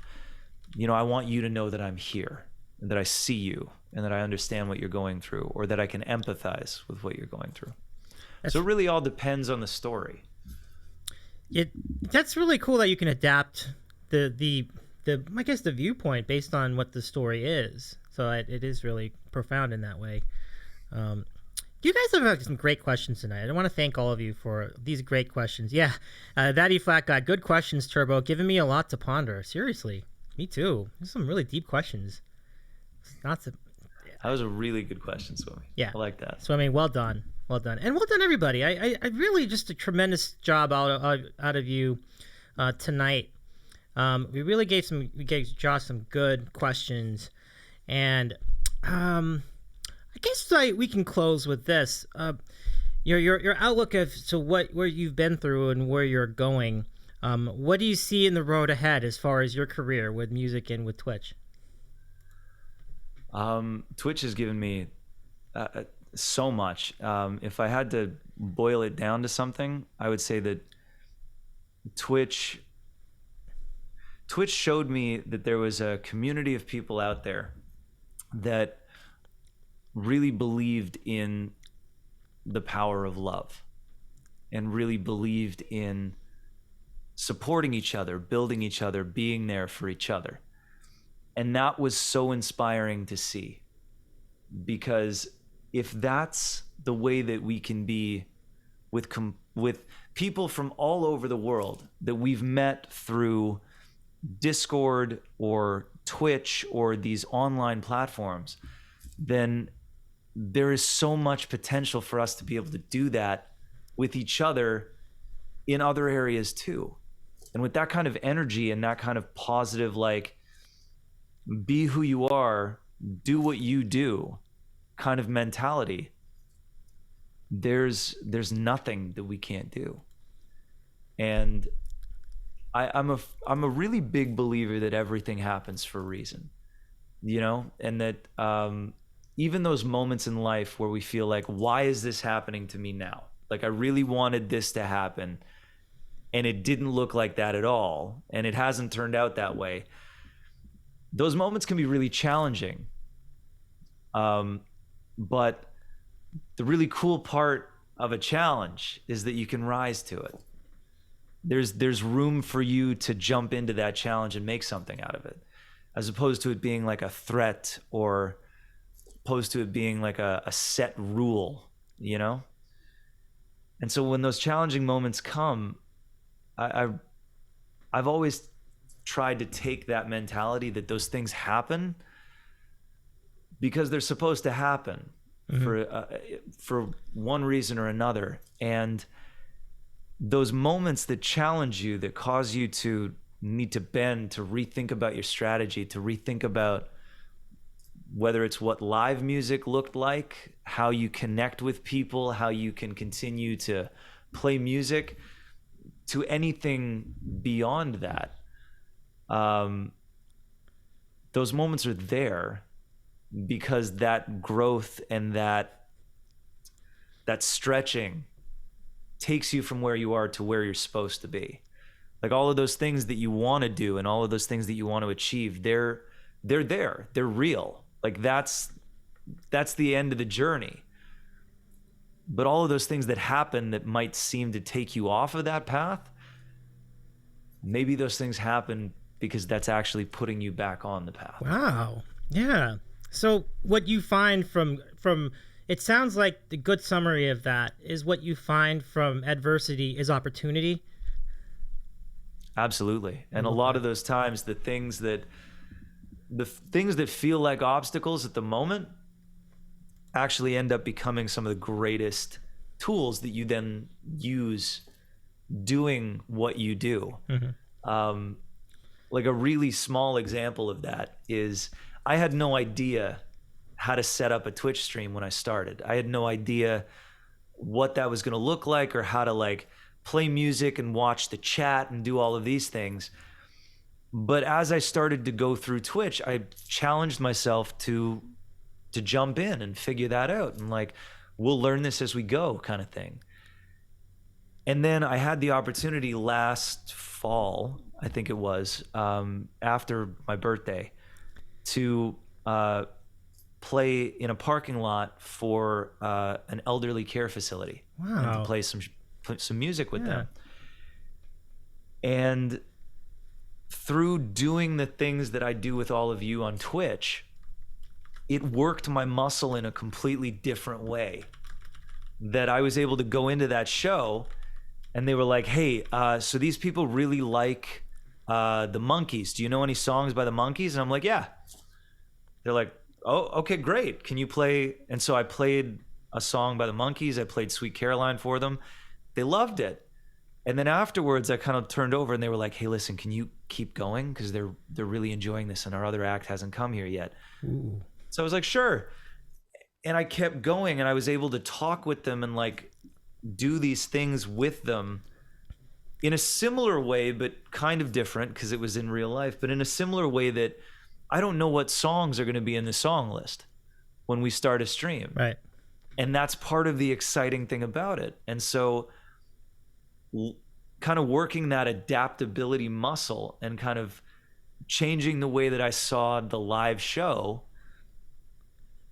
I want you to know that I'm here, and that I see you, and that I understand what you're going through, or that I can empathize with what you're going through. So it really all depends on the story. That's really cool that you can adapt the I guess the viewpoint based on what the story is. So it is really profound in that way. You guys have had some great questions tonight. I want to thank all of you for these great questions. Yeah, Daddy Flat got good questions, Turbo, giving me a lot to ponder. Seriously, me too. There's some really deep questions. That was a really good question, Swimmy. Yeah, I like that. Swimmy, well done, and well done, everybody. I really just a tremendous job out of you tonight. We gave Josh some good questions, and I guess we can close with this. Your outlook to where you've been through and where you're going. What do you see in the road ahead as far as your career with music and with Twitch? Twitch has given me so much. If I had to boil it down to something, I would say that Twitch showed me that there was a community of people out there that really believed in the power of love, and really believed in supporting each other, building each other, being there for each other. And that was so inspiring to see, because if that's the way that we can be with people from all over the world that we've met through Discord or Twitch or these online platforms, then there is so much potential for us to be able to do that with each other in other areas too. And with that kind of energy and that kind of positive, like, be who you are, do what you do kind of mentality, there's nothing that we can't do. And I'm a really big believer that everything happens for a reason, and that even those moments in life where we feel like, why is this happening to me now? Like, I really wanted this to happen, and it didn't look like that at all, and it hasn't turned out that way. Those moments can be really challenging. But the really cool part of a challenge is that you can rise to it. There's room for you to jump into that challenge and make something out of it, as opposed to it being like a threat, or opposed to it being like a set rule, And so when those challenging moments come, I've always tried to take that mentality that those things happen because they're supposed to happen, for one reason or another. And those moments that challenge you, that cause you to need to bend, to rethink about your strategy, to rethink about whether it's what live music looked like, how you connect with people, how you can continue to play music, to anything beyond that. Those moments are there because that growth and that stretching takes you from where you are to where you're supposed to be. Like all of those things that you want to do and all of those things that you want to achieve, they're there. They're real. Like that's the end of the journey. But all of those things that happen that might seem to take you off of that path, maybe those things happen because that's actually putting you back on the path. Wow. Yeah. So what you find from it sounds like the good summary of that is what you find from adversity is opportunity. Absolutely. And a lot of those times, the things that feel like obstacles at the moment actually end up becoming some of the greatest tools that you then use doing what you do. Like a really small example of that is I had no idea how to set up a Twitch stream when I started. I had no idea what that was going to look like or how to like play music and watch the chat and do all of these things. But as I started to go through Twitch, I challenged myself to jump in and figure that out and like, we'll learn this as we go kind of thing. And then I had the opportunity last fall, I think it was, after my birthday, to play in a parking lot for an elderly care facility. Wow. And to play some music with them. And through doing the things that I do with all of you on Twitch, it worked my muscle in a completely different way. That I was able to go into that show and they were like, hey, so these people really like the Monkees. Do you know any songs by the Monkees? And I'm like, yeah. They're like, oh, okay, great. Can you play? And so I played a song by the Monkees. I played Sweet Caroline for them. They loved it. And then afterwards, I kind of turned over and they were like, hey, listen, can you keep going? Because they're really enjoying this and our other act hasn't come here yet. Ooh. So I was like, sure. And I kept going and I was able to talk with them and like do these things with them in a similar way, but kind of different because it was in real life, but in a similar way that I don't know what songs are going to be in the song list when we start a stream. Right. And that's part of the exciting thing about it. And so kind of working that adaptability muscle and kind of changing the way that I saw the live show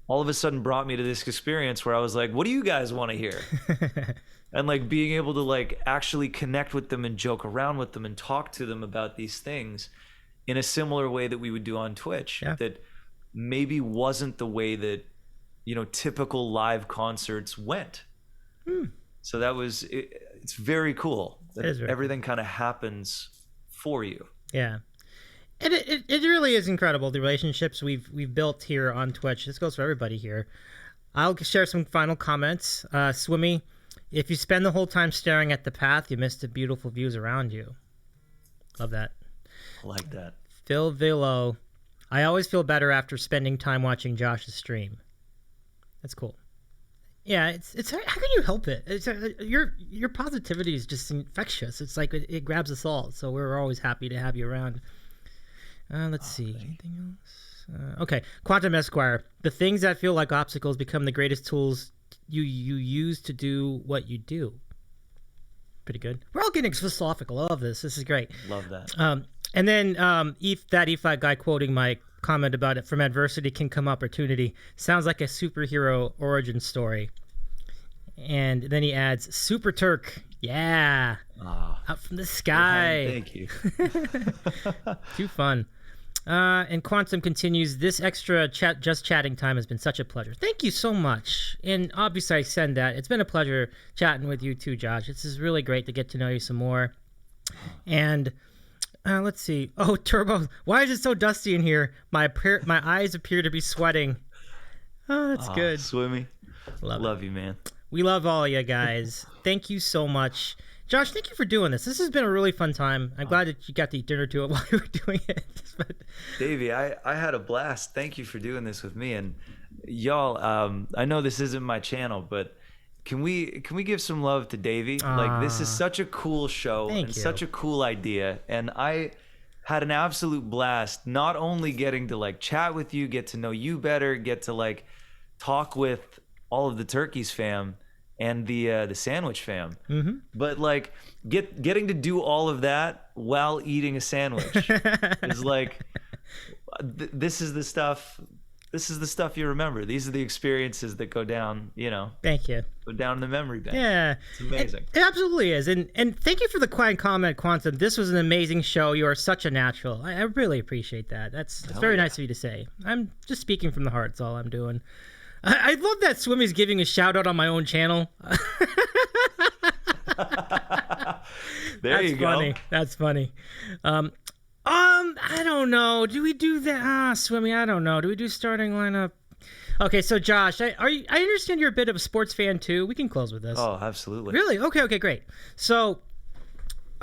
all of a sudden brought me to this experience where I was like, what do you guys want to hear? And like being able to like actually connect with them and joke around with them and talk to them about these things in a similar way that we would do on Twitch. Yeah. That maybe wasn't the way that, you know, typical live concerts went. So that was, it's very cool that everything kind of happens for you. Yeah. And it really is incredible, the relationships we've built here on Twitch. This goes for everybody here. I'll share some final comments. Swimmy, if you spend the whole time staring at the path, you miss the beautiful views around you. Love that. I like that. Phil Villo, I always feel better after spending time watching Josh's stream. That's cool. Yeah, it's how can you help it? It's your positivity is just infectious. It's like it grabs us all. So we're always happy to have you around. Let's see. Anything else? Okay. Quantum Esquire. The things that feel like obstacles become the greatest tools you use to do what you do. Pretty good. We're all getting philosophical. I love this. This is great. Love that. And then that E5 guy quoting my comment about it, from adversity can come opportunity. Sounds like a superhero origin story. And then he adds, Super Turk. Yeah. Up from the sky. Thank you. Too fun. And Quantum continues, this extra just chatting time has been such a pleasure. Thank you so much. And obviously I send that. It's been a pleasure chatting with you too, Josh. This is really great to get to know you some more. And let's see. Oh, Turbo, why is it so dusty in here? My eyes appear to be sweating. Oh, that's good. Swimmy. Love you, man. We love all you guys. Thank you so much. Josh, thank you for doing this. This has been a really fun time. I'm glad that you got to eat dinner to it while you were doing it. Davey, I had a blast. Thank you for doing this with me. And y'all, I know this isn't my channel, but can we give some love to Davey? Like, this is such a cool show and such a cool idea. And I had an absolute blast, not only getting to like chat with you, get to know you better, get to like talk with all of the Turkeys fam and the sandwich fam, but like getting to do all of that while eating a sandwich is like, this is the stuff you remember. These are the experiences that go down, Thank you. Go down in the memory bank. Yeah. It's amazing. It absolutely is. And thank you for the quiet comment, Quantum. This was an amazing show. You are such a natural. I really appreciate that. That's very nice of you to say. I'm just speaking from the heart. That's all I'm doing. I love that Swimmy's giving a shout out on my own channel. That's funny. That's funny. I don't know. Do we do that? Swimmy, I don't know. Do we do starting lineup? Okay, so Josh, I understand you're a bit of a sports fan too. We can close with this. Oh, absolutely. Really? Okay, great. So,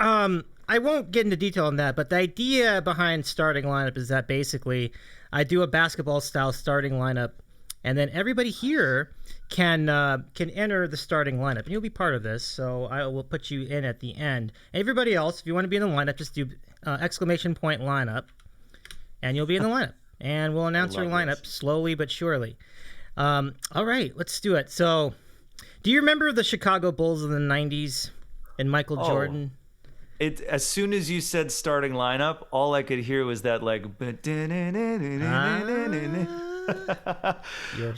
I won't get into detail on that, but the idea behind starting lineup is that basically I do a basketball style starting lineup, and then everybody here can enter the starting lineup, and you'll be part of this. So I will put you in at the end. Everybody else, if you want to be in the lineup, just do ! Lineup, and you'll be in the lineup. And we'll announce your lineup slowly but surely. All right, let's do it. So, do you remember the Chicago Bulls in the '90s and Michael Jordan? As soon as you said starting lineup, all I could hear was that like.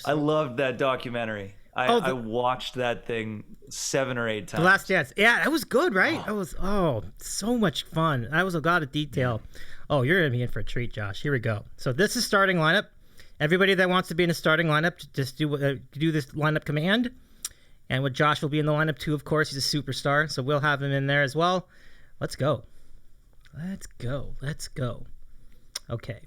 I loved that documentary. I watched that thing 7 or 8 times. The Last Dance. Yeah, that was good, right? That was so much fun. That was a lot of detail. Oh, you're gonna be in for a treat, Josh. Here we go. So this is starting lineup. Everybody that wants to be in a starting lineup, just do this lineup command. And with Josh will be in the lineup too, of course. He's a superstar, so we'll have him in there as well. Let's go. Okay.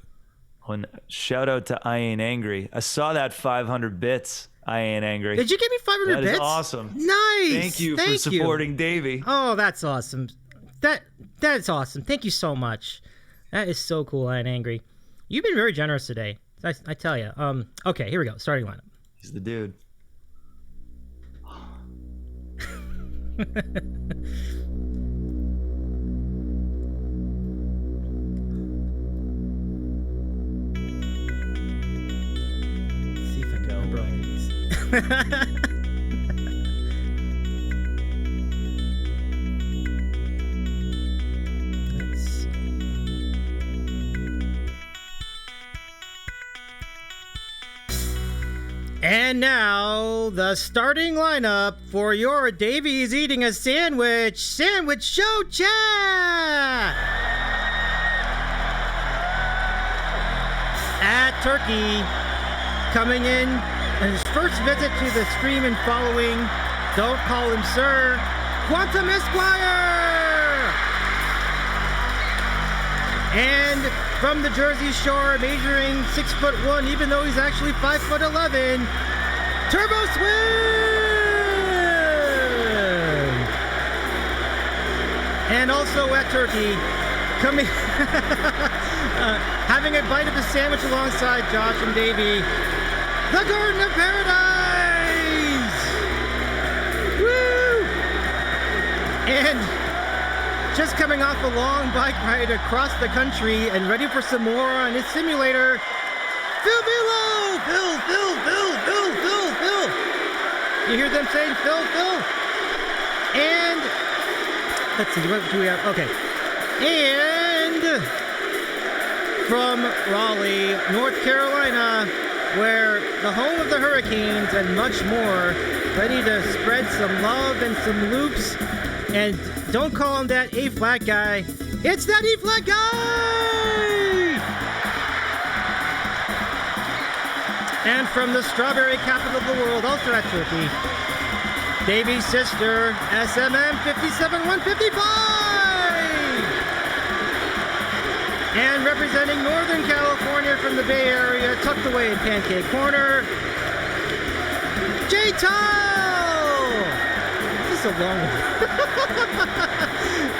And shout out to I Ain't Angry. I saw that 500 bits. I Ain't Angry. Did you give me 500 bits? That is awesome. Nice. Thank you for supporting Davey. Oh, that's awesome. That's awesome. Thank you so much. That is so cool. I Ain't Angry. You've been very generous today. I tell you. Okay, here we go. Starting lineup. He's the dude. See if I can remember all these. Let's see. And now, the starting lineup for your Davy's Eating a Sandwich Show Chat! At Turkey, coming in his first visit to the stream and following, don't call him sir, Quantum Esquire! And from the Jersey Shore, measuring 6'1", even though he's actually 5'11", Turbo Swim! And also at Turkey, coming, having a bite of a sandwich alongside Josh and Davey, the Garden of Paradise! Woo! And just coming off a long bike ride across the country and ready for some more on his simulator, Phil Vilo! Phil! You hear them saying Phil? And let's see, what do we have? Okay. And from Raleigh, North Carolina, where the home of the Hurricanes and much more, ready to spread some love and some loops. And don't call him that A-flat guy. It's that E-flat guy! And from the strawberry capital of the world, also at Turkey, Davy's sister, SMM 57155! And representing Northern California from the Bay Area, tucked away in Pancake Corner, JT! Hotel! This is a long one.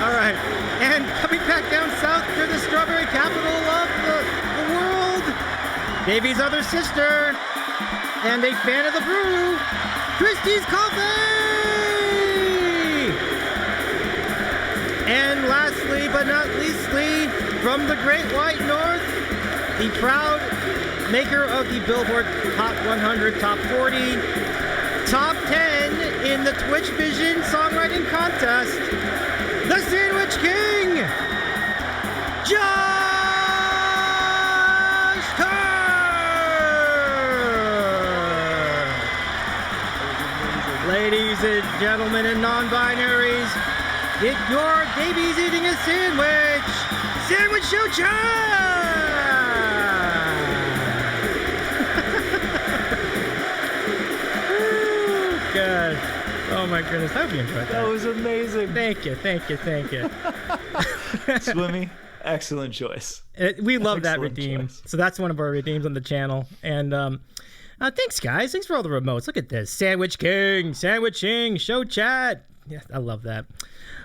All right. And coming back down south to the strawberry capital of the world, Davy's other sister and a fan of the brew, Christie's Coffee! And lastly, but not leastly, from the Great White North, the proud maker of the Billboard Hot 100, Top 40, Top 10 in the Twitch Vision Songwriting Contest, the Sandwich King, Josh Taerk! Ladies and gentlemen and non-binaries, get your Davy's eating a sandwich! Sandwich Show Chat! God. Oh my goodness, I hope you enjoyed that. That was amazing. Thank you. Swimmy, excellent choice. We love that Excellent redeem. choice. So that's one of our redeems on the channel. And thanks, guys. Thanks for all the remotes. Look at this. Sandwich King, Show Chat. Yeah, I love that.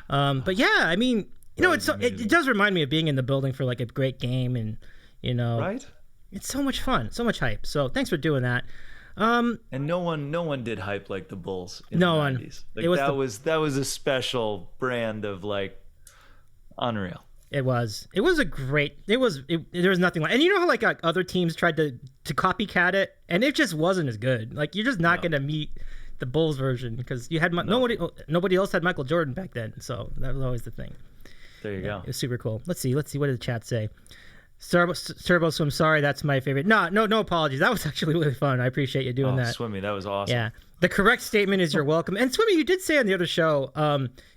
But yeah, I mean, you know, it does remind me of being in the building for like a great game, and you know, Right? it's so much fun, so much hype. So thanks for doing that. And no one did hype like the Bulls in No the one. 90s. Like It was that was a special brand of like unreal. It was a great. There was nothing like. And you know how like other teams tried to copycat it, and it just wasn't as good. Like you're just not gonna meet the Bulls version because you had nobody else had Michael Jordan back then. So that was always the thing. There you go. It was super cool. Let's see. What did the chat say? Turbo, so I'm sorry. That's my favorite. No apologies. That was actually really fun. I appreciate you doing that. Swimmy, that was awesome. Yeah. The correct statement is you're welcome. And Swimmy, you did say on the other show,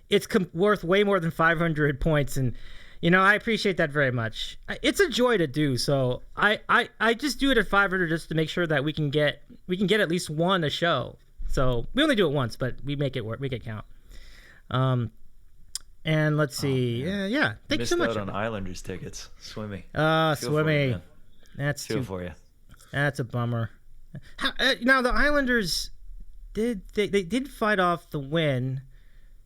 it's worth way more than 500 points, and you know I appreciate that very much. It's a joy to do. So I just do it at 500 just to make sure that we can get at least one a show. So we only do it once, but we make it work. Make it count. And let's see. Yeah. Thank you so much. Missed out on Islanders tickets. Swimmy. Swimmy. That's Feel for you. That's a bummer. Now the Islanders they did fight off the win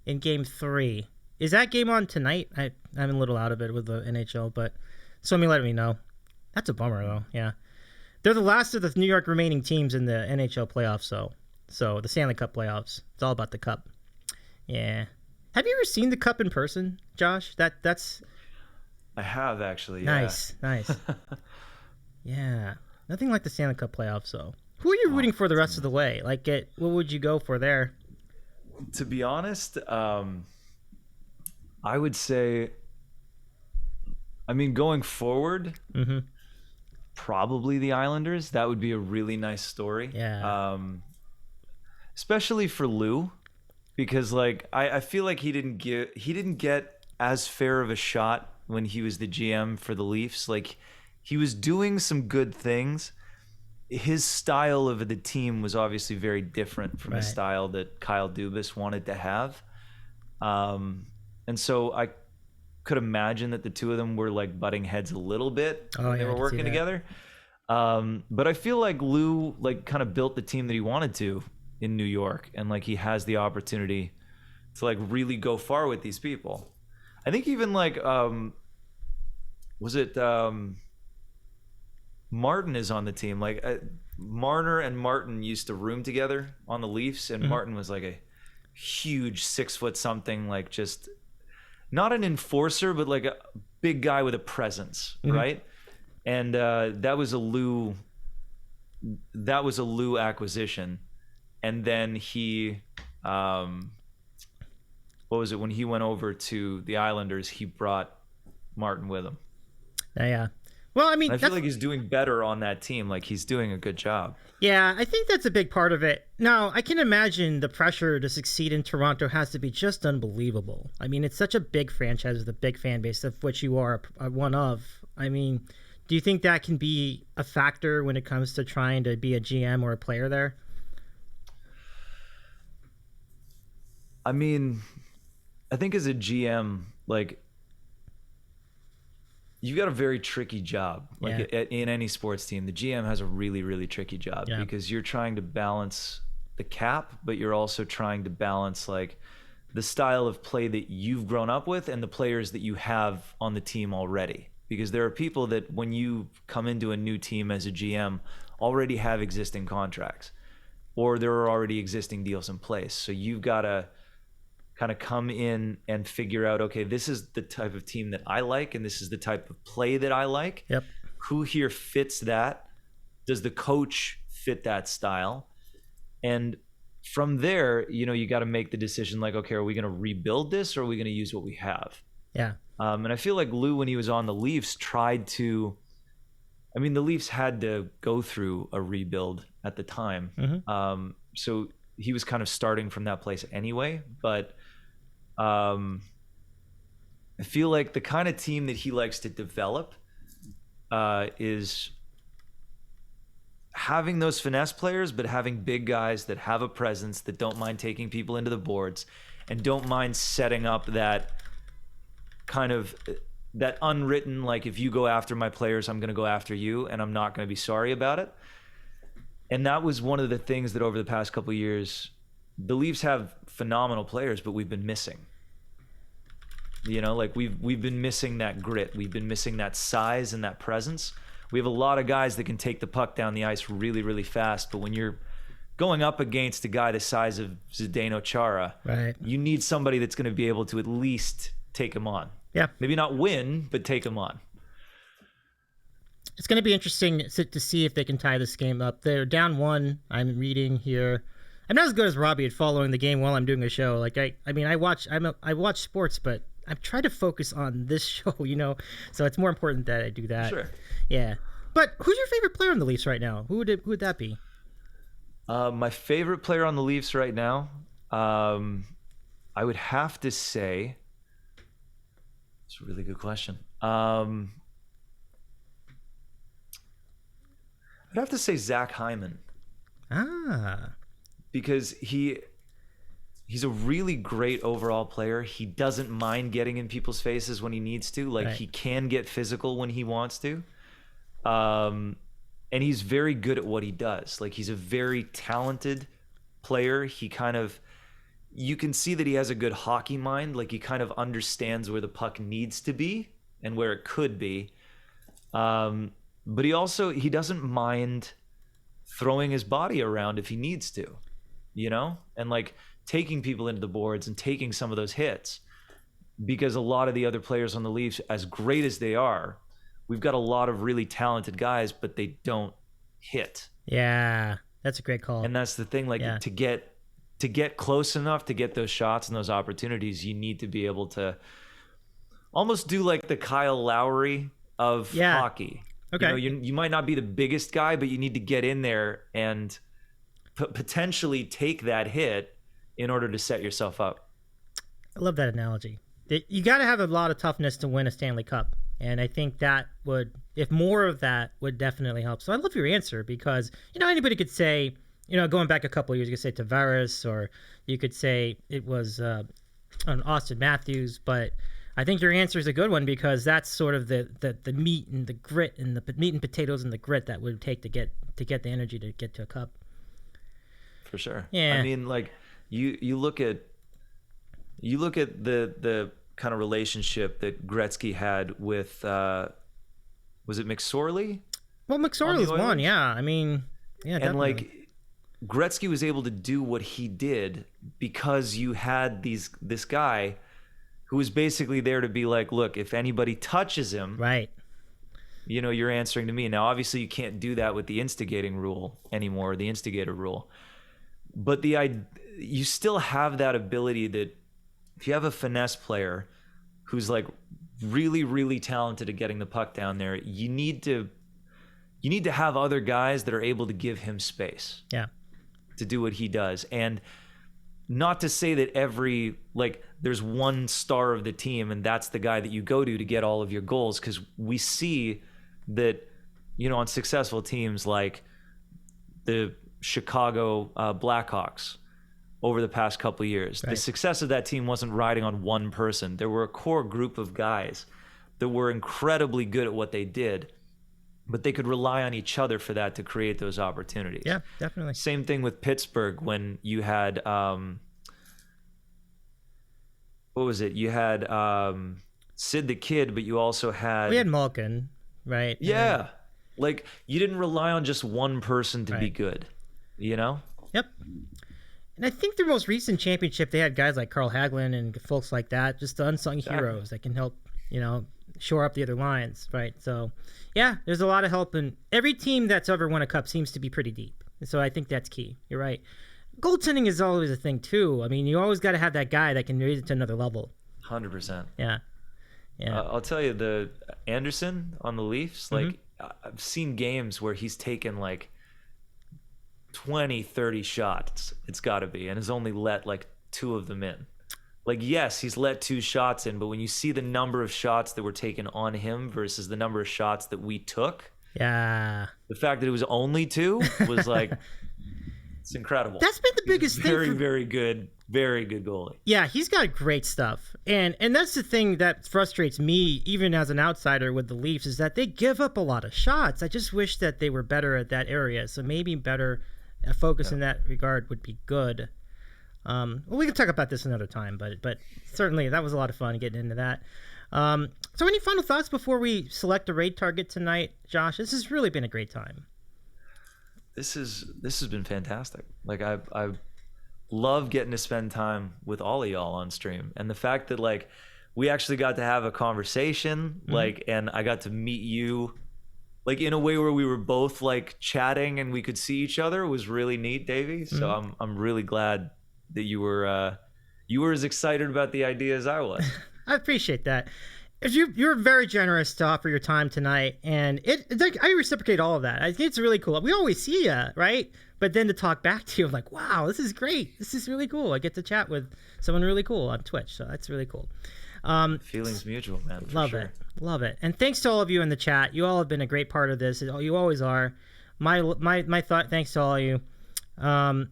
in Game 3. Is that game on tonight? I'm a little out of it with the NHL, but Swimmy let me know. That's a bummer though. Yeah, they're the last of the New York remaining teams in the NHL playoffs. So the Stanley Cup playoffs. It's all about the cup. Yeah. Have you ever seen the cup in person, Josh? That's. I have actually. Yeah. Nice. Yeah, nothing like the Stanley Cup playoffs, though. Who are you rooting for the rest of the way? Like, what would you go for there? To be honest, I would say, I mean, going forward, probably the Islanders. That would be a really nice story. Yeah. Especially for Lou, because like I feel like he didn't get as fair of a shot when he was the GM for the Leafs. Like he was doing some good things. His style of the team was obviously very different from the style that Kyle Dubas wanted to have. And so I could imagine that the two of them were like butting heads a little bit when they were working together. But I feel like Lou like kind of built the team that he wanted to in New York, and like he has the opportunity to like really go far with these people. I think even like was it Martin is on the team. Like Marner and Martin used to room together on the Leafs, and Martin was like a huge 6 foot something, like just not an enforcer, but like a big guy with a presence, right? And that was a Lou acquisition. And then he what was it, when he went over to the Islanders, he brought Martin with him. Yeah. Well, I mean, I feel like he's doing better on that team. Like he's doing a good job. Yeah, I think that's a big part of it. Now, I can imagine the pressure to succeed in Toronto has to be just unbelievable. I mean, it's such a big franchise with a big fan base, of which you are one of. I mean, do you think that can be a factor when it comes to trying to be a GM or a player there? I mean, I think as a GM, like, you've got a very tricky job. Like in any sports team, the GM has a really, really tricky job because you're trying to balance the cap, but you're also trying to balance like the style of play that you've grown up with and the players that you have on the team already. Because there are people that when you come into a new team as a GM already have existing contracts, or there are already existing deals in place. So you've got to kind of come in and figure out, okay, this is the type of team that I like, and this is the type of play that I like. Yep. Who here fits that? Does the coach fit that style? And from there, you got to make the decision like, okay, are we going to rebuild this, or are we going to use what we have? Yeah. And I feel like Lou, when he was on the Leafs, tried to, I mean, the Leafs had to go through a rebuild at the time. Mm-hmm. So he was kind of starting from that place anyway. But I feel like the kind of team that he likes to develop is having those finesse players, but having big guys that have a presence, that don't mind taking people into the boards, and don't mind setting up that kind of that unwritten, like, if you go after my players, I'm going to go after you, and I'm not going to be sorry about it. And that was one of the things that over the past couple of years, the Leafs have phenomenal players, but we've been missing. Like we've been missing that grit. We've been missing that size and that presence. We have a lot of guys that can take the puck down the ice really, really fast, but when you're going up against a guy the size of Zdeno Chara, Right. you need somebody that's going to be able to at least take him on. Yeah. Maybe not win, but take him on. It's going to be interesting to see if they can tie this game up. They're down 1. I'm reading here. I'm not as good as Robbie at following the game while I'm doing a show. Like I watch sports, but I'm trying to focus on this show, So it's more important that I do that. Sure. Yeah. But who's your favorite player on the Leafs right now? Who would that be? My favorite player on the Leafs right now, I would have to say, it's a really good question. I'd have to say Zach Hyman. Because he's a really great overall player. He doesn't mind getting in people's faces when he needs to. Like, Right. He can get physical when he wants to. And he's very good at what he does. Like, he's a very talented player. You can see that he has a good hockey mind. Like, he kind of understands where the puck needs to be and where it could be. But he doesn't mind throwing his body around if he needs to, and like taking people into the boards and taking some of those hits, because a lot of the other players on the Leafs, as great as they are, we've got a lot of really talented guys, but they don't hit. Yeah, that's a great call. And that's the thing, like, Yeah. to get close enough to get those shots and those opportunities, you need to be able to almost do like the Kyle Lowry of hockey. Okay. You might not be the biggest guy, but you need to get in there and potentially take that hit in order to set yourself up. I love that analogy. You got to have a lot of toughness to win a Stanley Cup. And I think that would, if more of that, would definitely help. So I love your answer because, anybody could say, going back a couple of years, you could say Tavares, or you could say it was Austin Matthews. But I think your answer is a good one because that's sort of the meat and the grit and the meat and potatoes and the grit that would take to get the energy to get to a cup. For sure. Yeah. I mean, like, you look at the kind of relationship that Gretzky had with was it McSorley? Well, McSorley's one, yeah. I mean, yeah, and definitely. like Gretzky was able to do what he did because you had this guy who was basically there to be like, look, if anybody touches him, right, you're answering to me. Now, obviously, you can't do that with the instigating rule anymore, the instigator rule. But you still have that ability that if you have a finesse player who's like really, really talented at getting the puck down there, you need to have other guys that are able to give him space. Yeah. To do what he does. And not to say that there's one star of the team and that's the guy that you go to get all of your goals, because we see that, on successful teams like the Chicago Blackhawks over the past couple of years, right. The success of that team wasn't riding on one person. There were a core group of guys that were incredibly good at what they did, but they could rely on each other for that to create those opportunities. Yeah, definitely. Same thing with Pittsburgh when you had what was it? You had Sid the Kid, but you also had We had Malkin, right? yeah, like you didn't rely on just one person to be Right. good, you know? Yep. And I think their most recent championship, they had guys like Carl Hagelin and folks like that, just the unsung heroes that can help, shore up the other lines, right? So, yeah, there's a lot of help, and every team that's ever won a cup seems to be pretty deep. So I think that's key. You're right. Goaltending is always a thing too. I mean, you always got to have that guy that can raise it to another level. 100%. Yeah. Yeah. I'll tell you, the Anderson on the Leafs, Mm-hmm. like I've seen games where he's taken like 20, 30 shots, it's got to be, and has only let like 2 of them in. Like, yes, he's let 2 shots in, but when you see the number of shots that were taken on him versus the number of shots that we took, Yeah. the fact that it was only 2 was like, it's incredible. That's been the biggest thing. Very, very good goalie. Yeah, he's got great stuff. And that's the thing that frustrates me, even as an outsider with the Leafs, is that they give up a lot of shots. I just wish that they were better at that area. So maybe better focus in that regard would be good. Well, we can talk about this another time, but certainly that was a lot of fun getting into that. So any final thoughts before we select a raid target tonight, Josh? This has really been a great time. This has been fantastic. Like I love getting to spend time with all of y'all on stream, and the fact that like we actually got to have a conversation, like, and I got to meet you, like in a way where we were both like chatting and we could see each other was really neat, Davy. So I'm really glad that you were as excited about the idea as I was. I appreciate that. You're very generous to offer your time tonight, and it's like I reciprocate all of that. I think it's really cool. We always see you, right? But then to talk back to you, I'm like, wow, this is great. This is really cool. I get to chat with someone really cool on Twitch, so that's really cool. Feelings mutual, man. For Love sure. it. Love it. And thanks to all of you in the chat. You all have been a great part of this. You always are. My thought. Thanks to all of you. And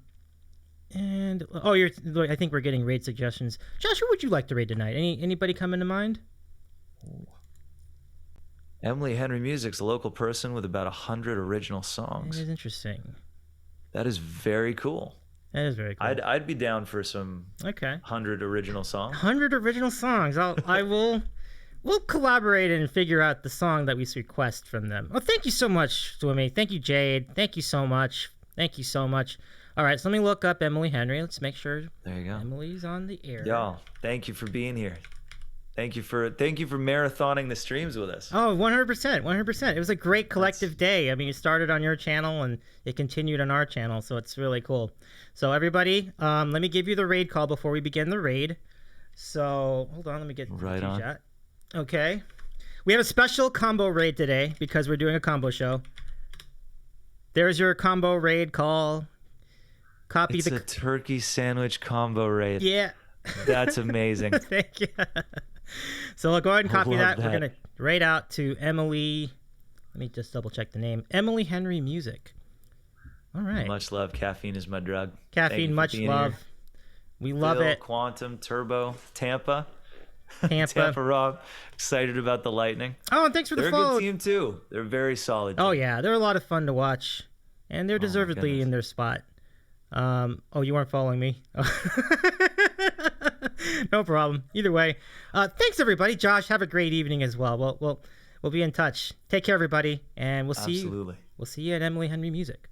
I think we're getting raid suggestions. Josh, who would you like to raid tonight? Anybody coming to mind? Emily Henry Music's a local person with about 100 original That songs. is interesting. That is very cool. That is very cool. I'd be down for some Okay. 100 original songs. 100 original songs. We'll collaborate and figure out the song that we request from them. Well, thank you so much, Swimmy. Thank you, Jade. Thank you so much. Thank you so much. All right, so let me look up Emily Henry. Let's make sure There you go. Emily's on the air. Y'all, thank you for being here. Thank you for marathoning the streams with us. Oh, 100%, 100%. It was a great collective day. I mean, it started on your channel and it continued on our channel, so it's really cool. So everybody, let me give you the raid call before we begin the raid. So hold on, let me get Right the on. chat. Okay, we have a special combo raid today because we're doing a combo show. There's your combo raid call. Copy It's a turkey sandwich combo raid. Yeah. That's amazing. Thank you. So go ahead and copy love that. that. We're going to raid out to Emily. Let me just double check the name. Emily Henry Music. All right. Much love. Caffeine is my drug. Thank you Caffeine, for much being love. here. We love Phil, it. Quantum, Turbo, Tampa. Tampa. Tampa Rob. Excited about the Lightning. Oh, and thanks for the They're a follow. good team too. They're very solid. Oh, team. yeah. They're a lot of fun to watch. And they're deservedly goodness. in their spot. Oh, you weren't following me? No problem. Either way. Thanks, everybody. Josh, have a great evening as well. We'll be in touch. Take care, everybody. And we'll see you. Absolutely. We'll see you at Emily Henry Music.